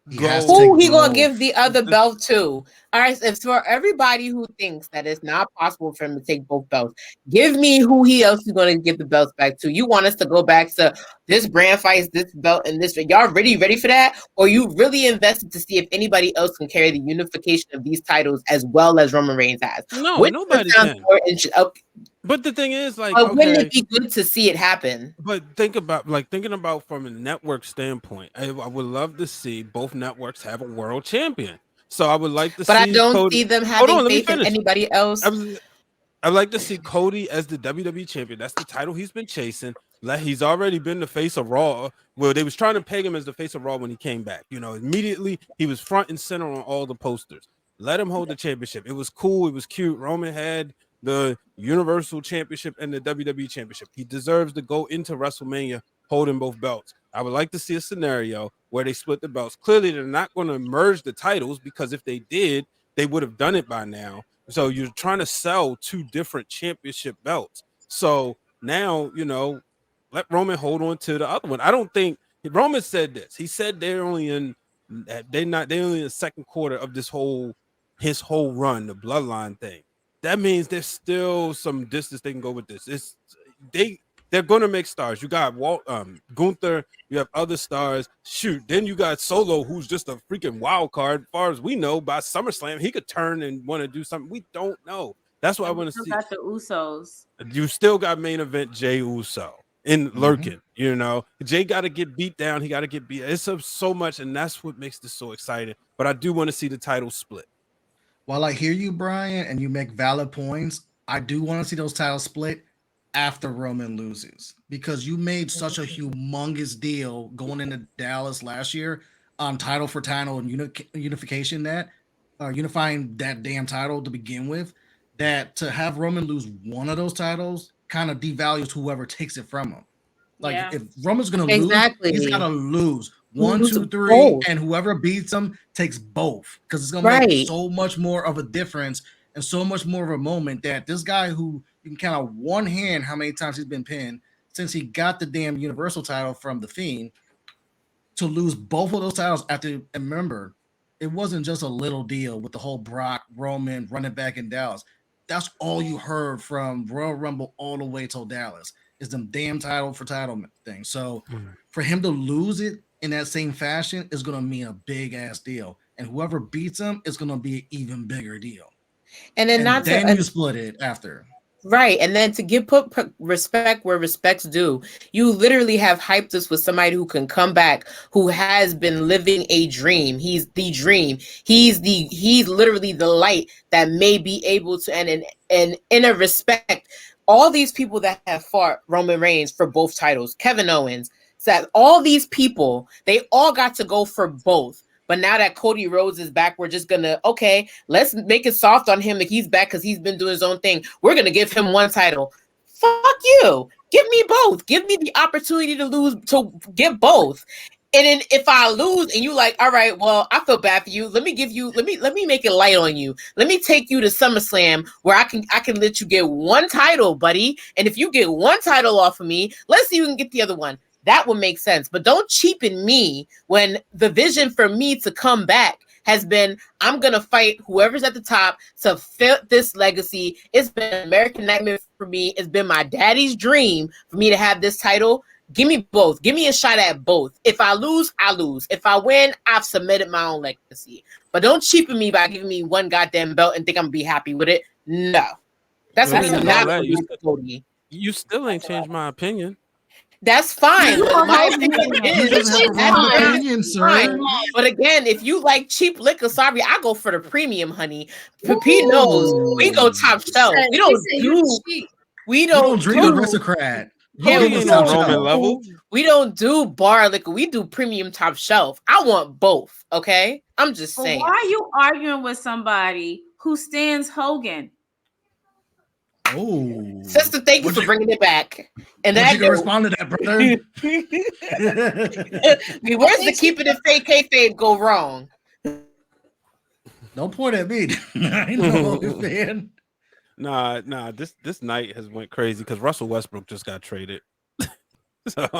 He go. has to Who take he gonna both. give the other belt to? All right, if for everybody who thinks that it's not possible for him to take both belts, give me who he else is gonna give the belts back to. You want us to go back to this brand fights, this belt, and this? Y'all really ready for that? Or you really invested to see if anybody else can carry the unification of these titles as well as Roman Reigns has? No, Which nobody sounds can. more But the thing is, like, but wouldn't okay, it be good to see it happen? but thinking about from a network standpoint, I would love to see both networks have a world champion. So I would like to But I see don't Cody. see them Hold having on, let me faith in finish. anybody else. I'd like to see Cody as the WWE champion. That's the title he's been chasing. He's already been the face of Raw. Well, they was trying to peg him as the face of Raw when he came back. You know, immediately he was front and center on all the posters. Let him hold the championship. It was cool. It was cute. Roman had the Universal Championship and the WWE Championship. He deserves to go into WrestleMania holding both belts. I would like to see a scenario where they split the belts. Clearly, they're not going to merge the titles, because if they did, they would have done it by now. So you're trying to sell two different championship belts. So now, let Roman hold on to the other one. I don't think Roman said this. He said they're only in the second quarter of his whole run, the bloodline thing. That means there's still some distance they can go with this. They're gonna make stars. You got Gunther, you have other stars. Shoot, then you got Solo, who's just a freaking wild card. As far as we know, by SummerSlam, he could turn and want to do something. We don't know. That's what I want to see. Got the Usos. You still got main event Jey Uso in lurking. Jay got to get beat down. He got to get beat. It's so much, and that's what makes this so exciting. But I do want to see the title split. While I hear you, Brian, and you make valid points, I do want to see those titles split after Roman loses, because you made such a humongous deal going into Dallas last year on title for title and unifying that damn title to begin with, that to have Roman lose one of those titles kind of devalues whoever takes it from him. Like, if Roman's gonna lose, he's gotta lose 1, 2, 3, both. and whoever beats him takes both, because it's gonna make so much more of a difference and so much more of a moment that this guy, who you can count on one hand how many times he's been pinned since he got the damn Universal title from the Fiend, to lose both of those titles after. And remember, it wasn't just a little deal with the whole Brock Roman running back in Dallas. That's all you heard from Royal Rumble all the way till Dallas, is them damn title for title thing. So for him to lose it in that same fashion is going to mean a big ass deal, and whoever beats him is going to be an even bigger deal. And then And then you split it after. Right. And then to put respect where respect's due, you literally have hyped us with somebody who can come back, who has been living a dream. He's the dream. He's literally the light that may be able to, and in a respect, all these people that have fought Roman Reigns for both titles, Kevin Owens, that all these people, they all got to go for both. But now that Cody Rhodes is back, we're just gonna, okay, let's make it soft on him that he's back because he's been doing his own thing. We're gonna give him one title. Fuck you. Give me both. Give me the opportunity to lose, to get both. And then if I lose and you like, all right, well, I feel bad for you. Let me make it light on you. Let me take you to SummerSlam where I can let you get one title, buddy. And if you get one title off of me, let's see who can get the other one. That would make sense. But don't cheapen me when the vision for me to come back has been, I'm going to fight whoever's at the top to fit this legacy. It's been an American nightmare for me. It's been my daddy's dream for me to have this title. Give me both. Give me a shot at both. If I lose, I lose. If I win, I've submitted my own legacy. But don't cheapen me by giving me one goddamn belt and think I'm going to be happy with it. No. That's what we're not going to do, Cody. You still ain't changed my opinion. That's fine. My opinion is sir. But again, if you like cheap liquor, sorry, I go for the premium, honey. Pete knows we go top shelf. We don't drink aristocrat. Yeah, we ain't on Roman level. We don't do bar liquor. We do premium top shelf. I want both. Okay, I'm just saying. Why are you arguing with somebody who stands Hogan? Oh, Sister, thank you for bringing it back. And that you can respond to that, brother. Where's the keeping it fake kayfabe go wrong? Don't point at me. I ain't no Hogan fan. Nah. This night has went crazy because Russell Westbrook just got traded. Where?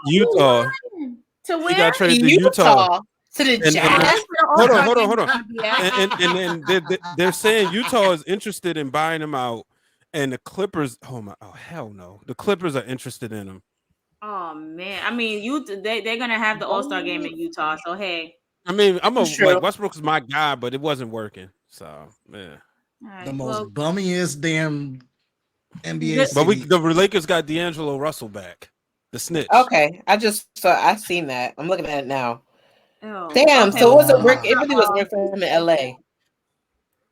Utah. To where? He got traded to Utah. To the Jazz. Hold on. And then they're saying Utah is interested in buying him out, and the Clippers. Oh hell no! The Clippers are interested in him. Oh man, I mean, they're gonna have the All-Star game in Utah. So hey, I mean, like Westbrook's my guy, but it wasn't working. So yeah, right, the most bummiest damn NBA. But the Lakers got D'Angelo Russell back, the snitch. Okay, I seen that. I'm looking at it now. Oh, damn, okay. So it wasn't work. It really was working for him in LA.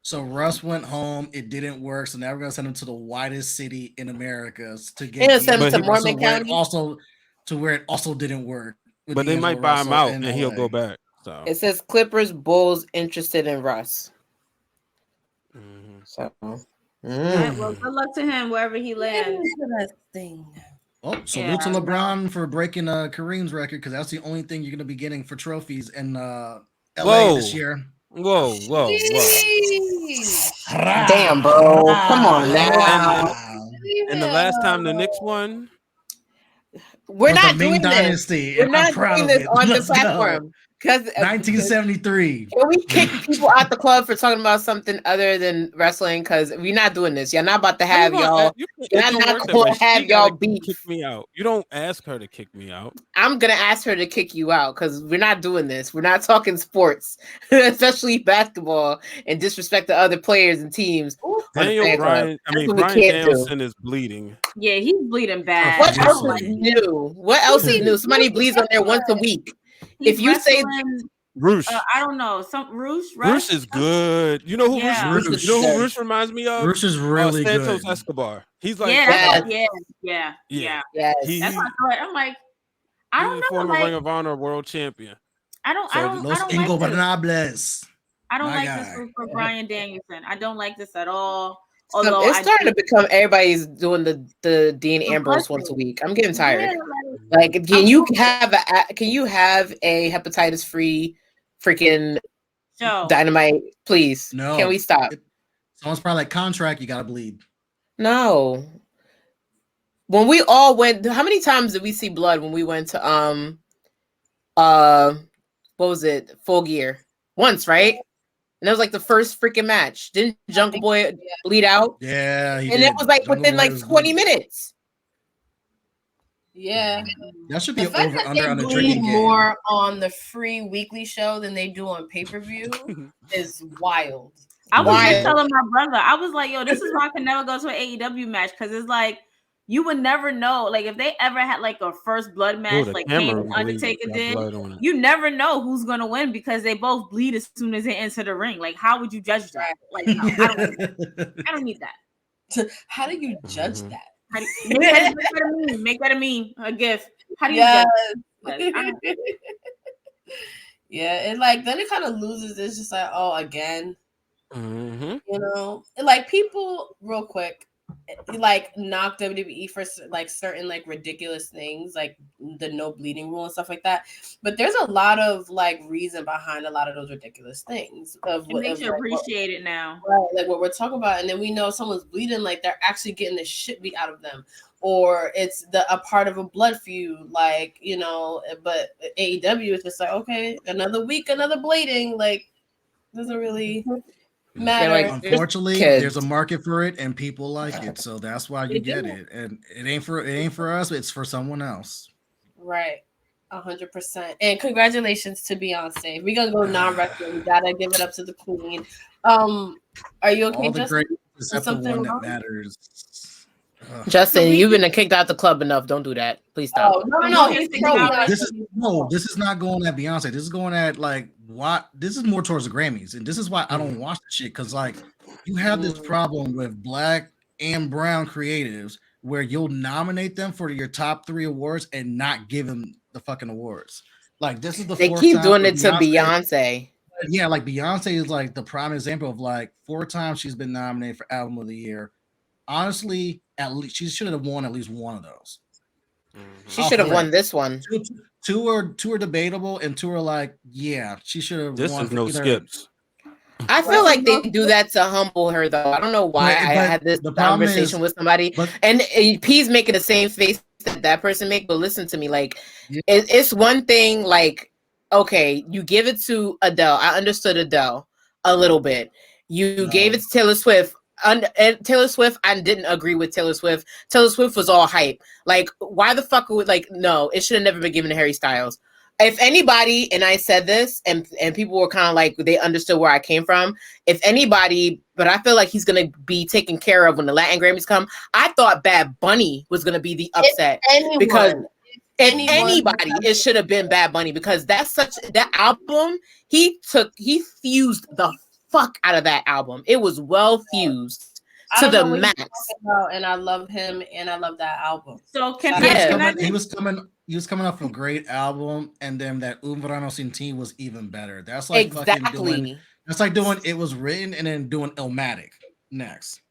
So Russ went home. It didn't work. So now we're gonna send him to the whitest city in America to get send him to Mormon County. Also, to where it also didn't work. But they might buy him out and he'll go back. So it says Clippers, Bulls interested in Russ. Mm-hmm. So, Right, well, good luck to him wherever he lands. Oh, salute to LeBron for breaking Kareem's record because that's the only thing you're going to be getting for trophies in LA this year. Whoa. Damn, bro. Come on now. And the last time the Knicks won, we're not doing Dynasty. This. We're not doing this on the platform. Because 1973. Can we kick people out the club for talking about something other than wrestling? Because we're not doing this. You're not about to have y'all. You're not going to have y'all beef. Kick me out. You don't ask her to kick me out. I'm gonna ask her to kick you out because we're not doing this. We're not talking sports, especially basketball, and disrespect to other players and teams. Brian Danielson is bleeding. Yeah, he's bleeding bad. What else is new? What else is new? Somebody bleeds on there once a week. If you say Roosh, I don't know, some Roosh. Roosh is good. You know who Roosh? You know who Roosh reminds me of? Roosh is really Santos good. Escobar. He's like, yeah. Yes. That's what I thought. I'm like, I don't know. Former like, Ring of Honor world champion. I don't like this. I don't like this for Brian Danielson. I don't like this at all. Although it's starting to become everybody's doing the Dean Ambrose once a week. I'm getting tired. Like, can you have a hepatitis free freaking Dynamite, please? No. Can we stop? Someone's probably like contract. You gotta bleed. No. When we all went, how many times did we see blood when we went to what was it? Full Gear once, right? And it was like the first freaking match. Didn't Jungle Boy bleed out? Yeah, and it was like within like 20 minutes. Yeah. That should be The an fact over that under they on the bleed drinking game. more on the free weekly show than they do on pay-per-view is wild. I was just Wild. telling my brother, I was like, yo, this is why I can never go to an AEW match, because it's like you would never know. Like if they ever had like a first blood match, the like camera Kane and bleeds, Undertaker got did, blood on it. you never know who's gonna win because they both bleed as soon as they enter the ring. Like, how would you judge that? Like, no, I don't need that. How do you judge Mhm. that? How do you, make that a meme? Make that a meme, a gif. How do you judge that? Like, I don't- Yeah, and like then it kind of loses. It's just like, oh, again, Mhm. you know, and like people, real quick, like knock WWE for like certain like ridiculous things, like the no bleeding rule and stuff like that. But there's a lot of like reason behind a lot of those ridiculous things. Of It makes you like, appreciate it now. right, like what we're talking about, and then we know someone's bleeding, like they're actually getting the shit beat out of them, or it's a part of a blood feud, like, you know. But AEW is just like, okay, another week, another bleeding, like doesn't really matter. like, Unfortunately, kids. there's a market for it, and people like it, so that's why you get it. And it ain't for us; it's for someone else. Right, 100%. And congratulations to Beyonce. We're gonna go non-wrestling. We gotta give it up to the queen. Are you okay, All the Justin? great except the something one that wrong? matters. Justin, you've been kicked out the club enough. Don't do that. Please stop. Oh no! He's pro No, this is not going at Beyonce. This is going at like what? This is more towards the Grammys, and this is why I don't watch the shit, because like you have this problem with black and brown creatives where you'll nominate them for your top 3 awards and not give them the fucking awards. Like this is the They fourth keep time doing for it to Beyonce. Yeah, like Beyonce is like the prime example of like 4 times she's been nominated for Album of the Year. Honestly, at least she should have won at least one of those. She should have won this one. Two are debatable, and 2 are like, yeah, she should have This won. is no skips. I feel like they do that to humble her, though. I don't know why. I had this conversation with somebody, and P's making the same face that person make. But listen to me, like it's one thing. Like, okay, you give it to Adele. I understood Adele a little bit. You gave it to Taylor Swift. And Taylor Swift, I didn't agree with Taylor Swift. Taylor Swift was all hype. Like, why the fuck would, like, no, it should have never been given to Harry Styles. If anybody, and I said this, and people were kind of like, they understood where I came from. If anybody, but I feel like he's going to be taken care of when the Latin Grammys come. I thought Bad Bunny was going to be the upset. Because if anybody, it should have been Bad Bunny, because that's that album, he fused the fuck out of that album. It was well fused to the max. And I love him, and I love that album. So he was coming off a great album, and then that Un Verano Sin Ti was even better. That's like that's like doing It Was Written and then doing Illmatic next.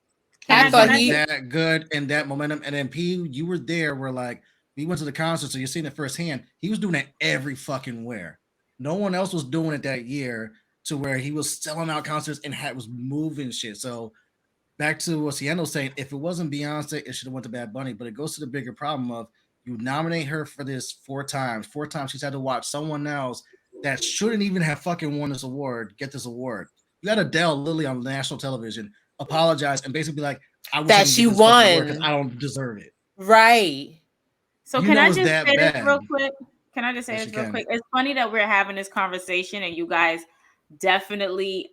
I thought that good and that momentum. And then P, you were there where like we went to the concert, so you're seeing it firsthand. He was doing it every fucking where. No one else was doing it that year, to where he was selling out concerts and was moving shit. So back to what Seindole saying, if it wasn't Beyonce, it should have went to Bad Bunny. But it goes to the bigger problem of you nominate her for this 4 times. 4 times she's had to watch someone else that shouldn't even have fucking won this award get this award. You got Adele literally on national television apologize and basically be like, I wish that she won because I don't deserve it. Right. So can I just say this real quick? Can I just say this real quick? It's funny that we're having this conversation and you guys definitely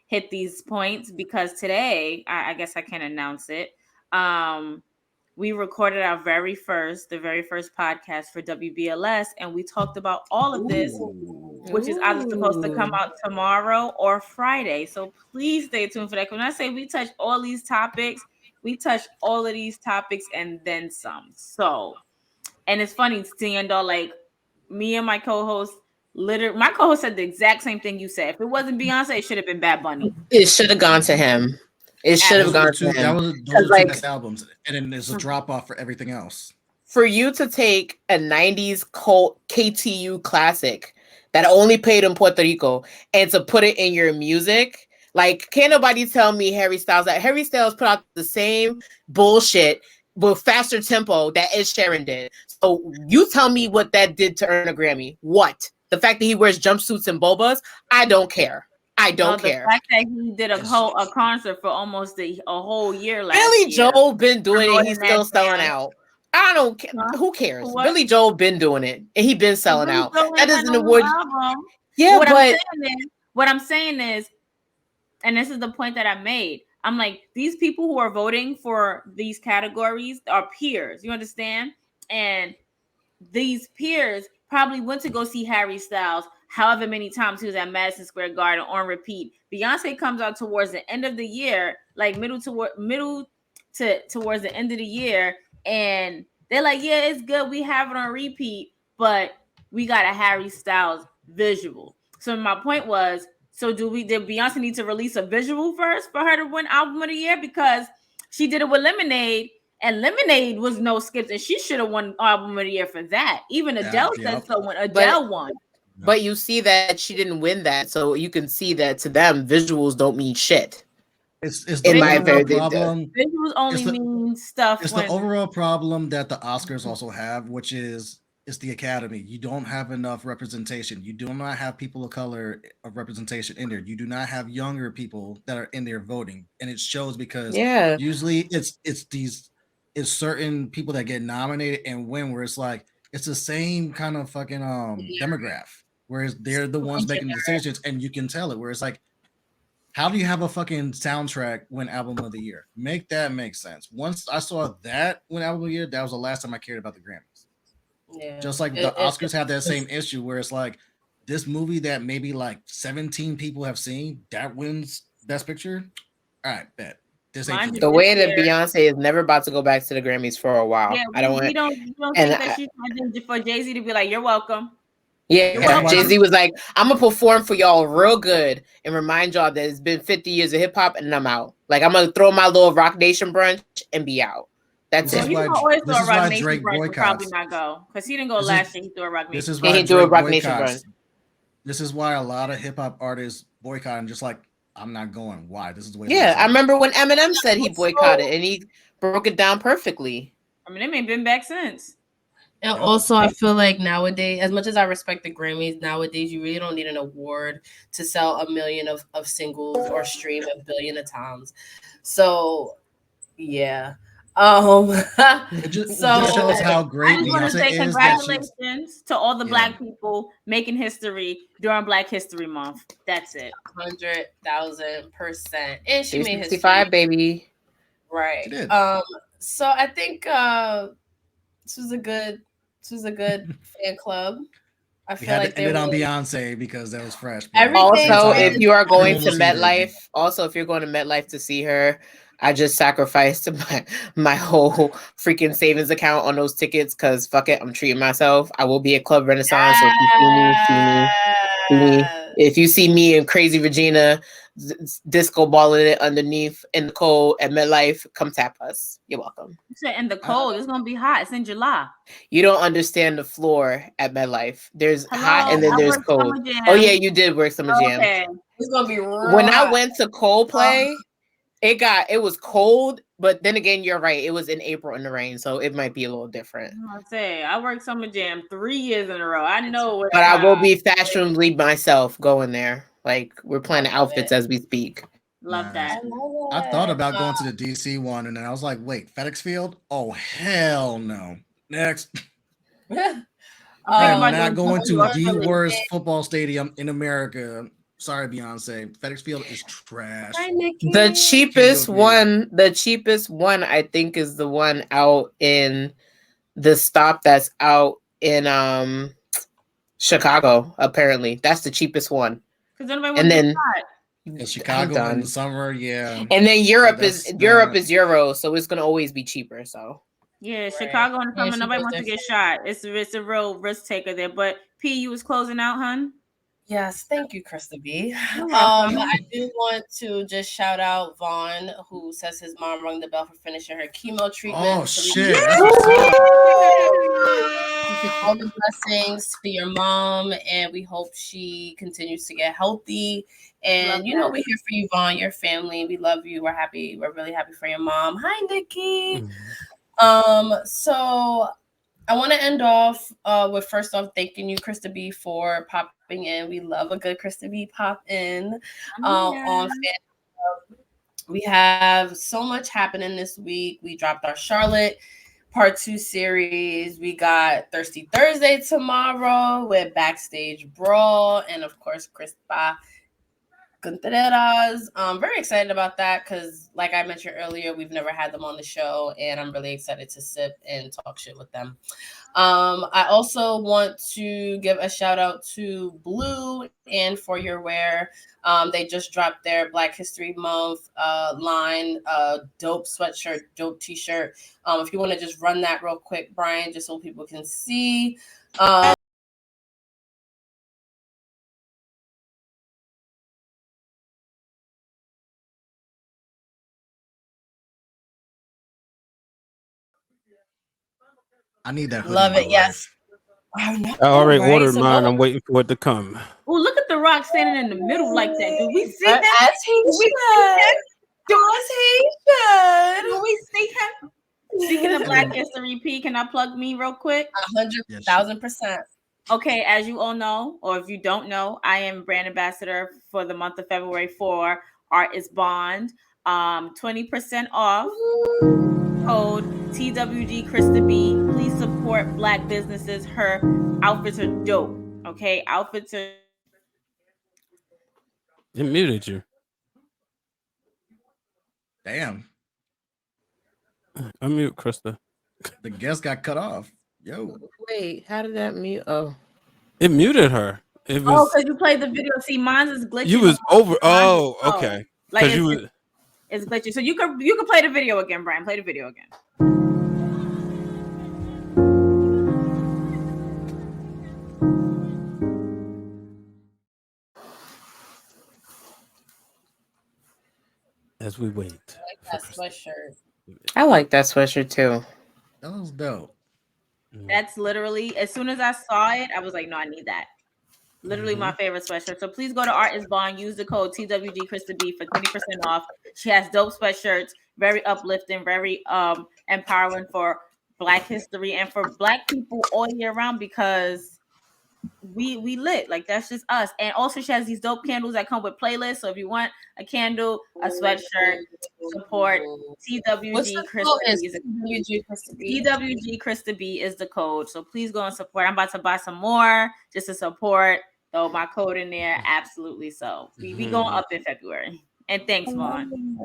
hit these points, because today I guess I can announce it. We recorded the very first podcast for WBLS, and we talked about all of this, which is either supposed to come out tomorrow or Friday. So please stay tuned for that. When I say we touch all these topics, we touch all of these topics and then some. So, and it's funny seeing though, like me and my co-host. My co-host said the exact same thing you said. If it wasn't Beyonce, it should have been Bad Bunny. It should have gone to him. It should have gone to him. That was those like, 2 best albums, and then there's a drop off for everything else. For you to take a 90s cult KTU classic that only played in Puerto Rico and to put it in your music, like, can't nobody tell me Harry Styles put out the same bullshit with faster tempo that Ed Sheeran did. So you tell me what that did to earn a Grammy. What? The fact that he wears jumpsuits and bobas, I don't care. I don't care. The fact that he did a concert for almost a whole year last Billy year. Joel been doing it. He's still selling out. I don't care. Huh? Who cares? What? Billy Joel been doing it, and he been selling Billy out. Joel That ain't is got an no new award. album. Yeah, What but I'm saying is, and this is the point that I made. I'm like, these people who are voting for these categories are peers. You understand? And these peers probably went to go see Harry Styles however many times he was at Madison Square Garden on repeat. Beyonce comes out towards the end of the year, like towards the end of the year, and they're like, yeah, it's good, we have it on repeat, but we got a Harry Styles visual. So my point was, so did Beyonce need to release a visual first for her to win album of the year? Because she did it with Lemonade, and Lemonade was no skips, and she should have won album of the year for that. Even Adele said so when Adele won. But you see that she didn't win that, so you can see that to them, visuals don't mean shit. It's the overall problem. Visuals only mean stuff. It's the overall problem that the Oscars also have, which is it's the Academy. You don't have enough representation. You do not have people of color of representation in there. You do not have younger people that are in there voting, and it shows because usually it's certain people that get nominated and win, where it's like it's the same kind of fucking demographic, whereas they're the ones making the decisions, and you can tell it. Where it's like, how do you have a fucking soundtrack win album of the year? Make that make sense. Once I saw that win album of the year, that was the last time I cared about the Grammys. Yeah. Just like the Oscars have that same issue where it's like this movie that maybe like 17 people have seen that wins Best Picture. All right, bet. This ain't the way that Beyonce is never about to go back to the Grammys for a while. Yeah, I don't want. We don't think that she's trying for Jay-Z to be like, "You're welcome." Yeah, Jay-Z was like, "I'm gonna perform for y'all real good and remind y'all that it's been 50 years of hip hop and I'm out. Like I'm gonna throw my little Rock Nation brunch and be out." That's it. This is why Drake boycotts. Probably not go because he didn't go last year. He threw a Rock Nation. This is why he threw a Rock Nation brunch. This is why a lot of hip hop artists boycott and just like, I'm not going. Why? This is the way. Yeah, I remember when Eminem said he boycotted and he broke it down perfectly. I mean, they ain't been back since. And also, I feel like nowadays, as much as I respect the Grammys, nowadays you really don't need an award to sell 1 million of singles or stream 1 billion of times. So, yeah. It just shows how great Beyonce is. I just want to say congratulations to all the Black people making history during Black History Month. That's it. 100,000%. And she made 65, baby. Right. So I think this was a good fan club. I feel like they ended on Beyonce because that was fresh. Also, if you are going to MetLife to see her, I just sacrificed my whole freaking savings account on those tickets because fuck it, I'm treating myself. I will be at Club Renaissance. So if you see me. If you see me and Crazy Regina disco balling it underneath in the cold at MetLife, come tap us. You're welcome. You said in the cold. It's gonna be hot. It's in July. You don't understand the floor at MetLife. There's hot and then there's cold. Oh yeah, you did work Summer Jam. It's gonna be when I went to Coldplay. It was cold, but then again, you're right. It was in April in the rain, so it might be a little different. I worked Summer Jam 3 years in a row. I know, but I will be fashionably myself going there. Like we're planning outfits as we speak. Love that. I thought about going to the DC one, and then I was like, "Wait, FedEx Field? Oh hell no!" Next. I'm not going to the worst football stadium in America. Sorry, Beyonce. FedEx Field is trash. The cheapest one, I think, is the one out in the stop that's out in Chicago. Apparently, that's the cheapest one. And then Chicago in the summer, yeah. And then Europe is Euro, so it's gonna always be cheaper. So yeah, Chicago in the summer, nobody wants to get shot. It's a real risk taker there. But P, you was closing out, hun. Yes, thank you, Krista B. I do want to just shout out Vaughn, who says his mom rung the bell for finishing her chemo treatment. Oh, shit. All the blessings to your mom, and we hope she continues to get healthy. And, we're here for you, Vaughn, your family. We love you. We're happy. We're really happy for your mom. Hi, Nikki. So I want to end off with first off thanking you, Krista B, for popping in. We love a good Krista B pop in on Fan Club. We have so much happening this week. We dropped our Charlotte Part 2 series. We got Thirsty Thursday tomorrow with Backstage Brawl, and of course, CRISPA CONTRERAS. Very excited about that because, like I mentioned earlier, we've never had them on the show, and I'm really excited to sit and talk shit with them. I also want to give a shout out to Blue and For Your Wear. They just dropped their Black History Month line, dope sweatshirt, dope t-shirt. If you want to just run that real quick, Brian, just so people can see. I need that. Love it. Yes. I already ordered mine. I'm waiting for it to come. Oh, look at The Rock standing in the middle like that. Do we see him? As he should. As he should. Do we see him? Speaking of Black History, P, can I plug me real quick? 100,000%. Okay, as you all know, or if you don't know, I am brand ambassador for the month of February for Art is Bond. 20% off. Code TWG Krista B. Please support Black businesses. Her outfits are dope. Okay, outfits are. It muted you. Damn. Unmute Krista. The guest got cut off. Yo. Wait, how did that mute? Oh, it muted her. It was. Oh, because you played the video. See, mine is glitching. You was over. Oh, okay. Like it's glitching. So you could play the video again, Brian. Play the video again. As we wait. I like that sweatshirt. I like that sweatshirt too. That was dope. That's literally, as soon as I saw it, I was like, no, I need that. Literally my favorite sweatshirt. So please go to Art is Bond. Use the code TWG Krista B for 20% off. She has dope sweatshirts, very uplifting, very empowering for Black history and for Black people all year round because we lit. Like, that's just us. And also she has these dope candles that come with playlists. So if you want a candle, a sweatshirt, support TWG Krista B. TWG Krista B is the code. So please go and support. I'm about to buy some more just to support. Throw my code in there. Absolutely. So we going up in February. And thanks, Vaughn.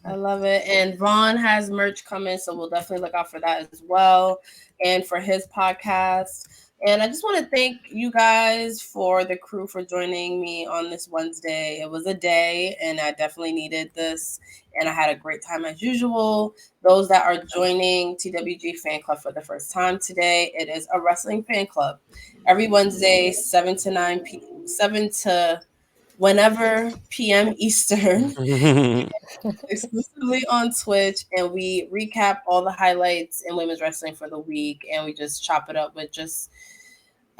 I love it. And Vaughn has merch coming, so we'll definitely look out for that as well. And for his podcast. And I just want to thank you guys for the crew for joining me on this Wednesday. It was a day, and I definitely needed this. And I had a great time as usual. Those that are joining TWG Fan Club for the first time today, it is a wrestling fan club. Every Wednesday, 7 to whenever p.m. Eastern, exclusively on Twitch, and we recap all the highlights in women's wrestling for the week, and we just chop it up with just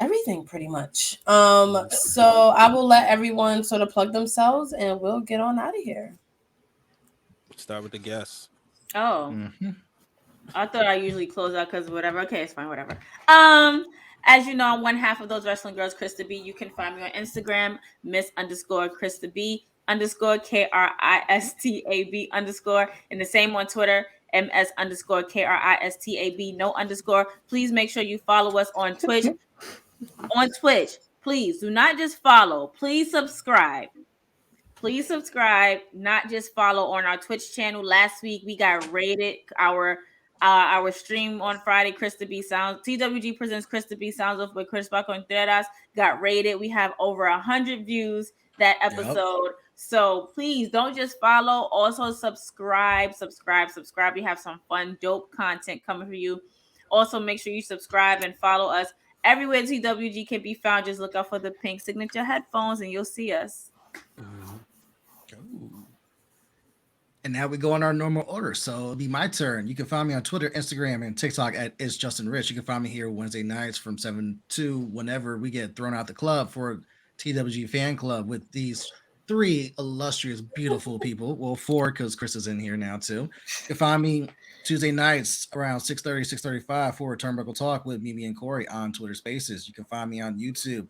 everything pretty much. So I will let everyone sort of plug themselves, and we'll get on out of here. Start with the guests. Oh, I thought I usually close out because whatever. Okay, it's fine, whatever. As you know, I'm one half of those wrestling girls, Krista B. You can find me on Instagram, Miss_Krista B _KRISTAB _, and the same on Twitter, MS_KRISTAB, no underscore. Please make sure you follow us on Twitch. On Twitch, please do not just follow. Please subscribe. Please subscribe, not just follow on our Twitch channel. Last week we got rated. Our stream on Friday, Krista B Sounds, TWG presents Krista B Sounds Off with CRISPA CONTRERAS, got rated. We have over 100 views that episode. Yep. So please don't just follow. Also subscribe. We have some fun, dope content coming for you. Also make sure you subscribe and follow us everywhere TWG can be found. Just look out for the pink signature headphones and you'll see us. And now we go on our normal order. So it'll be my turn. You can find me on Twitter, Instagram, and TikTok at It's Justin Rich. You can find me here Wednesday nights from 7 to whenever we get thrown out the club for TWG Fan Club with these 3 illustrious, beautiful people. Well, 4 because Chris is in here now too. You can find me Tuesday nights around 6:30, 6:35 for a Turnbuckle Talk with Mimi and Corey on Twitter Spaces. You can find me on YouTube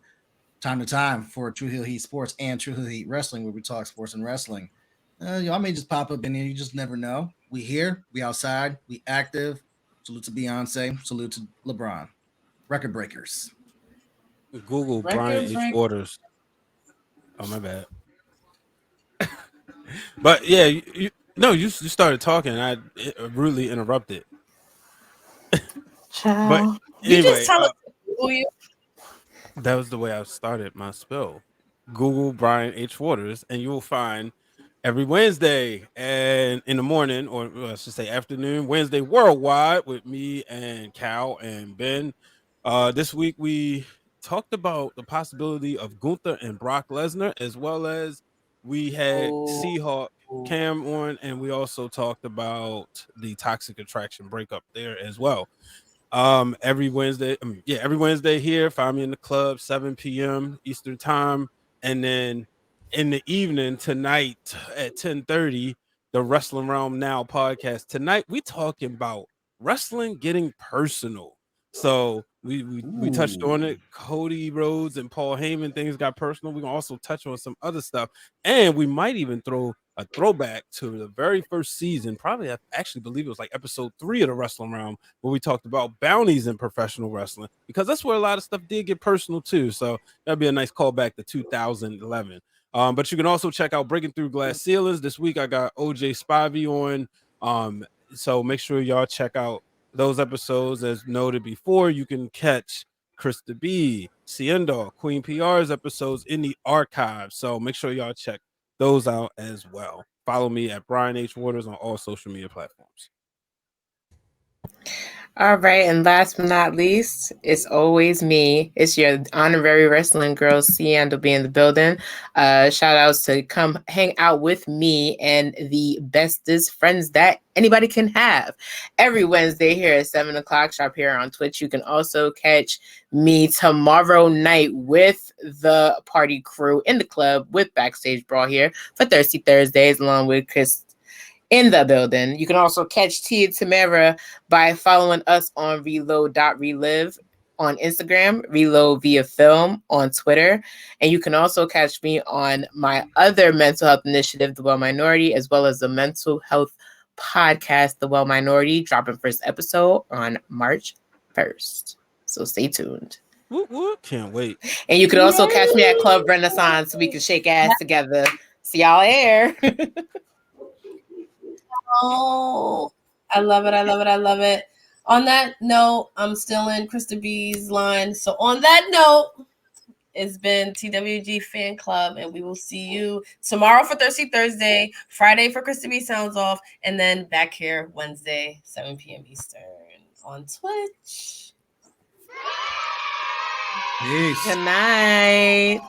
time to time for True Heel Heat Sports and True Heel Heat Wrestling, where we talk sports and wrestling. Y'all may just pop up in here. You just never know. We here, we outside, we active. Salute to Beyonce. Salute to LeBron. Record breakers. Google Record Brian H. break. Waters. Oh my bad. But yeah, you started talking. And I rudely interrupted. But Ciao. You just anyway, tell us who you. that was the way I started my spill. Google Brian H. Waters, and you will find every Wednesday and in the morning, or I should say afternoon, Wednesday worldwide with me and Cal and Ben. This week we talked about the possibility of Gunther and Brock Lesnar, as well as we had Seahawk Cam on, and we also talked about the Toxic Attraction breakup there as well. Every Wednesday, every Wednesday here, find me in the club, 7 p.m. Eastern time, and then in the evening tonight at 10:30, the Wrestling Realm Now podcast. Tonight we talking about wrestling getting personal. So we touched on it. Cody Rhodes and Paul Heyman, things got personal. We can also touch on some other stuff, and we might even throw a throwback to the very first season. Probably, I actually believe it was like episode 3 of the Wrestling Realm, where we talked about bounties in professional wrestling, because that's where a lot of stuff did get personal too. So that'd be a nice callback to 2011. But you can also check out Breaking Through Glass Ceilings. This week I got OJ Spivey on. So make sure y'all check out those episodes. As noted before, you can catch Krista B, Seindole, Queen PR's episodes in the archive. So make sure y'all check those out as well. Follow me at Brian H. Waters on all social media platforms. All right, and last but not least, it's always me. It's your honorary wrestling girl, Seindole, be in the building. Shout outs to come hang out with me and the bestest friends that anybody can have every Wednesday here at 7 o'clock sharp here on Twitch. You can also catch me tomorrow night with the party crew in the club with Backstage Brawl here for Thirsty Thursdays, along with Chris in the building. You can also catch Tia Tamara by following us on reload.relive on Instagram, reload via film on Twitter. And you can also catch me on my other mental health initiative, The Well Minority, as well as the mental health podcast, The Well Minority, dropping first episode on March 1st. So stay tuned. Whoop, whoop. Can't wait. And you can also catch me at Club Renaissance so we can shake ass together. See y'all there. Oh, I love it. I love it. I love it. On that note, I'm still in Krista B's line. So on that note, it's been TWG Fan Club, and we will see you tomorrow for Thirsty Thursday, Friday for Krista B Sounds Off, and then back here Wednesday, 7 p.m. Eastern on Twitch. Peace. Good night.